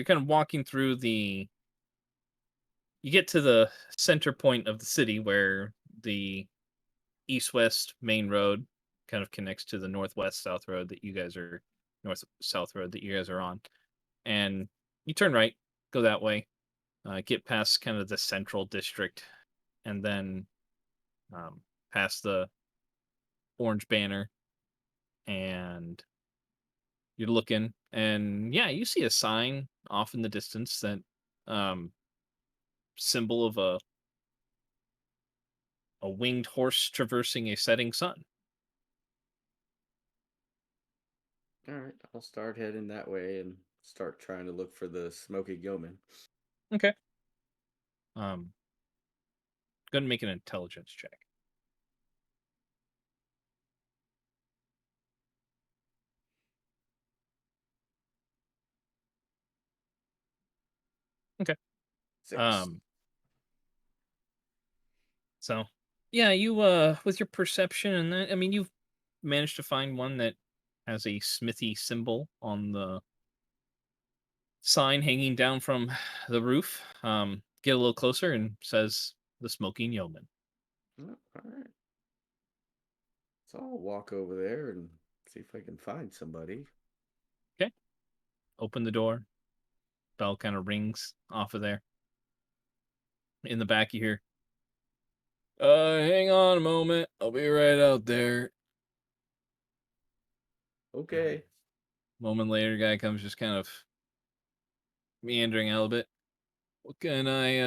of walking through you get to the center point of the city where the east-west main road kind of connects to the northwest-south road that you guys are north-south road that you guys are on. And you turn right, go that way, get past kind of the central district, and then past the orange banner, and you're looking, and yeah, you see a sign off in the distance that symbol of a winged horse traversing a setting sun. All right. I'll start heading that way and start trying to look for the smoky yeoman. Okay. Gonna make an intelligence check. Okay. 6. So yeah, you with your perception and that, I mean, you've managed to find one that has a smithy symbol on the sign hanging down from the roof. Get a little closer and says the Smoking Yeoman. Oh, all right. So I'll walk over there and see if I can find somebody. Okay. Open the door. Bell kind of rings off of there. In the back, you hear, hang on a moment. I'll be right out there. Okay. Moment later, guy comes just kind of meandering out a bit. What can I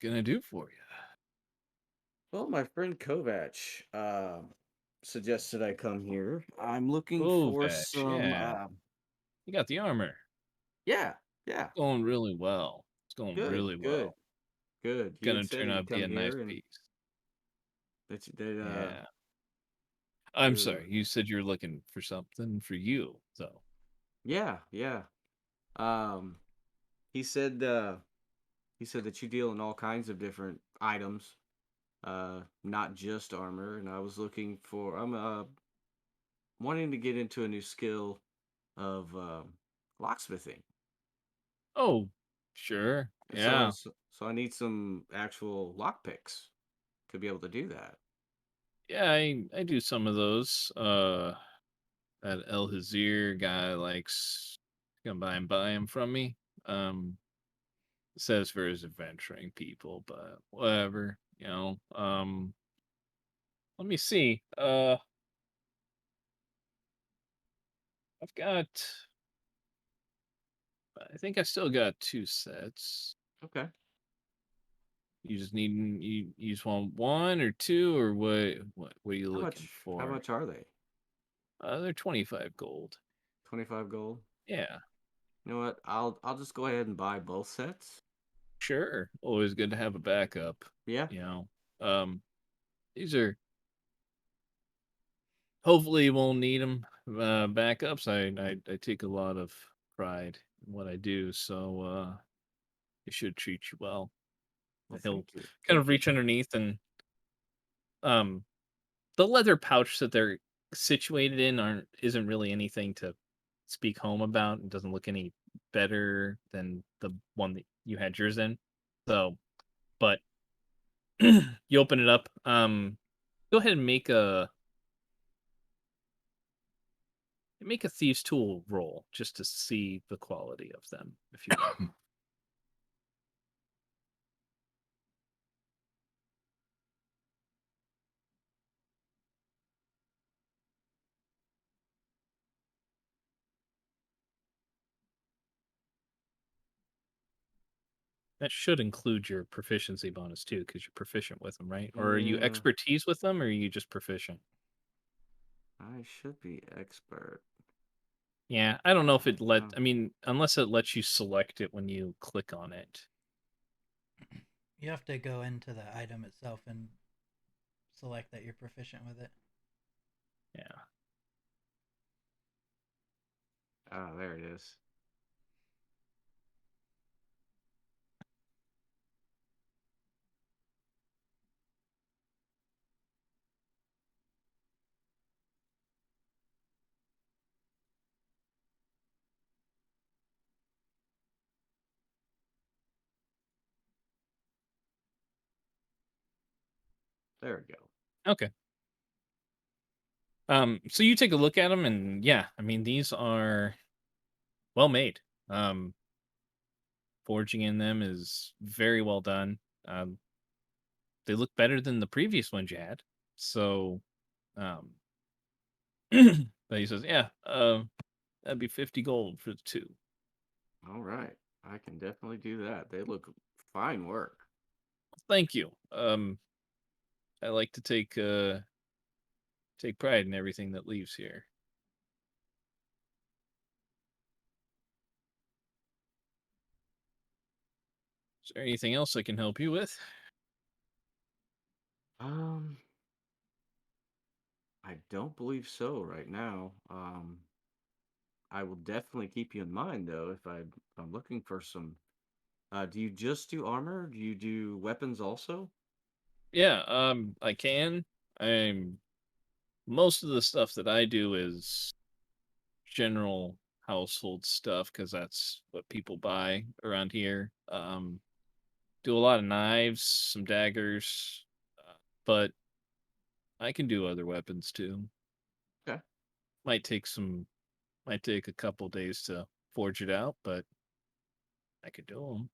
do for you? Well, my friend Kovac suggested I come here. I'm looking for Kovac, some. yeah. You got the armor. Yeah, yeah. Going really well. It's going Good, really good, well. good. He had Gonna said turn he'd out to be come a nice here and piece. that Yeah. I'm the sorry. You said you're looking for something for you, though. yeah, yeah. Um, he said that you deal in all kinds of different items, not just armor. And I was looking for. I'm wanting to get into a new skill of locksmithing. Oh, sure. And Yeah. so I need some actual lockpicks to be able to do that. Yeah, I do some of those. That El Hazir guy likes come by and buy him from me. Um, says for his adventuring people, but whatever, you know. Let me see. I've got. I think I still got 2 sets. Okay. You just want one or two, or what are you How looking much? How for? much are they? They're 25 gold. 25 gold. Yeah, You know what? I'll just go ahead and buy both sets. sure. Always good to have a backup. Yeah. You know, um, these are hopefully you won't need them backups. I take a lot of pride in what I do, so it should treat you well. Well, He'll thank you. kind Thank of you. reach underneath and um the leather pouch that they're situated in aren't isn't really anything to speak home about. It doesn't look any better than the one that you had yours in. So, but you open it up. Go ahead and make a thieves tool roll just to see the quality of them, if you will. That should include your proficiency bonus too, because you're proficient with them, right? Or are you Yeah, expertise with them, or are you just proficient? I should be expert. Yeah, I don't know if I it let. don't. I mean, unless it lets you select it when you click on it. You have to go into the item itself and select that you're proficient with it. Yeah. Ah, there it is. There we go. Okay. So you take a look at them, and yeah, I mean these are well made. Um, Forging in them is very well done. Um, they look better than the previous ones you had. So, um, but he says, yeah, that'd be 50 gold for the two. All right. I can definitely do that. They look fine work. Thank you. I like to take pride in everything that leaves here. Is there anything else I can help you with? Um, I don't believe so right now. I will definitely keep you in mind though if I'm looking for some. Do you just do armor? Do you do weapons also? Yeah, I can. I'm most of the stuff that I do is general household stuff because that's what people buy around here. Do a lot of knives, some daggers, but I can do other weapons too. Okay. Might take a couple days to forge it out, but I could do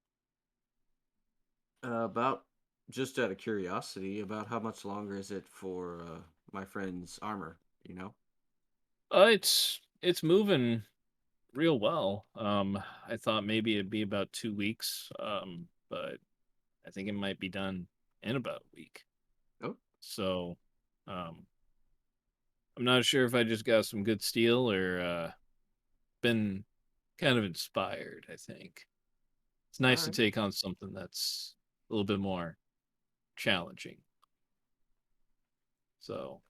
them. About just out of curiosity, about how much longer is it for my friend's armor? You know? It's moving real well. I thought maybe it'd be about 2 weeks, but I think it might be done in about a week. Oh, So, I'm not sure if I just got some good steel or been kind of inspired. I think it's all nice to right. take on something that's a little bit more challenging. So,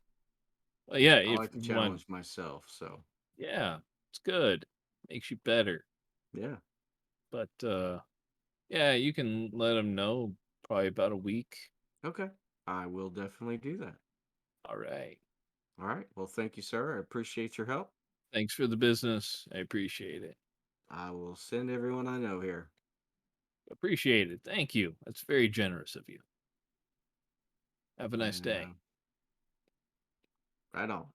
yeah, I if like to you want, challenge myself, so yeah, it's good. Makes you better. yeah. But yeah, you can let them know probably about a week. Okay. I will definitely do that. All right. All right. Well, thank you, sir. I appreciate your help. Thanks for the business. I appreciate it. I will send everyone I know here. Appreciate it. Thank you. That's very generous of you. Have a nice And day. right on.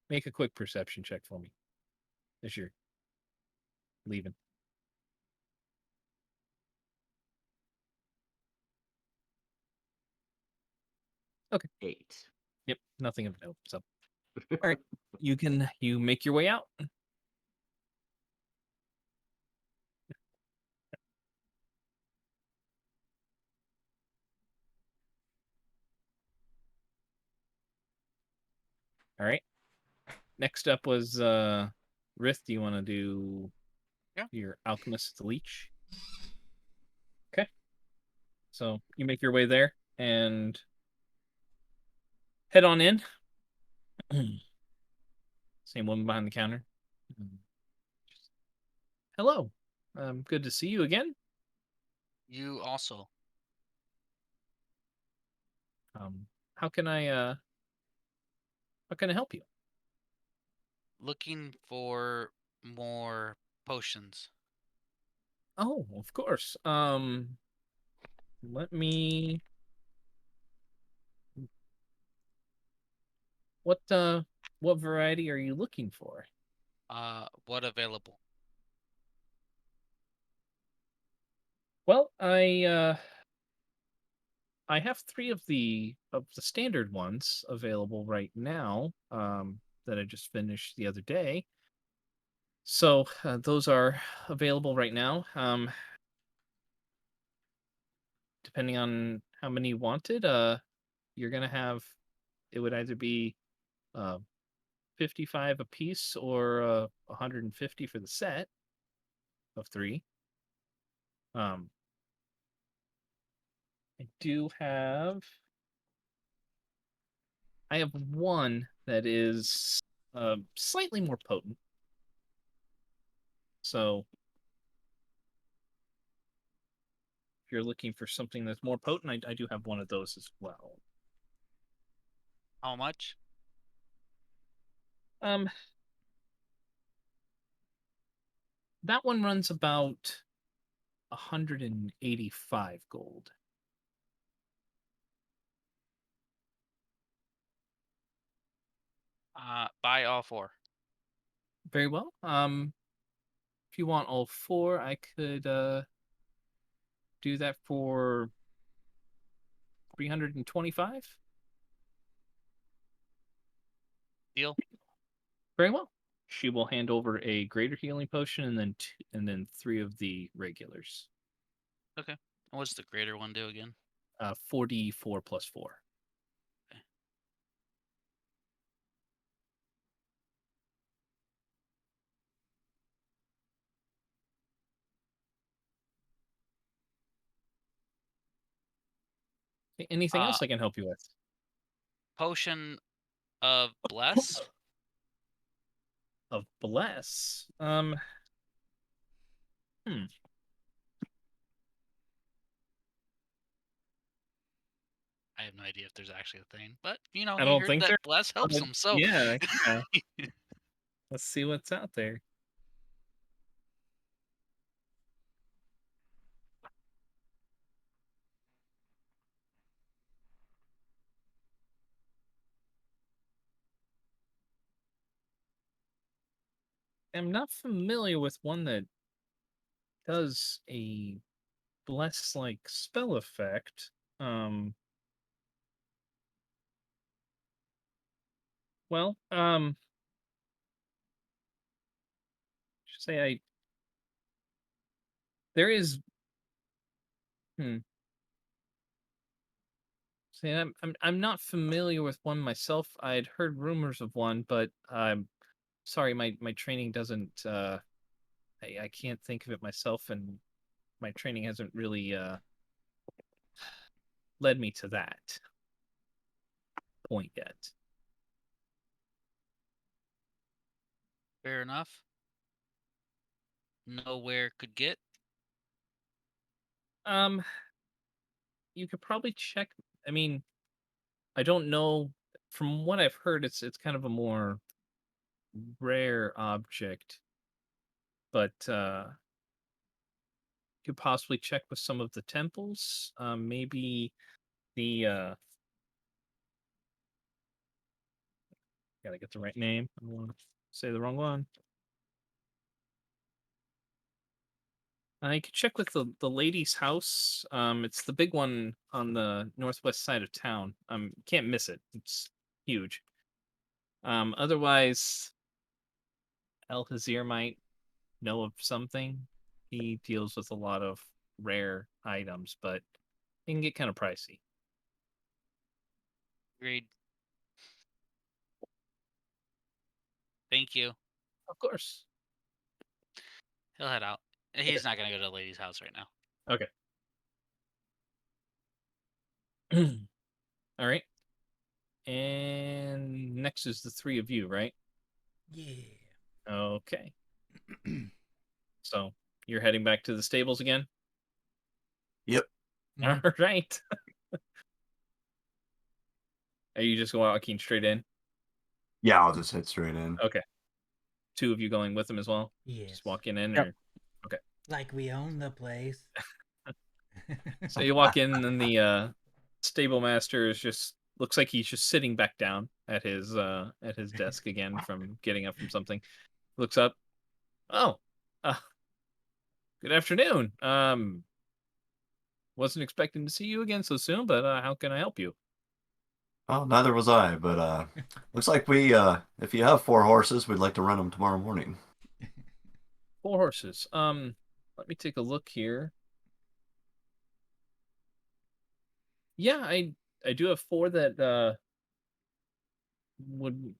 Make a quick perception check for me as you're leaving. Okay. 8. Yep. Nothing of note. So, all right. You make your way out. All right. Next up was Rith. Do you want to do Yeah. your alchemist leech? Okay. So you make your way there and head on in. Same woman behind the counter. Hello. Good to see you again. You also Um, how can I help you? looking for more potions. Oh, of course. Let me what variety are you looking for? What available? Well, I have three of the standard ones available right now, that I just finished the other day. So those are available right now. Depending on how many you wanted, you're gonna have it would either be uh, 55 a piece or 150 for the set of three. Um, I do have I have one that is slightly more potent. So if you're looking for something that's more potent, I do have one of those as well. How much? Um, that one runs about 185 gold. Buy all 4. Very well. If you want all four, I could do that for 325. Deal. Very well. She will hand over a greater healing potion and then three of the regulars. Okay. And what's the greater one do again? 44 plus 4. Okay. Anything else I can help you with? Potion of bless. Of bless. Hmm. I have no idea if there's actually a thing, but I he don't heard think that there. Bless helps But him, so yeah, yeah. Let's see what's out there. I'm not familiar with one that does a bless like spell effect. Um, well, should say I there is. Hmm. See, I'm not familiar with one myself. I'd heard rumors of one, but I'm sorry, my training doesn't. I can't think of it myself, and my training hasn't really led me to that point yet. fair enough. Nowhere could get. Um, you could probably check. I mean, I don't know. From what I've heard, it's kind of a more rare object, but you could possibly check with some of the temples. Maybe the gotta get the right name. I don't want to say the wrong one. You could check with the lady's house. It's the big one on the northwest side of town. Can't miss it. It's huge. Otherwise, El Hazir might know of something. He deals with a lot of rare items, but it can get kind of pricey. Agreed. Thank you. Of course. He'll head out. He's not gonna go to the lady's house right now. Okay. All right. And next is the three of you, right? Yeah. Okay. So you're heading back to the stables again? Yep. All right. Are you just walking straight in? Yeah, I'll just head straight in. Okay. Two of you going with him as well? Yes. Just walking in? Yep. Or okay. Like we own the place. So you walk in and the stable master is just looks like he's just sitting back down at his desk again from getting up from something. Looks up. Oh, uh, good afternoon. Wasn't expecting to see you again so soon, but how can I help you? Oh, neither was I, but looks like we if you have 4 horses, we'd like to rent them tomorrow morning. 4 horses. Let me take a look here. Yeah, I do have 4 that would.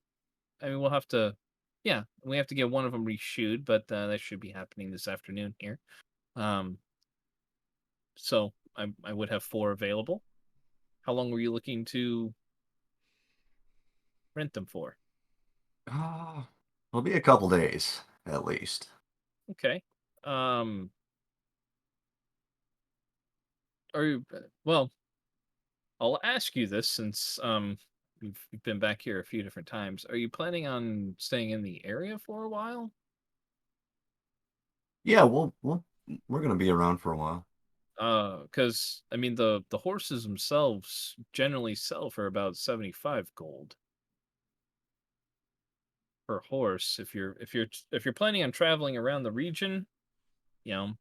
I mean, we'll have to. Yeah, we have to get one of them reshoed, but that should be happening this afternoon here. Um, so I would have 4 available. How long were you looking to rent them for? It'll be a couple days at least. Okay. Um, are you well? I'll ask you this since you've been back here a few different times. Are you planning on staying in the area for a while? Yeah, we're gonna be around for a while. Because I mean the horses themselves generally sell for about 75 gold per horse. If you're planning on traveling around the region, and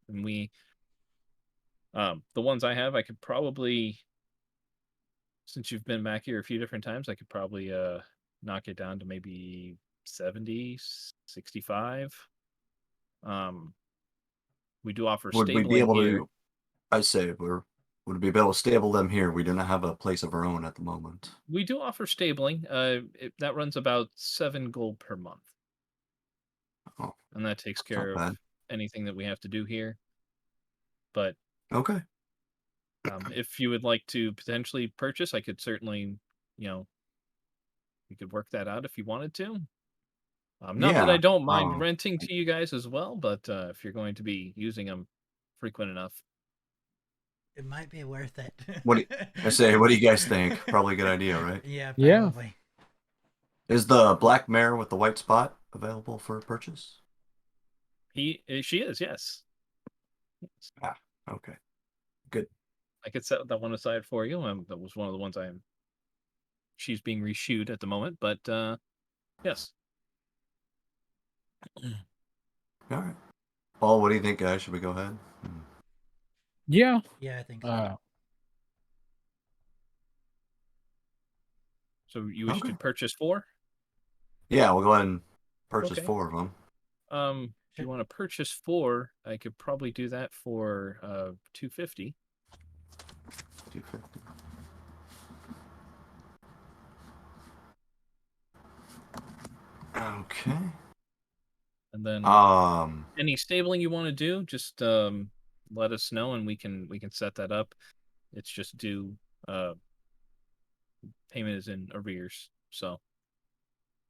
the ones I have, I could probably, since you've been back here a few different times, I could probably knock it down to maybe 70, 65. Um, we do offer Would we be stabling able here. to? I say would we be able to stable them here? We do not have a place of our own at the moment. We do offer stabling. That runs about 7 gold per month, Oh, and that takes that's not care of bad. anything that we have to do here. But Okay. if you would like to potentially purchase, I could certainly, you know, we could work that out if you wanted to. Not that I Yeah. don't mind renting to you guys as well, but if you're going to be using them frequent enough. it might be worth it. What do I say? What do you guys think? Probably a good idea, right? Yeah, Yeah. probably. Is the black mare with the white spot available for purchase? She is, yes. Ah, okay. Good. I could set that one aside for you. That was one of the ones she's being reshoot at the moment, but yes. All right. Paul, what do you think, guys? Should we go ahead? Yeah. Yeah, I think so. So you wish to Okay. purchase 4? Yeah, we'll go ahead and purchase Okay. 4 of them. If you want to purchase 4, I could probably do that for $250. 250. Okay. And then any stabling you want to do, just let us know and we can set that up. It's just due payment is in arrears. So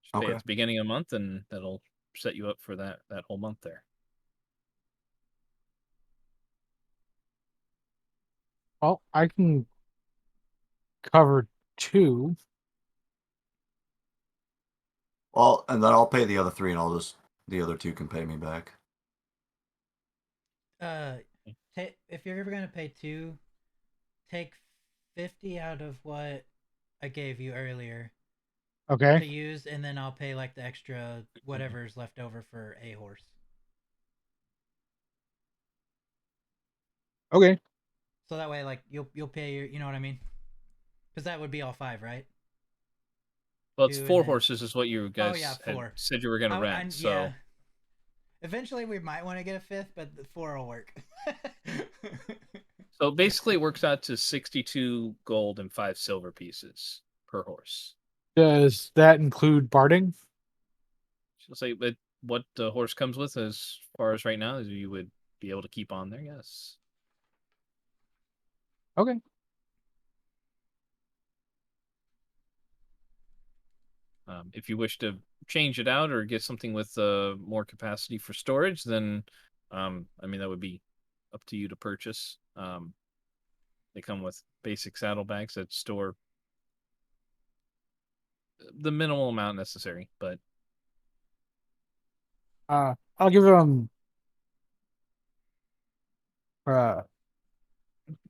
just pay Okay. at the beginning of the month and that'll set you up for that whole month there. Well, I can cover 2. Well, and then I'll pay the other 3, and the other 2 can pay me back. If you're ever gonna pay 2, take 50 out of what I gave you earlier to Okay. use, and then I'll pay like the extra whatever's left over for a horse. Okay. So that way, like you'll pay your, you know what I mean? Because that would be all 5, right? Well, it's 2 and 4 then- horses is what you guys yeah, had 4. said you were going to rent. So yeah. Eventually, we might want to get a 5th, but the 4 will work. so basically, it works out to 62 gold and 5 silver pieces per horse. Does that include barding? She'll say, but what the horse comes with, as far as right now, is you would be able to keep on there. Yes. Okay. If you wish to change it out or get something with more capacity for storage, then I mean that would be up to you to purchase. They come with basic saddlebags that store the minimal amount necessary, but I'll give him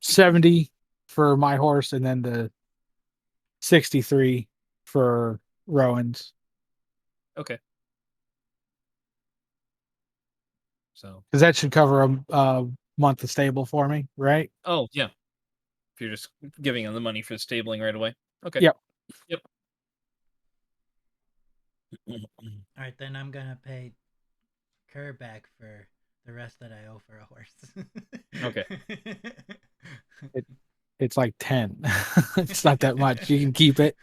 70 for my horse, and then the 63 for Rowan's. okay. So, Because that should cover a month of stable for me, right? oh yeah, if you're just giving them the money for the stabling right away, okay. Yep. All right, then I'm gonna pay Kerr back for the rest that I owe for a horse. Okay. It's like 10. It's not that much. You can keep it.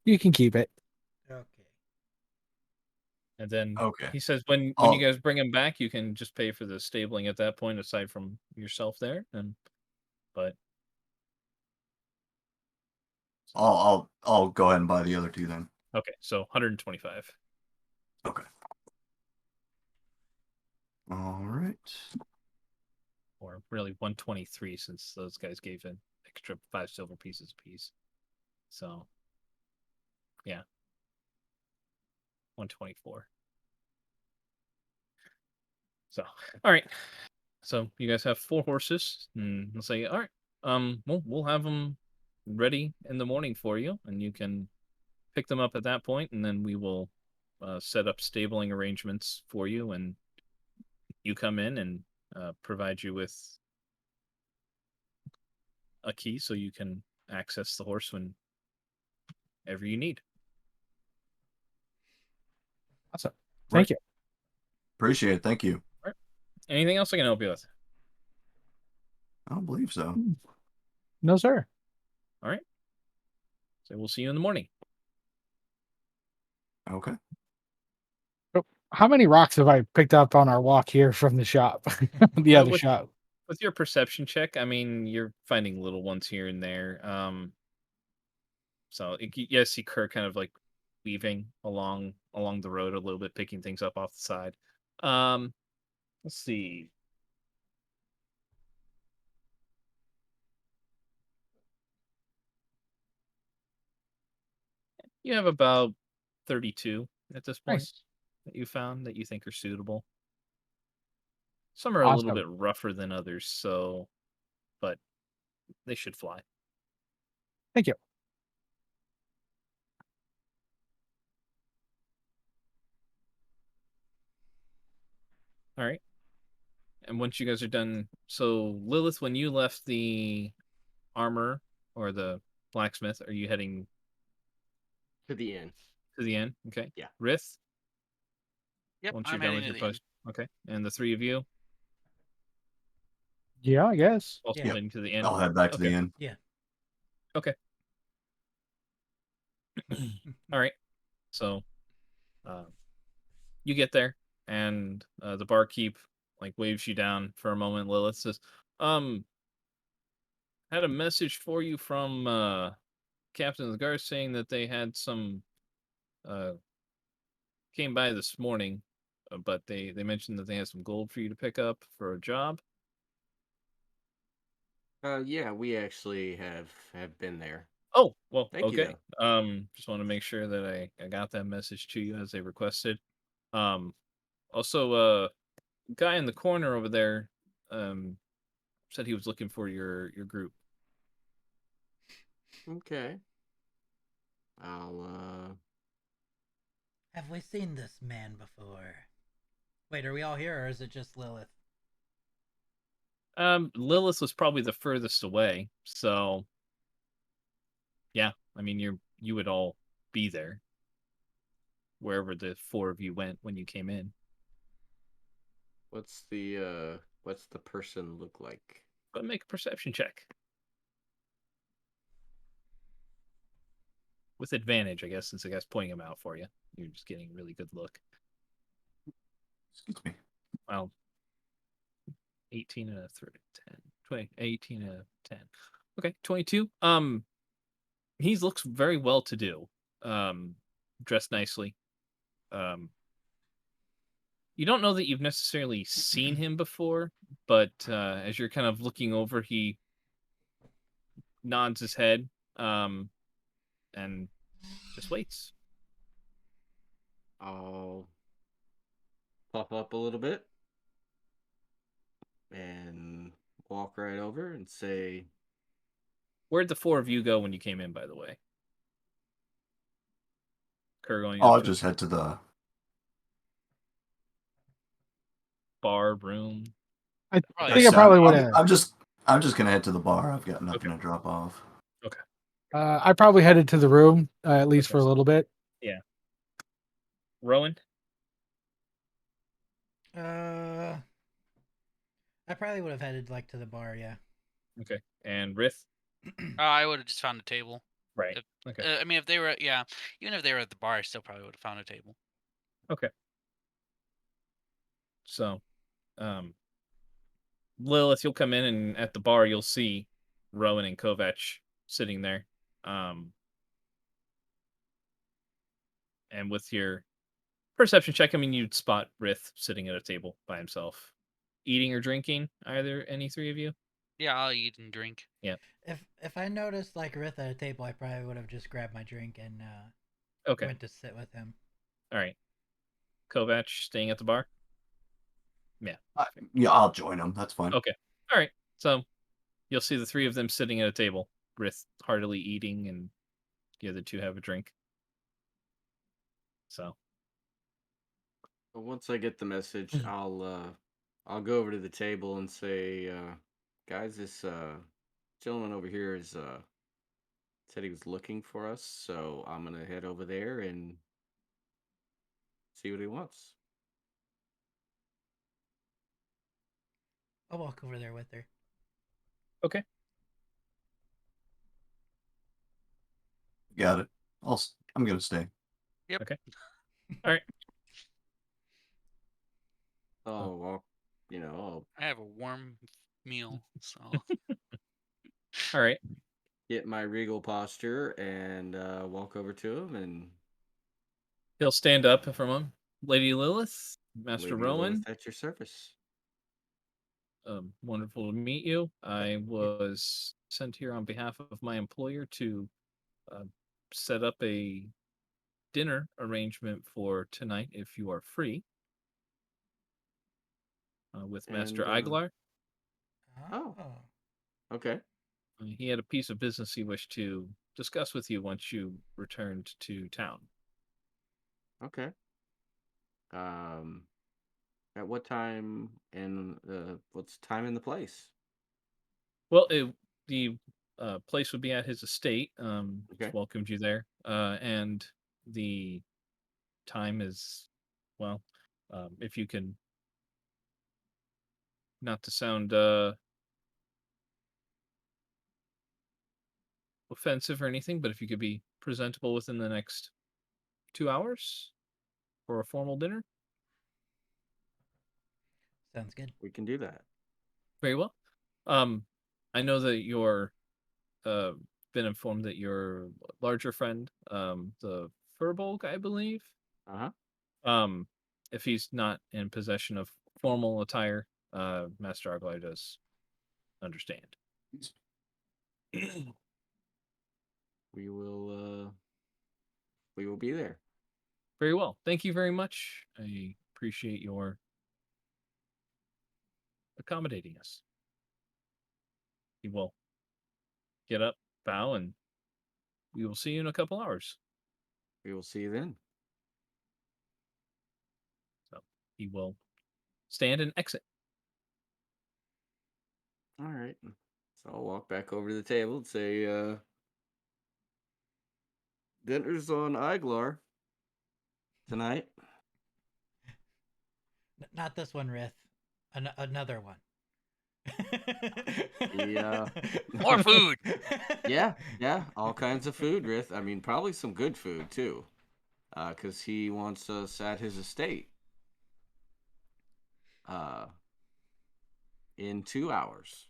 You can keep it. Okay. And then Okay. he says when you guys bring him back, you can just pay for the stabling at that point, aside from yourself there. But I'll go ahead and buy the other 2 then. okay, so 125. Okay. All right. Or really 123, since those guys gave an extra 5 silver pieces apiece. So yeah, 124. So all right, so you guys have 4 horses, and we'll say, all right, we'll have them ready in the morning for you, and you can pick them up at that point, and then we will set up stabling arrangements for you, and you come in and provide you with a key so you can access the horse whenever you need. Awesome. Thank you. Appreciate it. Thank you. All right. Anything else I can help you with? I don't believe so. No, sir. All right. So we'll see you in the morning. Okay. How many rocks have I picked up on our walk here from the shop? The other shop. With your perception check, I mean, you're finding little ones here and there. So you see Kirk kind of like weaving along the road a little bit, picking things up off the side. Let's see. You have about 32 at this point Nice. that you found that you think are suitable. Some are a little Awesome. bit rougher than others, so but they should fly. Thank you. All right. And once you guys are done, so Lilith, when you left the armor or the blacksmith, are you heading To the end. to the end? Okay. Yeah. Rith, Yep, once you're I'm done heading with to your the post. Okay. And the three of you Yeah, I guess. also Yeah. heading to the end. I'll head back to Okay. the end. Yeah. Okay. All right. So, you get there, and the barkeep like waves you down for a moment. Lilith says, "Um, had a message for you from Captain of the Guard saying that they had some uh came by this morning, but they mentioned that they had some gold for you to pick up for a job." Yeah, we actually have been there. Oh, well, Thank you, okay. though. Just want to make sure that I got that message to you as they requested. Um, also, guy in the corner over there, um, said he was looking for your group. Okay. I'll Have we seen this man before? Wait, are we all here or is it just Lilith? Lilith was probably the furthest away, so yeah, I mean you would all be there wherever the four of you went when you came in. what's the person look like? But make a perception check with advantage, I guess, since the guy's pointing him out for you. You're just getting a really good look. Excuse me. Well, 18 and a 10. 20, 18 and a 10. Okay, 22. He looks very well to do. Dressed nicely. Um, you don't know that you've necessarily seen him before, but as you're kind of looking over, he nods his head, and just waits. I'll pop up a little bit and walk right over and say, Where'd the four of you go when you came in, by the way? Kurgan, I'll just head to the bar room. I Probably think I is. probably would I'm, have. I'm just gonna head to the bar. I've got nothing Okay. to drop off. Okay. I probably headed to the room at least Okay. for a little bit. Yeah. Rowan? I probably would have headed like to the bar, yeah. Okay. And Rith? I would have just found a table. Right. If, Okay. I mean, if they were, yeah, even if they were at the bar, I still probably would have found a table. Okay. So, Lilith, you'll come in, and at the bar, you'll see Rowan and Kovac sitting there. And with your perception check, I mean, you'd spot Rith sitting at a table by himself, eating or drinking. Either any three of you? Yeah, I'll eat and drink. Yeah. If I noticed like Rith at a table, I probably would have just grabbed my drink and Okay. went to sit with him. All right. Kovac staying at the bar. Yeah. Yeah, I'll join them. That's fine. Okay. All right. So you'll see the three of them sitting at a table, Rith heartily eating, and the other two have a drink. So once I get the message, I'll go over to the table and say, guys, this gentleman over here is said he was looking for us, so I'm gonna head over there and see what he wants. I'll walk over there with her. okay. Got it. I'm gonna stay. All right. Oh, well, I'll I have a warm meal, so All right. get my regal posture and walk over to him and He'll stand up for a moment. Lady Lilith, Master Lady Lilith Rowan, at your service. wonderful to meet you. I was sent here on behalf of my employer to set up a dinner arrangement for tonight if you are free with Master And, Iglar. Oh. Okay. He had a piece of business he wished to discuss with you once you returned to town. Okay. At what time and what's time and the place? Well, the place would be at his estate. Okay. Which welcomed you there, and the time is, well, if you can, not to sound offensive or anything, but if you could be presentable within the next 2 hours for a formal dinner, Sounds good. We can do that. very well. I know that you're been informed that your larger friend, the Furbolg, I believe, Uh-huh. if he's not in possession of formal attire, Master Argyle does understand. We will be there. Very well. Thank you very much. I appreciate your accommodating us. He will get up, bow, and we will see you in a couple hours. We will see you then. So he will stand and exit. All right. So I'll walk back over to the table and say, dinner's on Iglar tonight. Not this one, Rith. Another one. Yeah. More food. Yeah, all kinds of food, Rith. I mean, probably some good food too, because he wants us at his estate. In 2 hours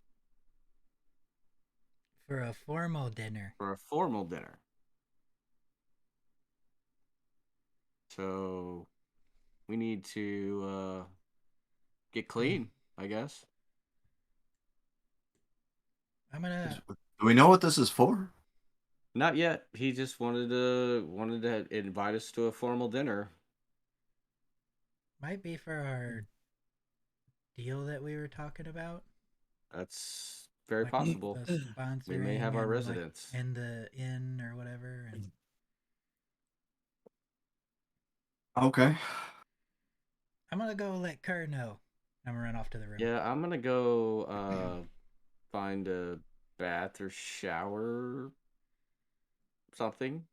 For a formal dinner. for a formal dinner. So we need to get clean, I guess. I'm gonna. Do we know what this is for? Not yet. He just wanted to invite us to a formal dinner. Might be for our deal that we were talking about. That's very Like possible. the sponsoring. We may have our and, residence. Like, in the inn or whatever. And Okay. I'm gonna go let Kerr know. I'm gonna run off to the room. Yeah, I'm gonna go find a bath or shower, something.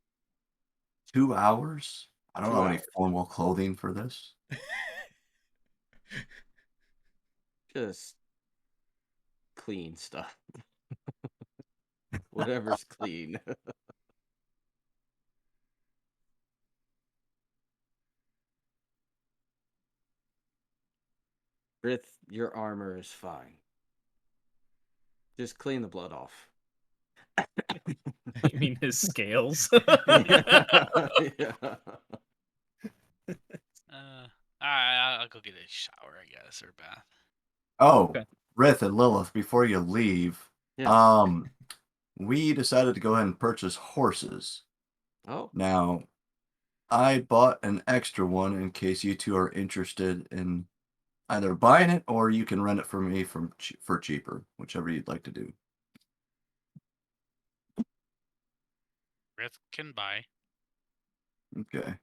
2 hours? I don't 2 know any hours. formal clothing for this. Just clean stuff. Whatever's clean. Rith, your armor is fine. Just clean the blood off. You mean his scales? Yeah. I'll go get a shower, I guess, or bath. Oh, Okay. Rith and Lilith, before you leave, Yes. we decided to go ahead and purchase horses. Oh, Now, I bought an extra one in case you two are interested in either buying it or you can rent it for me for cheaper, whichever you'd like to do. Rith can buy. Okay.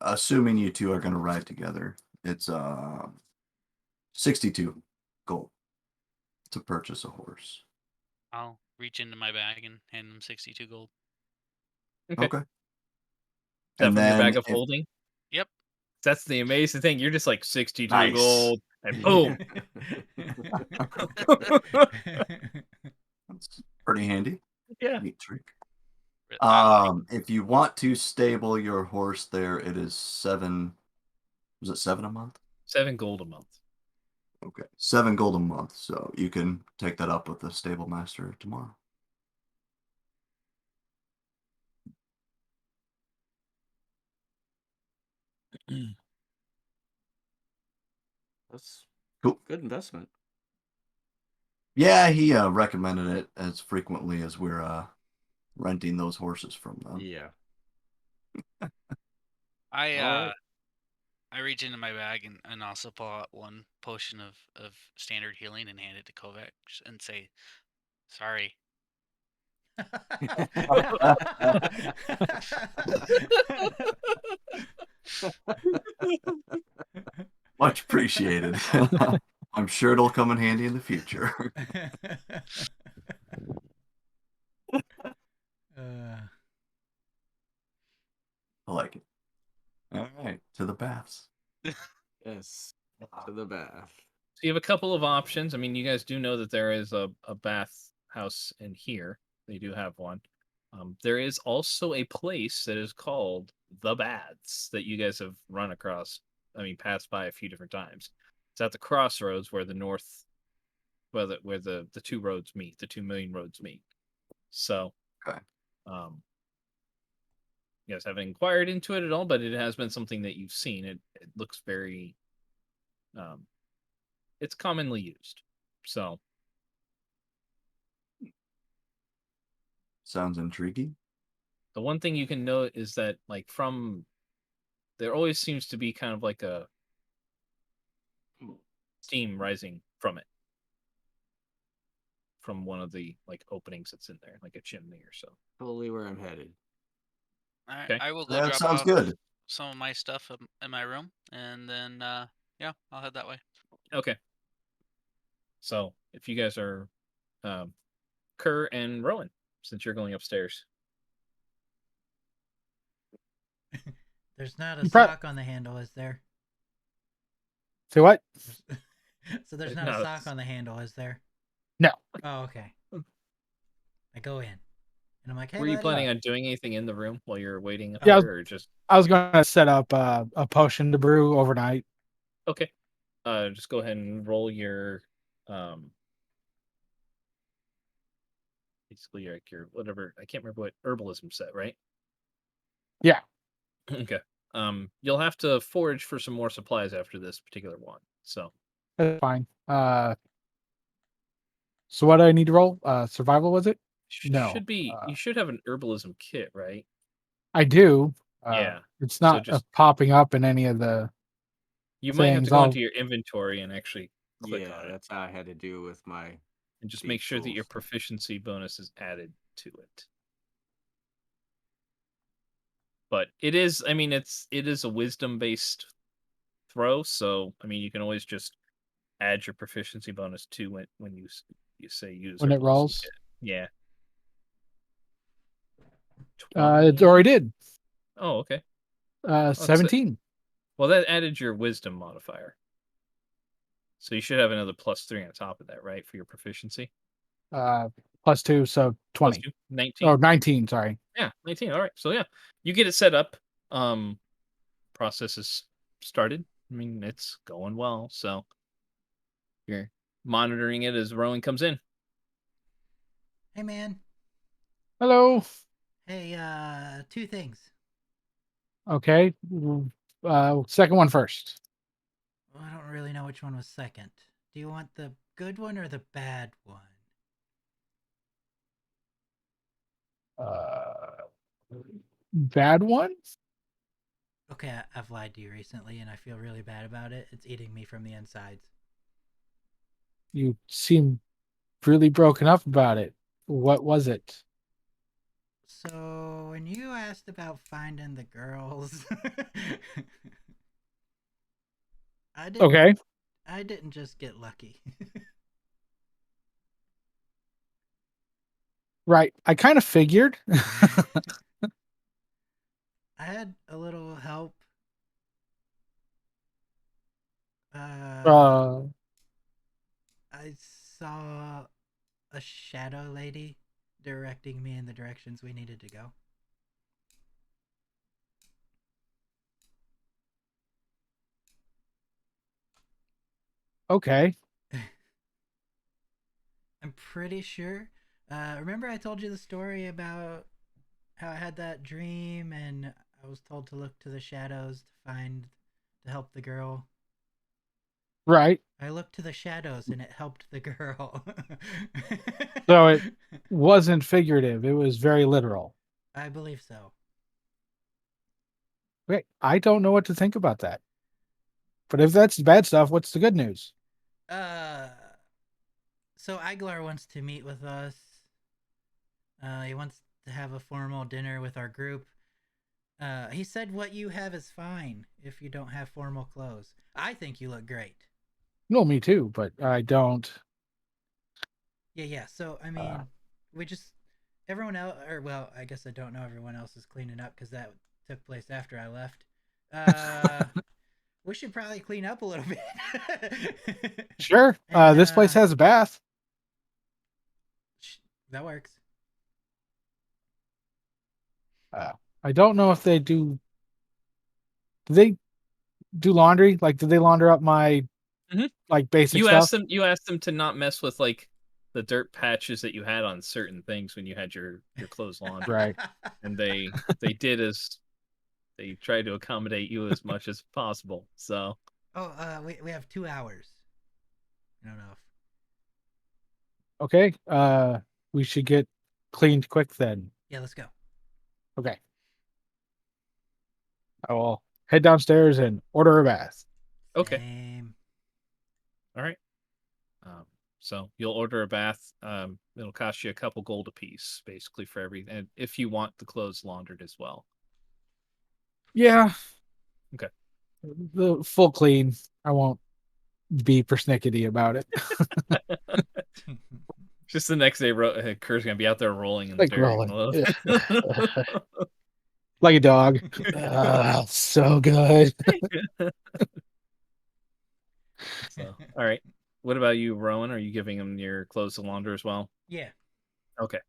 Assuming you two are going to ride together, it's 62 gold to purchase a horse. I'll reach into my bag and hand him 62 gold. Okay. Okay. Is that And from your then bag of if- holding? Yep. That's the amazing thing. You're just like 62 Nice. gold, and boom. That's pretty handy. Yeah. Neat trick. I If you want to stable your horse there, it is 7. Was it 7 a month? 7 gold a month. Okay, 7 gold a month. So you can take that up with the stable master tomorrow. that's Cool. good investment. Yeah, he recommended it as frequently as we're renting those horses from them. Yeah. I All right. I reach into my bag and also pull out one potion of standard healing and hand it to Kovacs and say, "Sorry." Much appreciated. I'm sure it'll come in handy in the future. I like it. All right, to the baths. Yes. To the bath. So you have a couple of options. I mean, you guys do know that there is a bath house in here. They do have one. There is also a place that is called the Baths that you guys have run across. I mean, passed by a few different times. It's at the crossroads where the where the two roads meet, the 2 million roads meet. So, Okay. you guys haven't inquired into it at all, but it has been something that you've seen. It looks very, it's commonly used. So, Sounds intriguing. the one thing you can note is that, like, there always seems to be kind of like a steam rising from it, from one of the like openings that's in there, like a chimney or so. Totally where I'm headed. Okay. I will go That drop sounds off good. some of my stuff in my room, and then yeah, I'll head that way. Okay. So if you guys are, Kerr and Rowan, since you're going upstairs, There's not a You prob- sock on the handle, is there? Say what? So there's not No, a it's- sock on the handle, is there? No. Oh, okay. I go in, and I'm like, "Hey, were you buddy." planning on doing anything in the room while you're waiting up Yeah, there, or just I was going to set up a potion to brew overnight. okay? Just go ahead and roll your, basically like your whatever. I can't remember what herbalism set, right? Yeah. Okay. You'll have to forage for some more supplies after this particular one. So That's fine. So what do I need to roll? Survival, was it? No. should be you should have an herbalism kit, right? I do. Yeah. It's So not just popping up in any of the you might have things. to go into your inventory and actually click Yeah, on it, that's how I had to do with my and just these make sure that your tools. proficiency bonus is added to it. But it is, I mean, it is a wisdom based throw, so I mean, you can always just add your proficiency bonus to it when you say use when it herbalism rolls. kit. Yeah. It 20. already did. Oh, okay. 17. Well, that added your wisdom modifier. So you should have another +3 on top of that, right, for your proficiency? +2, so 20. +2, 19. Oh, 19, sorry. Yeah, 19. All right. So yeah, you get it set up. Process is started. I mean, it's going well. So you're monitoring it as Rowan comes in. Hey, man. Hello. Hey, 2 things. Okay. Second one first. Well, I don't really know which one was second. Do you want the good one or the bad one? Bad one? Okay, I've lied to you recently, and I feel really bad about it. It's eating me from the insides. You seem really broken up about it. What was it? So, when you asked about finding the girls, Okay. I didn't just get lucky. Right. I kind of figured. I had a little help. uh, I saw a shadow lady directing me in the directions we needed to go. okay. I'm pretty sure. Remember I told you the story about how I had that dream and I was told to look to the shadows to help the girl. Right. I looked to the shadows and it helped the girl. So it wasn't figurative. It was very literal. I believe so. Okay, I don't know what to think about that. But if that's the bad stuff, what's the good news? So Aguilar wants to meet with us. He wants to have a formal dinner with our group. He said what you have is fine if you don't have formal clothes. I think you look great. No, me too, but I don't. Yeah. So I mean, we just everyone else, or well, I guess I don't know. Everyone else is cleaning up because that took place after I left. We should probably clean up a little bit. Sure. And This place has a bath. that works. I don't know if they do. Do they do laundry? Like, did they launder up my Mhm. like basic You stuff? asked them to not mess with like the dirt patches that you had on certain things when you had your clothes laundered. Right. And they did as they tried to accommodate you as much as possible. So we have 2 hours. I don't know if Okay. We should get cleaned quick then. yeah, let's go. Okay. I will head downstairs and order a bath. okay. Same. All right. So you'll order a bath. It'll cost you a couple gold apiece, basically for everything. And if you want the clothes laundered as well. Yeah. Okay. The full clean. I won't be persnickety about it. Just the next day, Kerr's gonna be out there rolling in the Like dirt. rolling. Like a dog. So good. So, all right. What about you, Rowan? Are you giving him your clothes to launder as well? Yeah. Okay.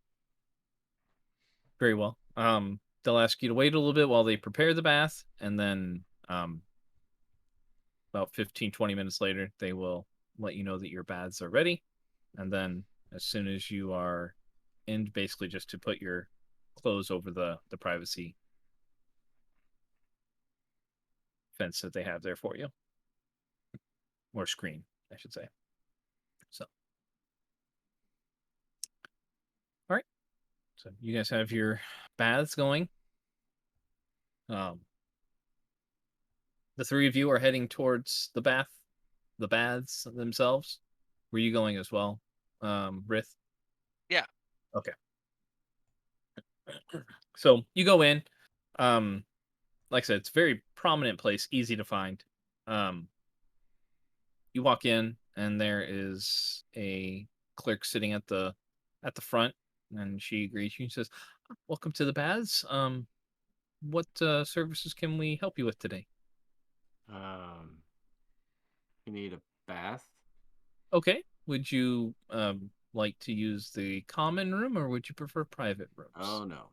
Very well. They'll ask you to wait a little bit while they prepare the bath, and then about 15, 20 minutes later, they will let you know that your baths are ready. And then as soon as you are in, basically just to put your clothes over the privacy fence that they have there for you. Or screen, I should say. So. All right. So you guys have your baths going. The three of you are heading towards the baths themselves. Were you going as well, Rith? Yeah. Okay. So you go in. Like I said, it's a very prominent place, easy to find. You walk in, and there is a clerk sitting at the front, and she greets you and says, "Welcome to the baths. What services can we help you with today?" You need a bath? Okay. Would you like to use the common room, or would you prefer private rooms? Oh no.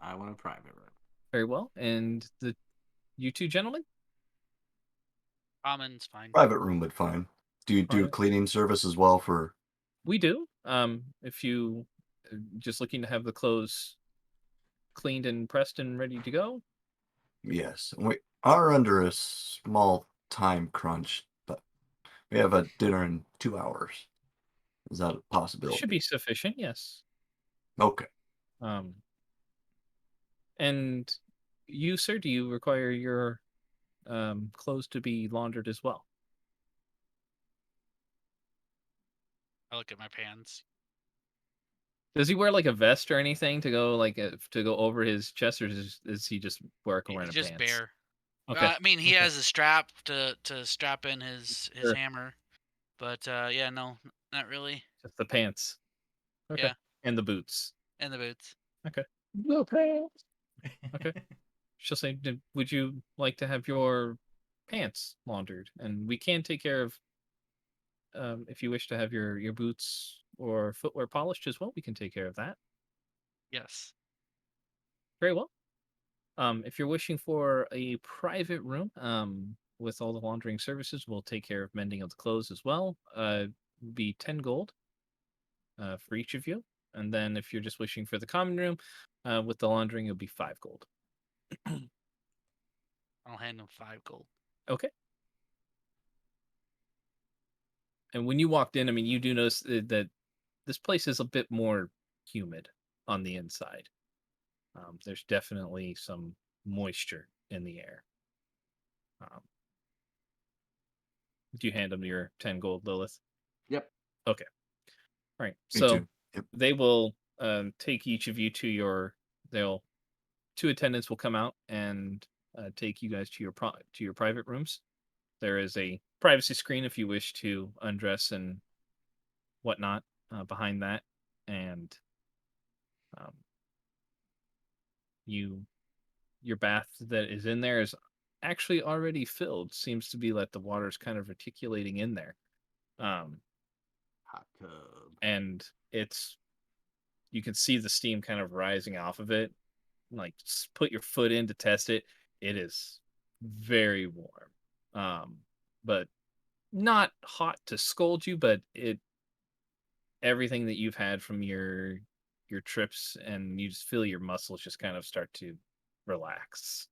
I want a private room. Very well. And you two gentlemen? Common's fine. Private room would fine. Do you do Private. cleaning service as well for? We do. If you just looking to have the clothes cleaned and pressed and ready to go. Yes, we are under a small time crunch, but we have a dinner in 2 hours. Is that a Should possibility? be sufficient, yes. Okay. And you, sir, do you require your clothes to be laundered as well? I look at my pants. Does he wear like a vest or anything to go to go over his chest, or is he just wearing He's a just pants? bare. Okay. I mean, he Okay. has a strap to strap in his Sure. hammer, but yeah, no, not really. Just the pants. Okay. Yeah, And the boots. and the boots. Okay. The pants. Okay. She'll say, would you like to have your pants laundered? And we can take care of, if you wish to have your boots or footwear polished as well, we can take care of that. Yes. Very well. If you're wishing for a private room, with all the laundering services, we'll take care of mending of the clothes as well. Be 10 gold for each of you. And then if you're just wishing for the common room, with the laundering, it'll be 5 gold. I'll hand him 5 gold. Okay. And when you walked in, I mean, you do notice that this place is a bit more humid on the inside. There's definitely some moisture in the air. Do you hand them your 10 gold, Lilith? Yep. Okay. All right. Me So too. Yep. they will take each of you to your. Two attendants will come out and take you guys to your private rooms. There is a privacy screen if you wish to undress and whatnot behind that, and um, your bath that is in there is actually already filled. Seems to be like the water's kind of reticulating in there, Hot tub. and you can see the steam kind of rising off of it. Like, put your foot in to test it. It is very warm, but not hot to scold you, but everything that you've had from your trips, and you just feel your muscles just kind of start to relax.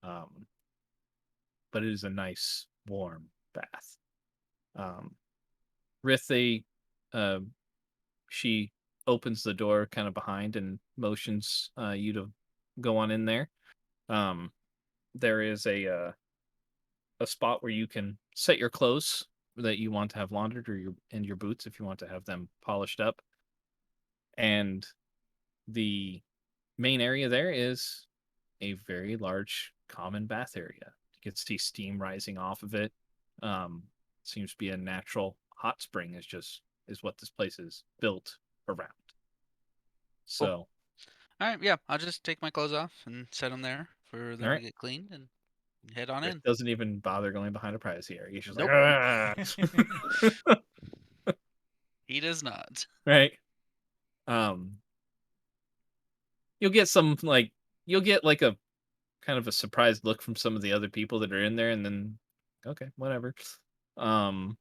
But it is a nice warm bath. Rith, she opens the door kind of behind and motions you to go on in there. There is a spot where you can set your clothes that you want to have laundered, or your boots if you want to have them polished up. And the main area there is a very large common bath area. You can see steam rising off of it. Seems to be a natural hot spring is what this place is built around. So, All right, yeah, I'll just take my clothes off and set them there for them all to right. get cleaned and head on Rick in. doesn't even bother going behind a privacy area. He's just Nope. like, "Ah." He does not. Right. You'll get like a kind of a surprised look from some of the other people that are in there, and then okay, whatever. Um,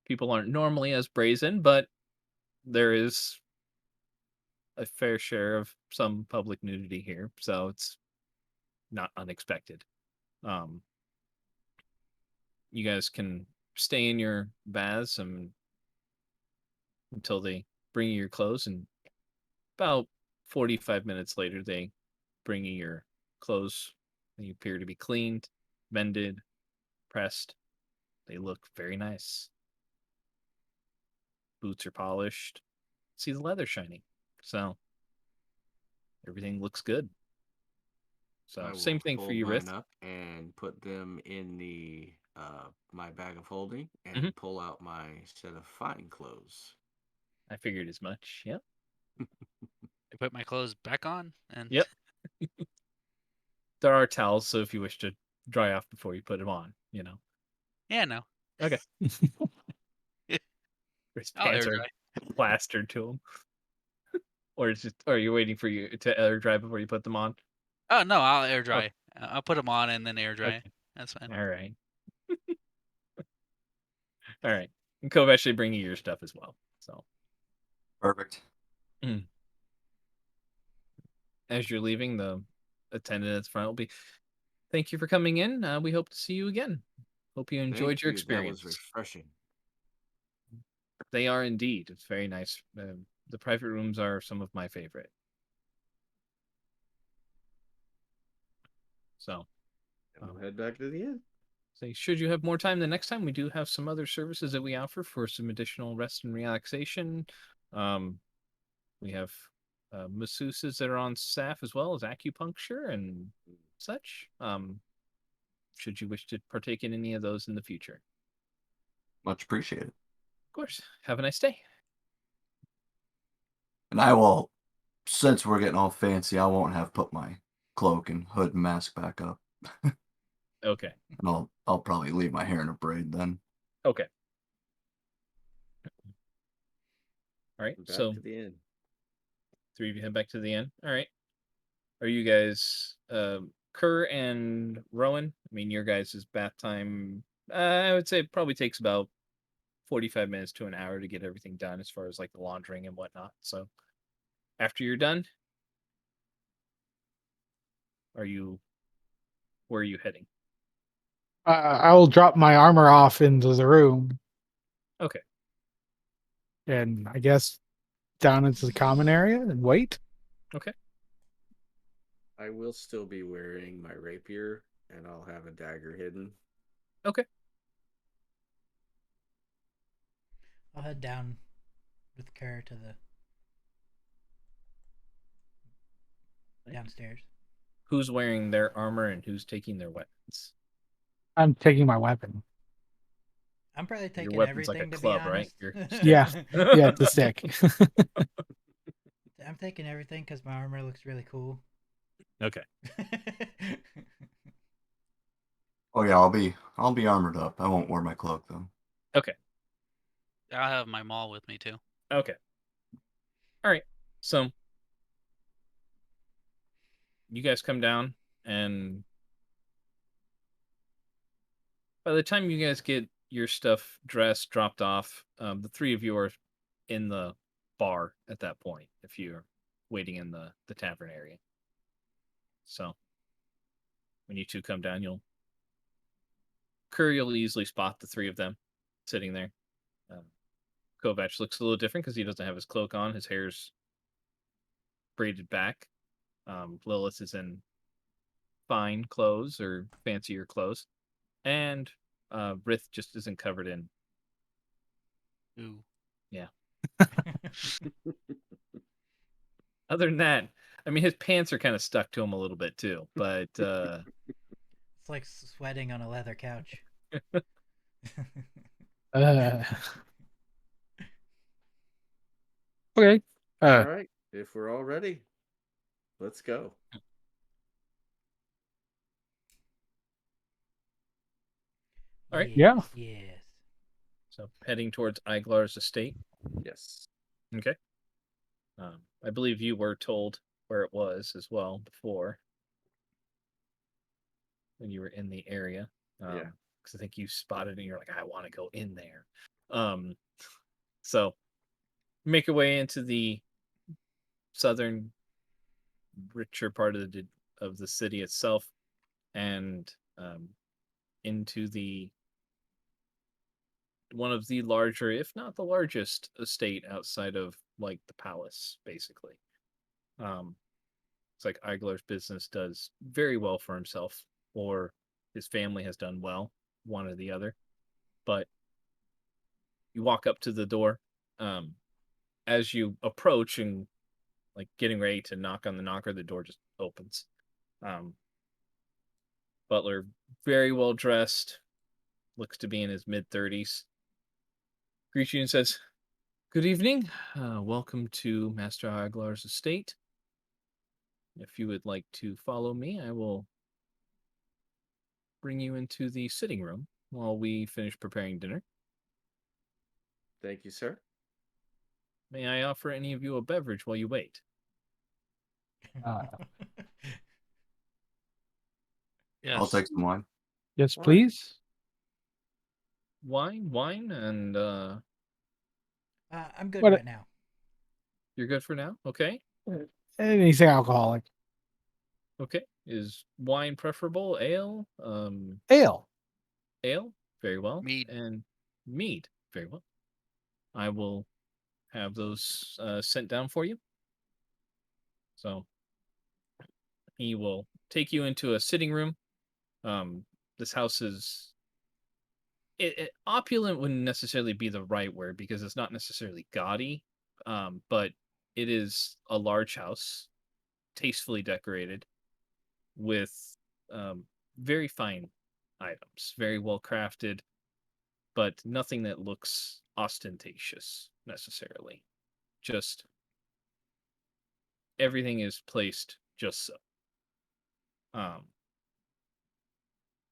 People aren't normally as brazen, but there is a fair share of some public nudity here, so it's not unexpected. Um, you guys can stay in your baths until they bring you your clothes, and about 45 minutes later, they bring you your clothes. They appear to be cleaned, mended, pressed. They look very nice. Boots are polished. See the leather shining. So everything looks good. So I same will thing for fold you, mine Rith. up and put them in the my bag of holding and Mhm. pull out my set of fine clothes. I figured as much. Yep. I put my clothes back on and Yep. There are towels, so if you wish to dry off before you put them on, yeah, no. Okay. His I'll air pants are dry. plastered to him. Or are you waiting for you to air dry before you put them on? Oh no, I'll air Oh, dry. I'll put them on and then air dry. okay. That's fine. All right. All right. And Kovac should bring you your stuff as well. So Perfect. as you're leaving, the attendant at the front will be, thank you for coming in. We hope to see you again. Hope you enjoyed Thank your you. That was experience. refreshing. They are indeed. It's very nice. The private rooms are some of my favorite. So, And we'll head back to the inn. say, should you have more time the next time, we do have some other services that we offer for some additional rest and relaxation. We have masseuses that are on staff, as well as acupuncture and such. Should you wish to partake in any of those in the future. Much appreciated. Of course. Have a nice day. And I will, since we're getting all fancy, I won't have put my cloak and hood and mask back up. Okay. And I'll probably leave my hair in a braid then. Okay. All right. Back So to the inn. three of you head back to the inn. All right. Are you guys Kerr and Rowan? I mean, your guys' bath time, I would say it probably takes about 45 minutes to an hour to get everything done as far as like the laundering and whatnot. So after you're done, where are you heading? I will drop my armor off into the room, Okay. and I guess down into the common area and wait. Okay. I will still be wearing my rapier, and I'll have a dagger hidden. Okay. I'll head down with Kerr to the downstairs. Who's wearing their armor and who's taking their weapons? I'm taking my weapon. I'm probably Your taking weapon's like a everything, to be club, right? honest. Your Yeah, stick. yeah, it's a stick. I'm taking everything because my armor looks really cool. Okay. Oh yeah, I'll be armored up. I won't wear my cloak though. Okay. I'll have my maul with me too. Okay. All right. So you guys come down, and by the time you guys get your stuff dressed, dropped off, the three of you are in the bar at that point. If you're waiting in the tavern area, so when you two come down, you'll easily spot the three of them sitting there. Kovac looks a little different because he doesn't have his cloak on. His hair's braided back. Lilith is in fine clothes or fancier clothes, and Rith just isn't covered in. Ooh. Yeah. Other than that, I mean, his pants are kind of stuck to him a little bit too, but It's like sweating on a leather couch. Uh, okay. All right, if we're all ready, let's go. All right. Yeah. Yes. So heading towards Iglar's estate. Yes. Okay. I believe you were told where it was as well before when you were in the area. Yeah. Because I think you spotted it and you're like, I want to go in there. So make your way into the southern, richer part of the city itself, and into the one of the larger, if not the largest, estate outside of like the palace, basically. It's like Eigler's business does very well for himself, or his family has done well, one or the other. But you walk up to the door. As you approach and like getting ready to knock on the knocker, the door just opens. Butler, very well dressed, looks to be in his mid-30s, greets you and says, "Good evening. Welcome to Master Aglar's estate. If you would like to follow me, I will bring you into the sitting room while we finish preparing dinner. Thank you, sir. May I offer any of you a beverage while you wait?" Uh, I'll Yes. take some wine. yes, Why? please. Wine, and I'm good What? right now. you're good for now? Okay. Anything alcoholic? Okay. Is wine preferable? Ale? Ale. Ale? Very well. Mead. And mead? Very well. I will have those sent down for you. So he will take you into a sitting room. This house is opulent wouldn't necessarily be the right word because it's not necessarily gaudy, but it is a large house, tastefully decorated with very fine items, very well crafted, but nothing that looks ostentatious necessarily. Just everything is placed just so.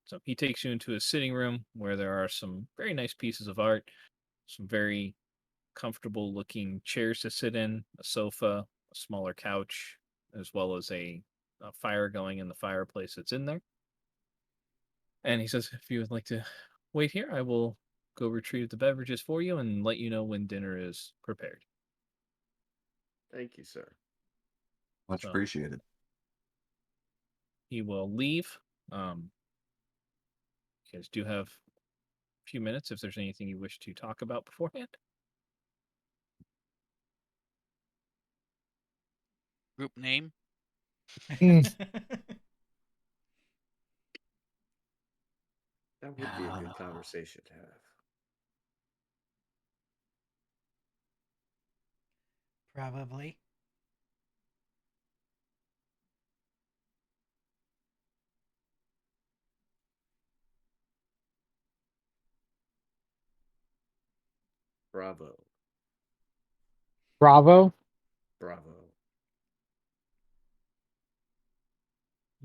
So he takes you into a sitting room where there are some very nice pieces of art, some very comfortable looking chairs to sit in, a sofa, a smaller couch, as well as a fire going in the fireplace that's in there. And he says, if you would like to wait here, I will go retrieve the beverages for you and let you know when dinner is prepared. Thank you, sir. Much So appreciated. he will leave. You guys do have a few minutes if there's anything you wish to talk about beforehand. Group name? That would be a good conversation to have. Probably. Bravo. Bravo. Bravo.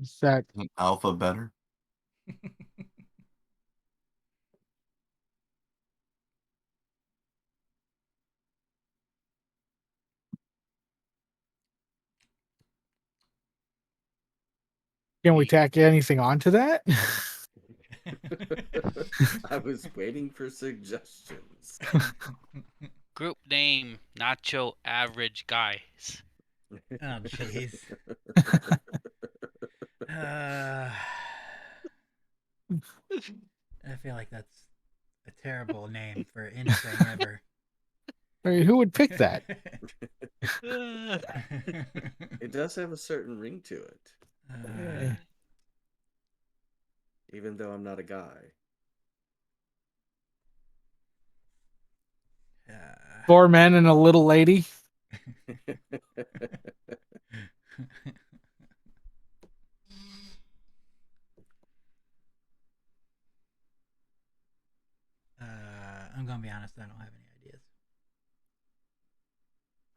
Is that Alpha better. can we tack anything onto that? I was waiting for suggestions. Group name: Nacho Average Guys. Oh, jeez. Uh, I feel like that's a terrible name for anything ever. I mean, who would pick that? It does have a certain ring to it, Eh, even though I'm not a guy. Four men and a little lady. I'm gonna be honest. I don't have any ideas.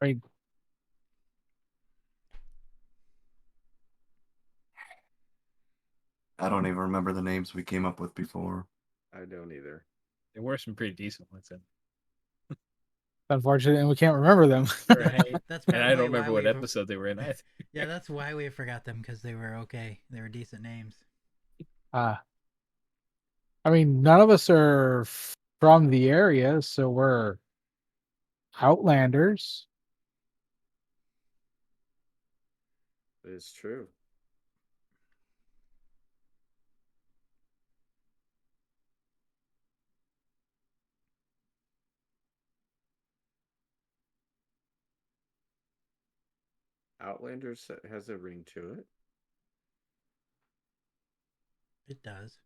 I mean, I don't even remember the names we came up with before. I don't either. There were some pretty decent ones in. unfortunate, and we can't remember them. Right. That's And I don't probably remember why what we. episode they were in either. Yeah, that's why we forgot them, because they were okay. They were decent names. I mean, none of us are from the area, so we're outlanders. It's true. Outlanders has a ring to it. It does.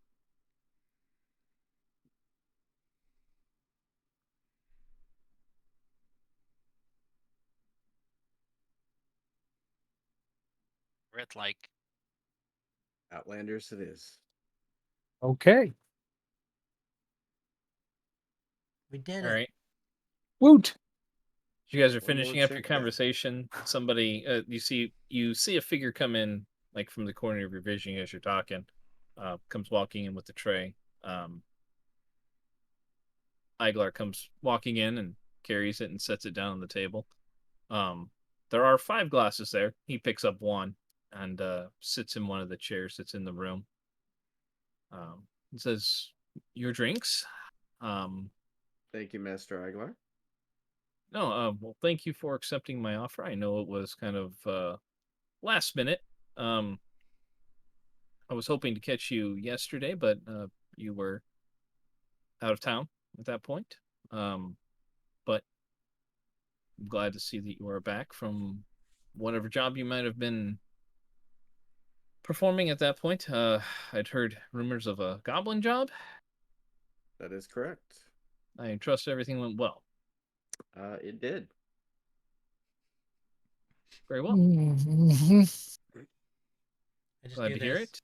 Red like. Outlanders it is. Okay. We did All it. right. Woot. As you guys are One more finishing up your check down. conversation, somebody you see a figure come in like from the corner of your vision as you're talking. Comes walking in with the tray. Iglar comes walking in and carries it and sets it down on the table. There are 5 glasses there. He picks up one and sits in one of the chairs that's in the room. He says, "Your drinks." Thank you, Master Aguilar. No, well, thank you for accepting my offer. I know it was kind of last minute. I was hoping to catch you yesterday, but you were out of town at that point. But I'm glad to see that you are back from whatever job you might have been performing at that point. I'd heard rumors of a goblin job. That is correct. I trust everything went well. It did. Very well. Mhm. I just Glad do to hear this.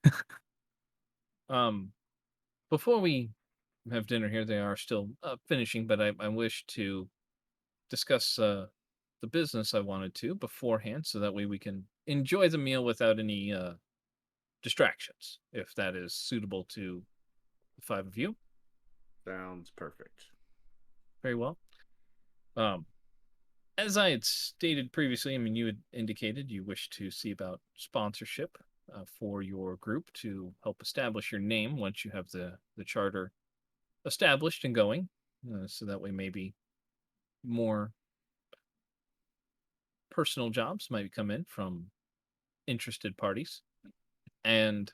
it. Before we have dinner here, they are still finishing, but I wish to discuss the business I wanted to beforehand, so that way we can enjoy the meal without any distractions, if that is suitable to the 5 of you. Sounds perfect. Very well. As I had stated previously, I mean, you had indicated you wish to see about sponsorship for your group to help establish your name once you have the charter established and going, so that way maybe more personal jobs might come in from interested parties. And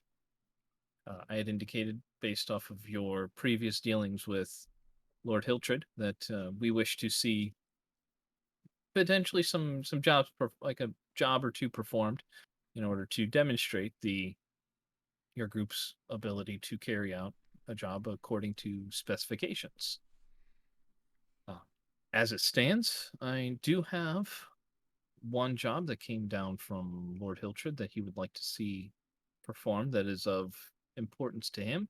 I had indicated, based off of your previous dealings with Lord Hiltred, that we wish to see potentially some jobs, like a job or two performed, in order to demonstrate your group's ability to carry out a job according to specifications. Uh, as it stands, I do have one job that came down from Lord Hiltred that he would like to see performed that is of importance to him.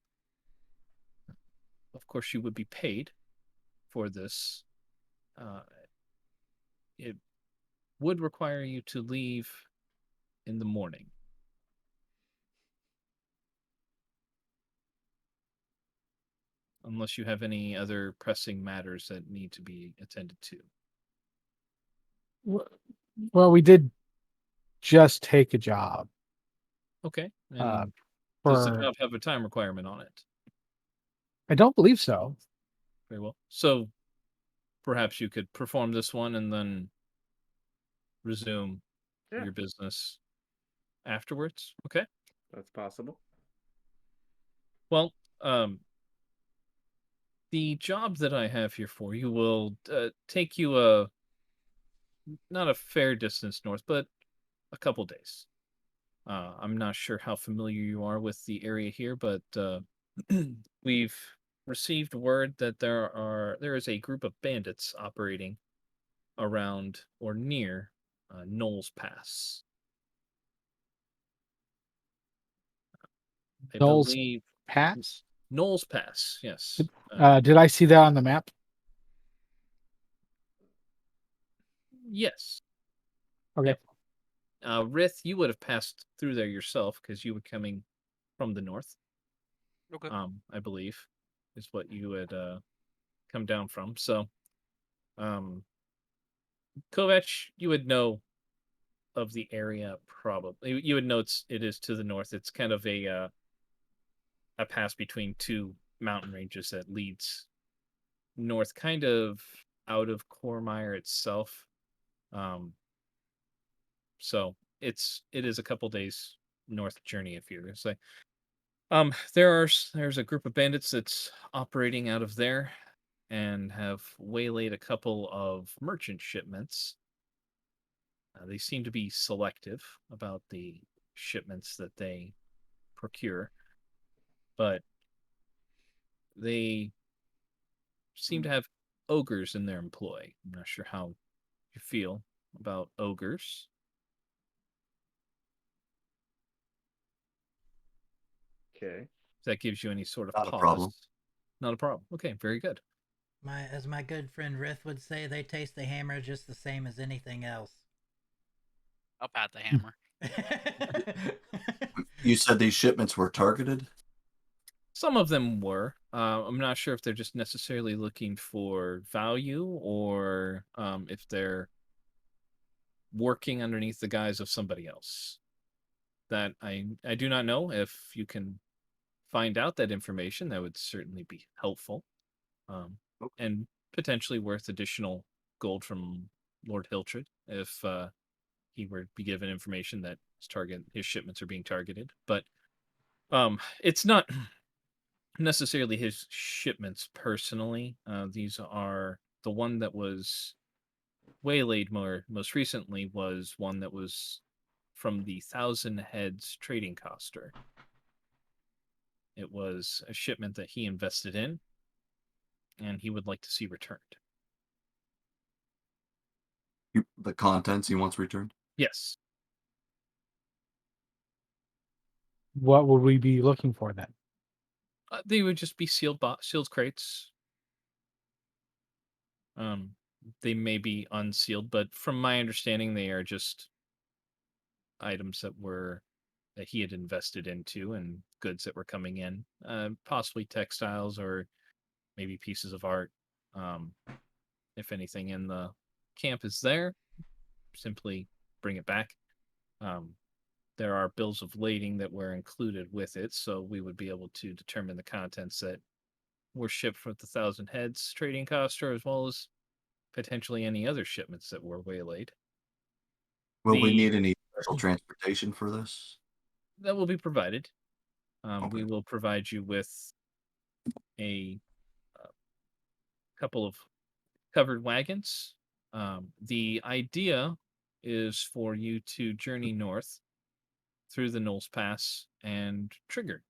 Of course, you would be paid for this. It would require you to leave in the morning. Unless you have any other pressing matters that need to be attended to. Well, we did just take a job Okay. uh, And does the for. job have a time requirement on it? I don't believe so. Very well. So perhaps you could perform this one and then resume Yeah, your business afterwards. Okay. that's possible. Well, the job that I have here for you will take you not a fair distance north, but a couple days. I'm not sure how familiar you are with the area here, but we've received word that there is a group of bandits operating around or near Knowles Pass. I Knowles believe Pass. Knowles Pass. Yes. Did I see that on the map? Yes. Okay. Yep. Rith, you would have passed through there yourself because you were coming from the north. Okay. I believe is what you had come down from. So, Kovac, you would know of the area probably. You would know it is to the north. It's kind of a pass between two mountain ranges that leads north, kind of out of Cormire itself. So it is a couple days north journey if you're gonna say. There's a group of bandits that's operating out of there and have waylaid a couple of merchant shipments. They seem to be selective about the shipments that they procure, but they seem to have ogres in their employ. I'm not sure how you feel about ogres. Okay. If that gives you any sort of Not a problem. pause. Not a problem. Okay, very good. As my good friend Rith would say, they taste the hammer just the same as anything else. I'll pat the hammer. You said these shipments were targeted? Some of them were. I'm not sure if they're just necessarily looking for value or if they're working underneath the guise of somebody else. That I do not know. If you can find out that information, that would certainly be helpful, and potentially worth additional gold from Lord Hiltred if he were to be given information that his shipments are being targeted. But it's not necessarily his shipments personally. These are the one that was waylaid most recently was one that was from the Thousand Heads trading coster. It was a shipment that he invested in, and he would like to see returned. The contents he wants returned? Yes. What would we be looking for then? They would just be sealed crates. They may be unsealed, but from my understanding, they are just items that he had invested into and goods that were coming in, possibly textiles or maybe pieces of art. If anything in the camp is there, simply bring it back. There are bills of lading that were included with it, so we would be able to determine the contents that were shipped from the Thousand Heads trading coster, as well as potentially any other shipments that were waylaid. Will we need any special transportation for this? That will be provided. Okay. We will provide you with a couple of covered wagons The idea is for you to journey north through the Knowles Pass and trigger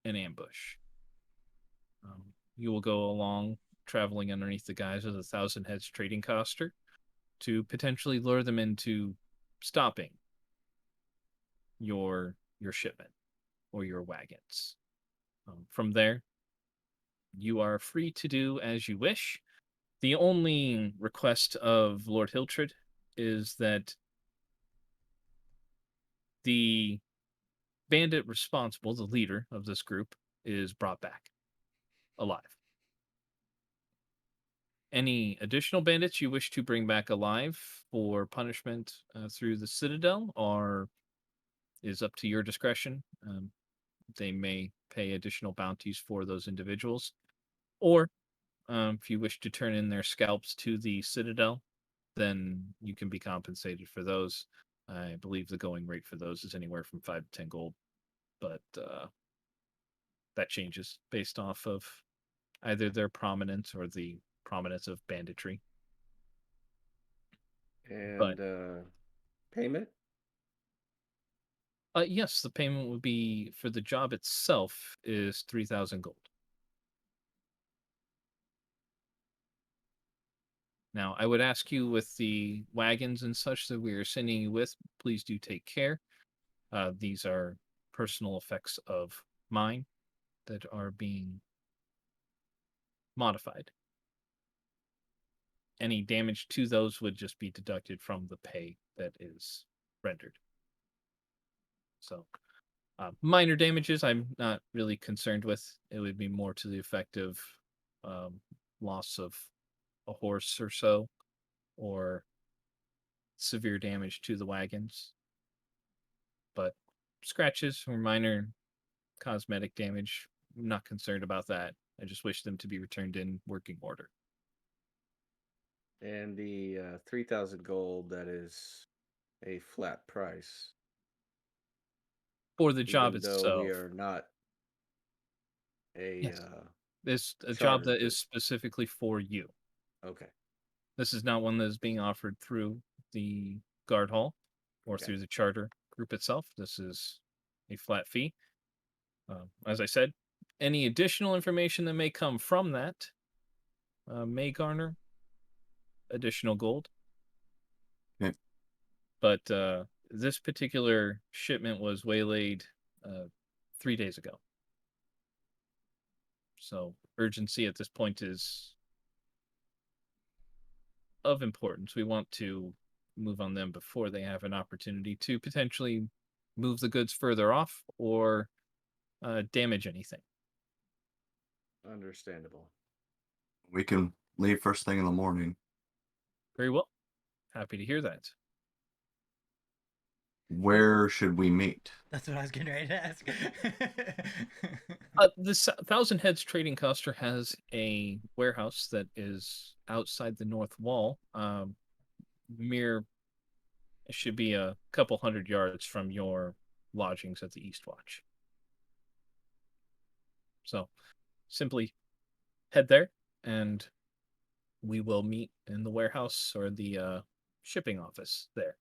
an ambush. You will go along traveling underneath the guise of the Thousand Heads trading coster to potentially lure them into stopping your shipment or your wagons. From there, you are free to do as you wish. The only request of Lord Hiltred is that the bandit responsible, the leader of this group, is brought back alive. Any additional bandits you wish to bring back alive for punishment through the Citadel is up to your discretion. They may pay additional bounties for those individuals. Or if you wish to turn in their scalps to the Citadel, then you can be compensated for those. I believe the going rate for those is anywhere from 5 to 10 gold, but that changes based off of either their prominence or the prominence of banditry. And payment? Yes, the payment would be for the job itself is 3,000 gold. Now, I would ask you with the wagons and such that we are sending you with, please do take care. These are personal effects of mine that are being modified. Any damage to those would just be deducted from the pay that is rendered. So, minor damages I'm not really concerned with. It would be more to the effect of loss of a horse or so, or severe damage to the wagons. But scratches or minor cosmetic damage, I'm not concerned about that. I just wish them to be returned in working order. And the 3,000 gold, that is a flat price. For the job Even though we itself. are not a Yes. This a job charter that is group. specifically for you. Okay. This is not one that is being offered through the guard hall or Okay. through the charter group itself. This is a flat fee. As I said, any additional information that may come from that may garner additional gold. Okay. But this particular shipment was waylaid 3 days ago. So urgency at this point is of importance. We want to move on them before they have an opportunity to potentially move the goods further off or damage anything. Understandable. We can leave first thing in the morning. Very well. Happy to hear that. Where should we meet? That's what I was getting ready to ask. This Thousand Heads Trading Coster has a warehouse that is outside the north wall. It should be a couple 100 yards from your lodgings at the East Watch. So simply head there and we will meet in the warehouse or the shipping office there.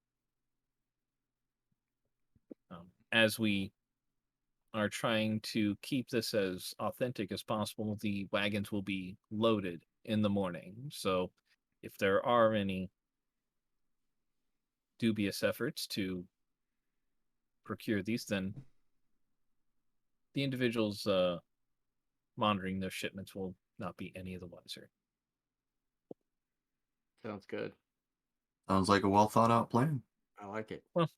As we are trying to keep this as authentic as possible, the wagons will be loaded in the morning. So if there are any dubious efforts to procure these, then the individuals monitoring those shipments will not be any of the wiser. Sounds good. Sounds like a well thought out plan. I like it. Well,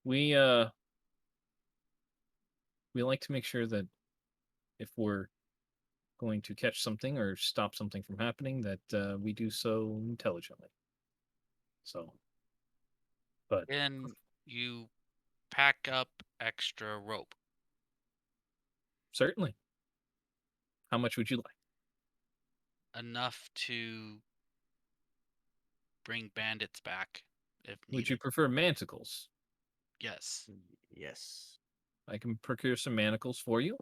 we like to make sure that if we're going to catch something or stop something from happening, that we do so intelligently. So, but Can you pack up extra rope? certainly. How much would you like? Enough to bring bandits back if Would you needed. prefer manticles? Yes. Yes. I can procure some manacles for you.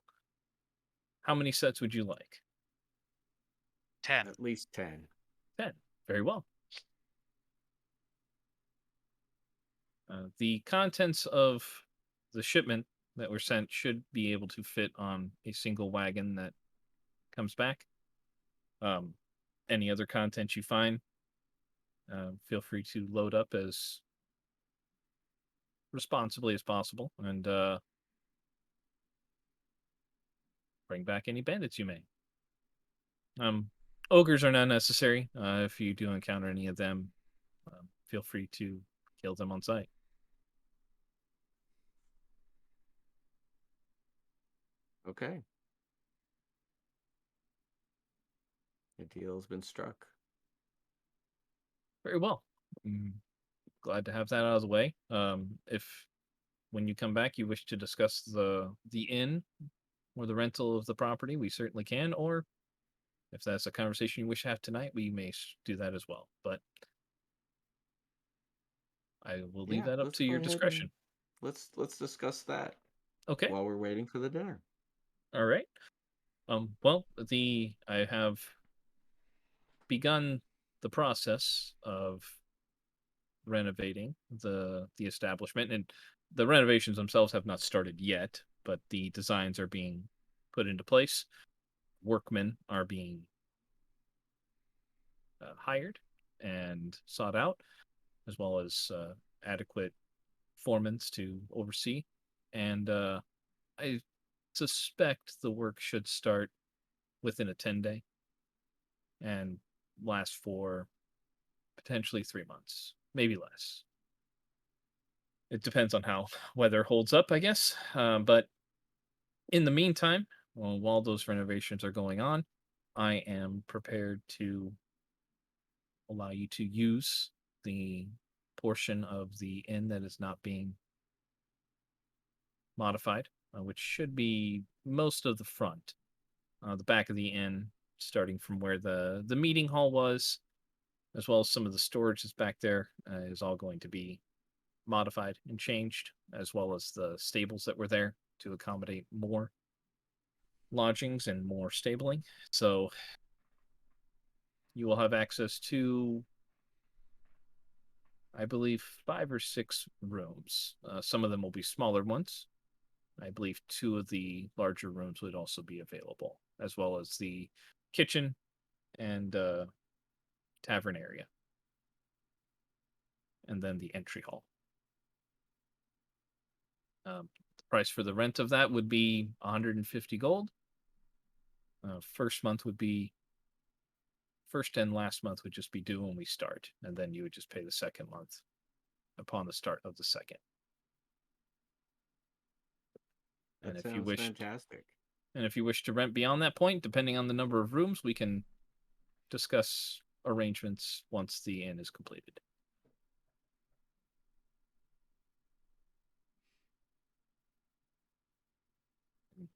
How many sets would you like? 10. At least 10. 10. Very well. The contents of the shipment that were sent should be able to fit on a single wagon that comes back. Any other content you find, feel free to load up as responsibly as possible and bring back any bandits you may. Ogres are not necessary. If you do encounter any of them, feel free to kill them on sight. Okay. The deal has been struck. Very well. Glad to have that out of the way. If when you come back you wish to discuss the inn or the rental of the property, we certainly can. Or if that's a conversation you wish to have tonight, we may do that as well. But I will leave Yeah, that up let's to go your ahead discretion. and let's discuss that Okay. while we're waiting for the dinner. All right. Well, I have begun the process of renovating the establishment, and the renovations themselves have not started yet, but the designs are being put into place. Workmen are being hired and sought out, as well as adequate foremans to oversee. And I suspect the work should start within a 10-day and last for potentially 3 months, maybe less. It depends on how weather holds up, I guess. But in the meantime, well, while those renovations are going on, I am prepared to allow you to use the portion of the inn that is not being modified, which should be most of the front. The back of the inn, starting from where the meeting hall was, as well as some of the storage that's back there, is all going to be modified and changed, as well as the stables that were there to accommodate more lodgings and more stabling. So you will have access to, I believe, 5 or 6 rooms. Some of them will be smaller ones. I believe 2 of the larger rooms would also be available, as well as the kitchen and tavern area, and then the entry hall. The price for the rent of that would be 150 gold. First and last month would just be due when we start, and then you would just pay the second month upon the start of the second. That And sounds fantastic. if you wish to rent beyond that point, depending on the number of rooms, we can discuss arrangements once the inn is completed.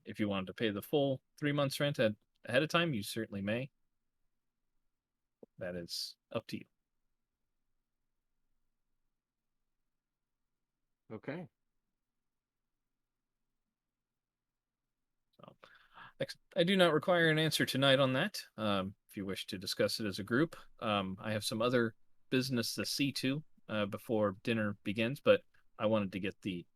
If you wanted to pay the full 3 months rent ahead of time, you certainly may. That is up to you. Okay. So, I do not require an answer tonight on that. If you wish to discuss it as a group, I have some other business to see to before dinner begins, but I wanted to get the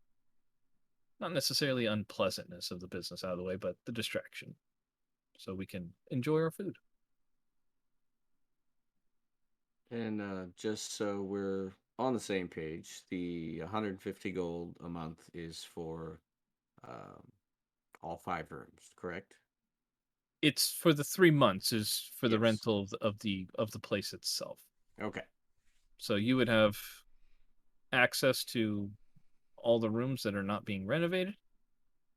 not necessarily unpleasantness of the business out of the way, but the distraction, so we can enjoy our food. And just so we're on the same page, the 150 gold a month is for um, all 5 rooms, correct? It's for the 3 months is for the Yes. rental of the place itself. Okay. So you would have access to all the rooms that are not being renovated.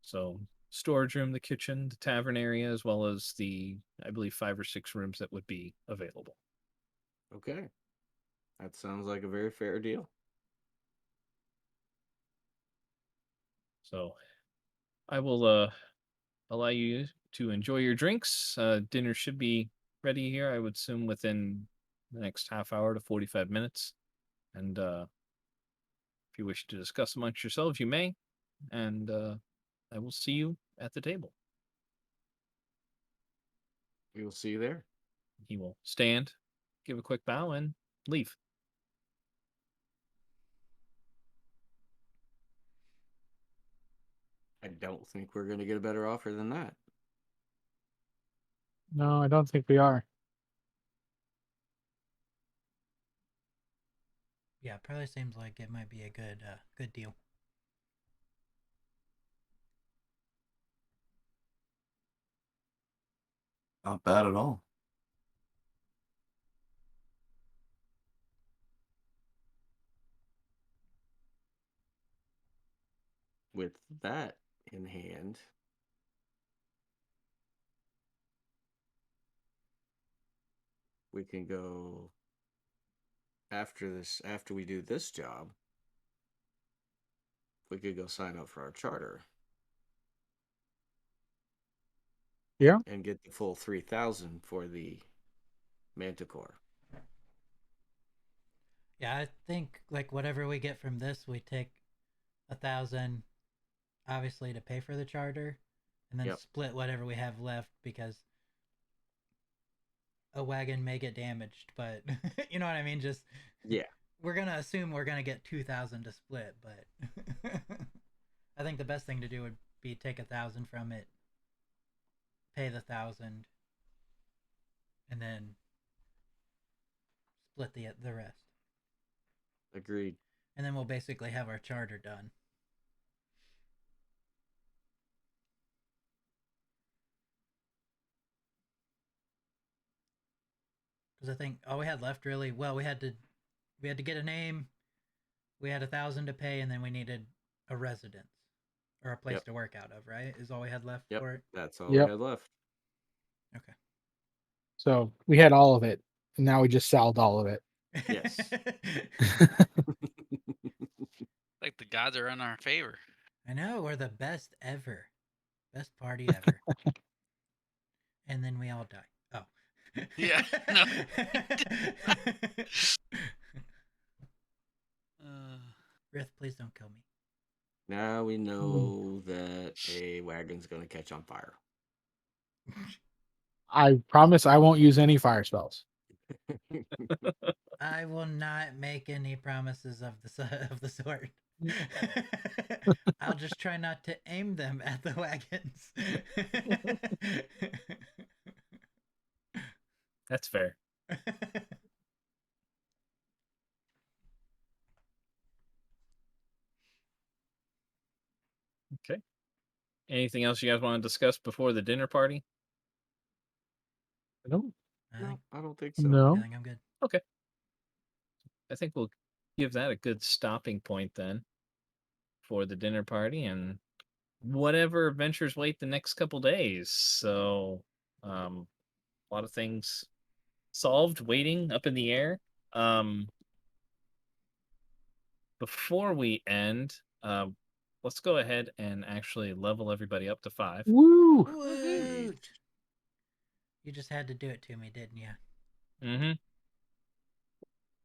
So storage room, the kitchen, the tavern area, as well as the, I believe, 5 or 6 rooms that would be available. Okay. That sounds like a very fair deal. So I will allow you to enjoy your drinks. Dinner should be ready here, I would assume, within the next half hour to 45 minutes. And if you wish to discuss amongst yourselves, you may. And I will see you at the table. We will see you there. He will stand, give a quick bow, and leave. don't think we're going to get a better offer than that. No, I don't think we are. Yeah, probably seems like it might be a good deal. Not bad at all. With that in hand, we can go after we do this job, we could go sign up for our charter. Yeah. And get the full 3,000 for the Manticore. Yeah, I think like whatever we get from this, we take 1,000, obviously, to pay for the charter, and then split whatever we have left, because a wagon may get damaged, but you know what I mean. Just we're gonna assume we're gonna get 2,000 to split, but I think the best thing to do would be take 1,000 from it, pay the 1,000, and then split the rest. Agreed. And then we'll basically have our charter done. Because I think all we had left really, well, we had to get a name, we had 1,000 to pay, and then we needed a residence or a place to work out of. Right? Is all we had left for it. That's all we had left. Okay. So we had all of it, and now we just sold all of it. Yes. Like the gods are in our favor. I know, we're the best ever. Best party ever. And then we all die. Oh. Yeah. No. Rith, please don't kill me. Now we know that a wagon's going to catch on fire. I promise I won't use any fire spells. I will not make any promises of the sort. I'll just try not to aim them at the wagons. That's fair. Okay. Anything else you guys want to discuss before the dinner party? No. I don't think so. No. I think I'm good. Okay. I think we'll give that a good stopping point then for the dinner party and whatever adventures wait the next couple days. So, a lot of things solved, waiting up in the air. Before we end, let's go ahead and actually level everybody up to 5. Woo! Woot! You just had to do it to me, didn't you? Mm-hmm.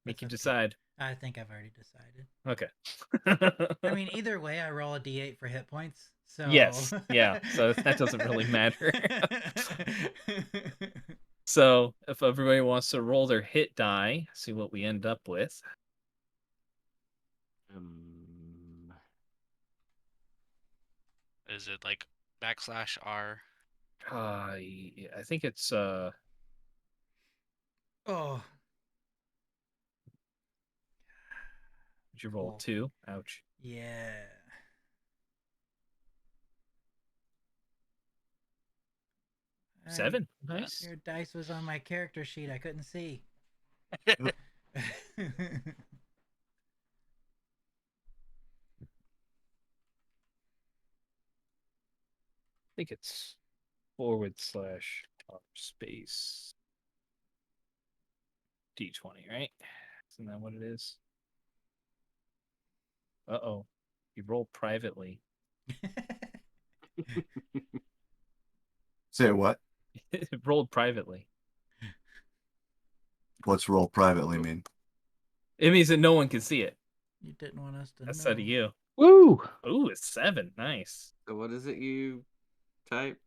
Make you okay. decide. I think I've already decided. Okay. I mean, either way, I roll a d8 for hit points. So Yes. Yeah. So that doesn't really matter. So if everybody wants to roll their hit die, see what we end up with. Is it like /R? I think it's Oh. Did you roll 2? Ouch. Yeah. Seven. Nice. Your dice was on my character sheet. I couldn't see. I think it's /space D20, right? Isn't that what it is? Uh-oh. You roll privately. Say what? It rolled privately. What's roll privately mean? It means that no one can see it. You didn't want us to That's know. out of you. Woo! Ooh, it's 7. Nice. So what is it you type?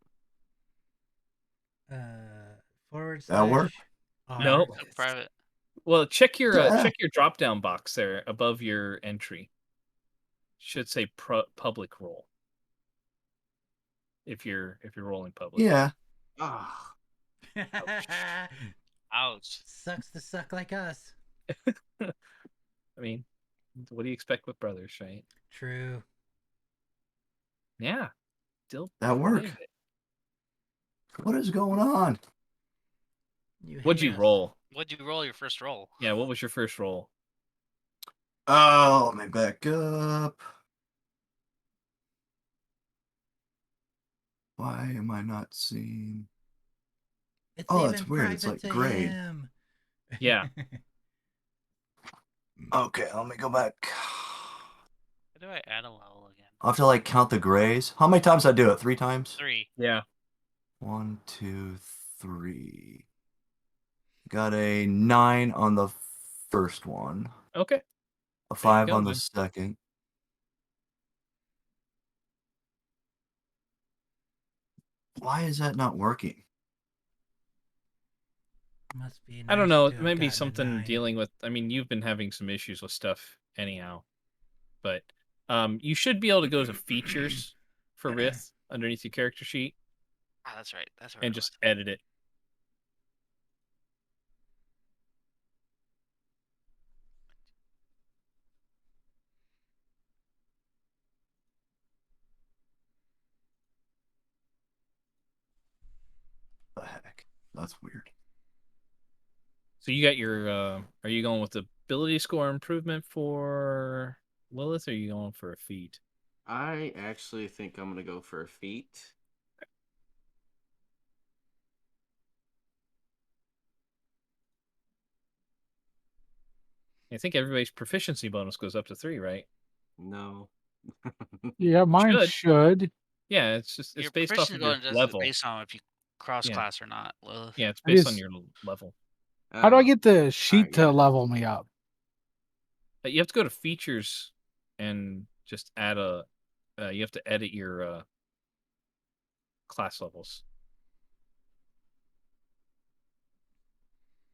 Forward slash. That'll work. No. Private. Well, check your drop down box there above your entry. Should say public role. if you're rolling public. Yeah. Ah, Ouch. Sucks to suck like us. I mean, what do you expect with brothers, right? True. Yeah. Still That playing worked. it. What is going on? What'd hate you us. roll? What'd you roll your first roll? Yeah, what was your first roll? Oh, let me back up. Why am I not seeing? It's Oh, even that's weird. It's private like to grade. him. Yeah. Okay, let me go back. How do I add a level again? I'll have to like count the grays. How many times did I do it? 3 times? 3. Yeah. 1, 2, 3. Got a 9 on the first one. Okay. A 5 go, on the man. second. Why is that not working? Must be nice I don't know. to It have might be gotten a something 9. dealing with. I mean, you've been having some issues with stuff anyhow, but you should be able to go to features for Rith underneath your character sheet Ah, that's right. That's where and it was. just edit it. The heck? That's weird. So you got your. Are you going with the ability score improvement for Lilith, or are you going for a feat? I actually think I'm gonna go for a feat. I think everybody's proficiency bonus goes up to 3, right? No. Yeah, mine Should. should. Yeah, it's Your based off proficiency of your going does it level. based on if you cross Yeah. class or not, Lilith. Yeah, it's I based on just- your level. How do I Oh, get the sheet to yeah. level me up? You have to go to features and just add a. You have to edit your class levels.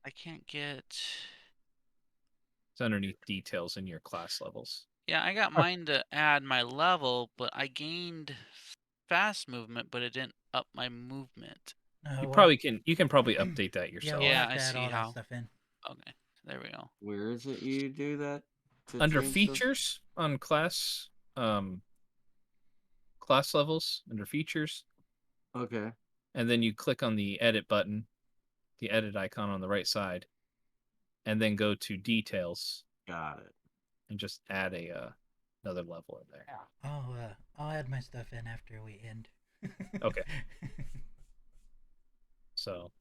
I can't get. It's underneath details in your class levels. Yeah, I got mine to add my level, but I gained fast movement, but it didn't up my movement. You probably can. You can probably update that Yeah, yourself. we'll Yeah, have I to add see all that how. stuff in. Okay, there we go. Where is it you do that? To Under change those? features on class levels under features, Okay. and then you click on the edit button, the edit icon on the right side, and then go to details Got it. and just add a another level in there. I'll add my stuff in after we end. Okay. So,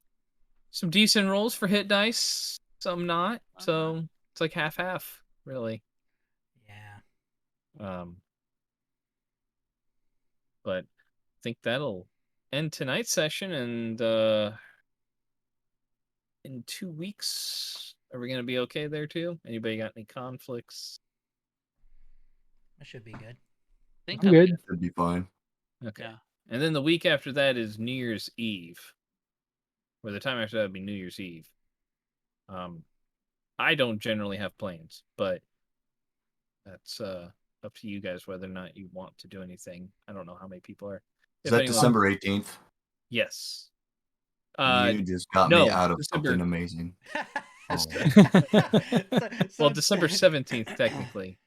some decent rolls for hit dice, some not. So it's like half, really. Yeah. But I think that'll end tonight's session, and in 2 weeks, are we gonna be okay there too? Anybody got any conflicts? That should be good. Think I'm I'm good. Should be fine. Okay. Yeah. And then the week after that is New Year's Eve. Or the time after that would be New Year's Eve. I don't generally have plans, but that's up to you guys whether or not you want to do anything. I don't know how many people are. Is that December 18th? Yes. You just got me no, out of December. something amazing. Well, December 17th, technically.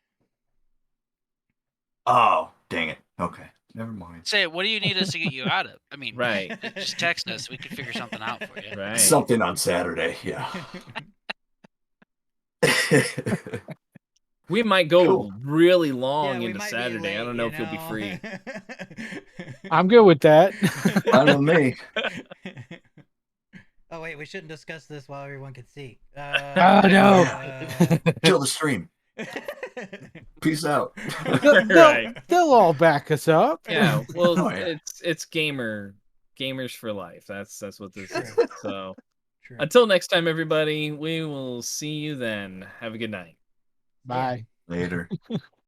Oh, dang it. Okay. Never mind. Say, what do you need us to get you out of? I mean, Right. just text us. We could figure something out for you. Right. Something on Saturday, yeah. We might go Cool. really long we into might be Saturday. I late, don't know you if you'll be free. I'm good with that. Fine with me. Oh wait, we shouldn't discuss this while everyone can see. Oh no! Kill the stream. Peace out. They'll all back us up. Yeah, well, Oh, yeah. it's gamers for life. That's what this is. True. So True. until next time, everybody, we will see you then. Have a good night. Bye. Later.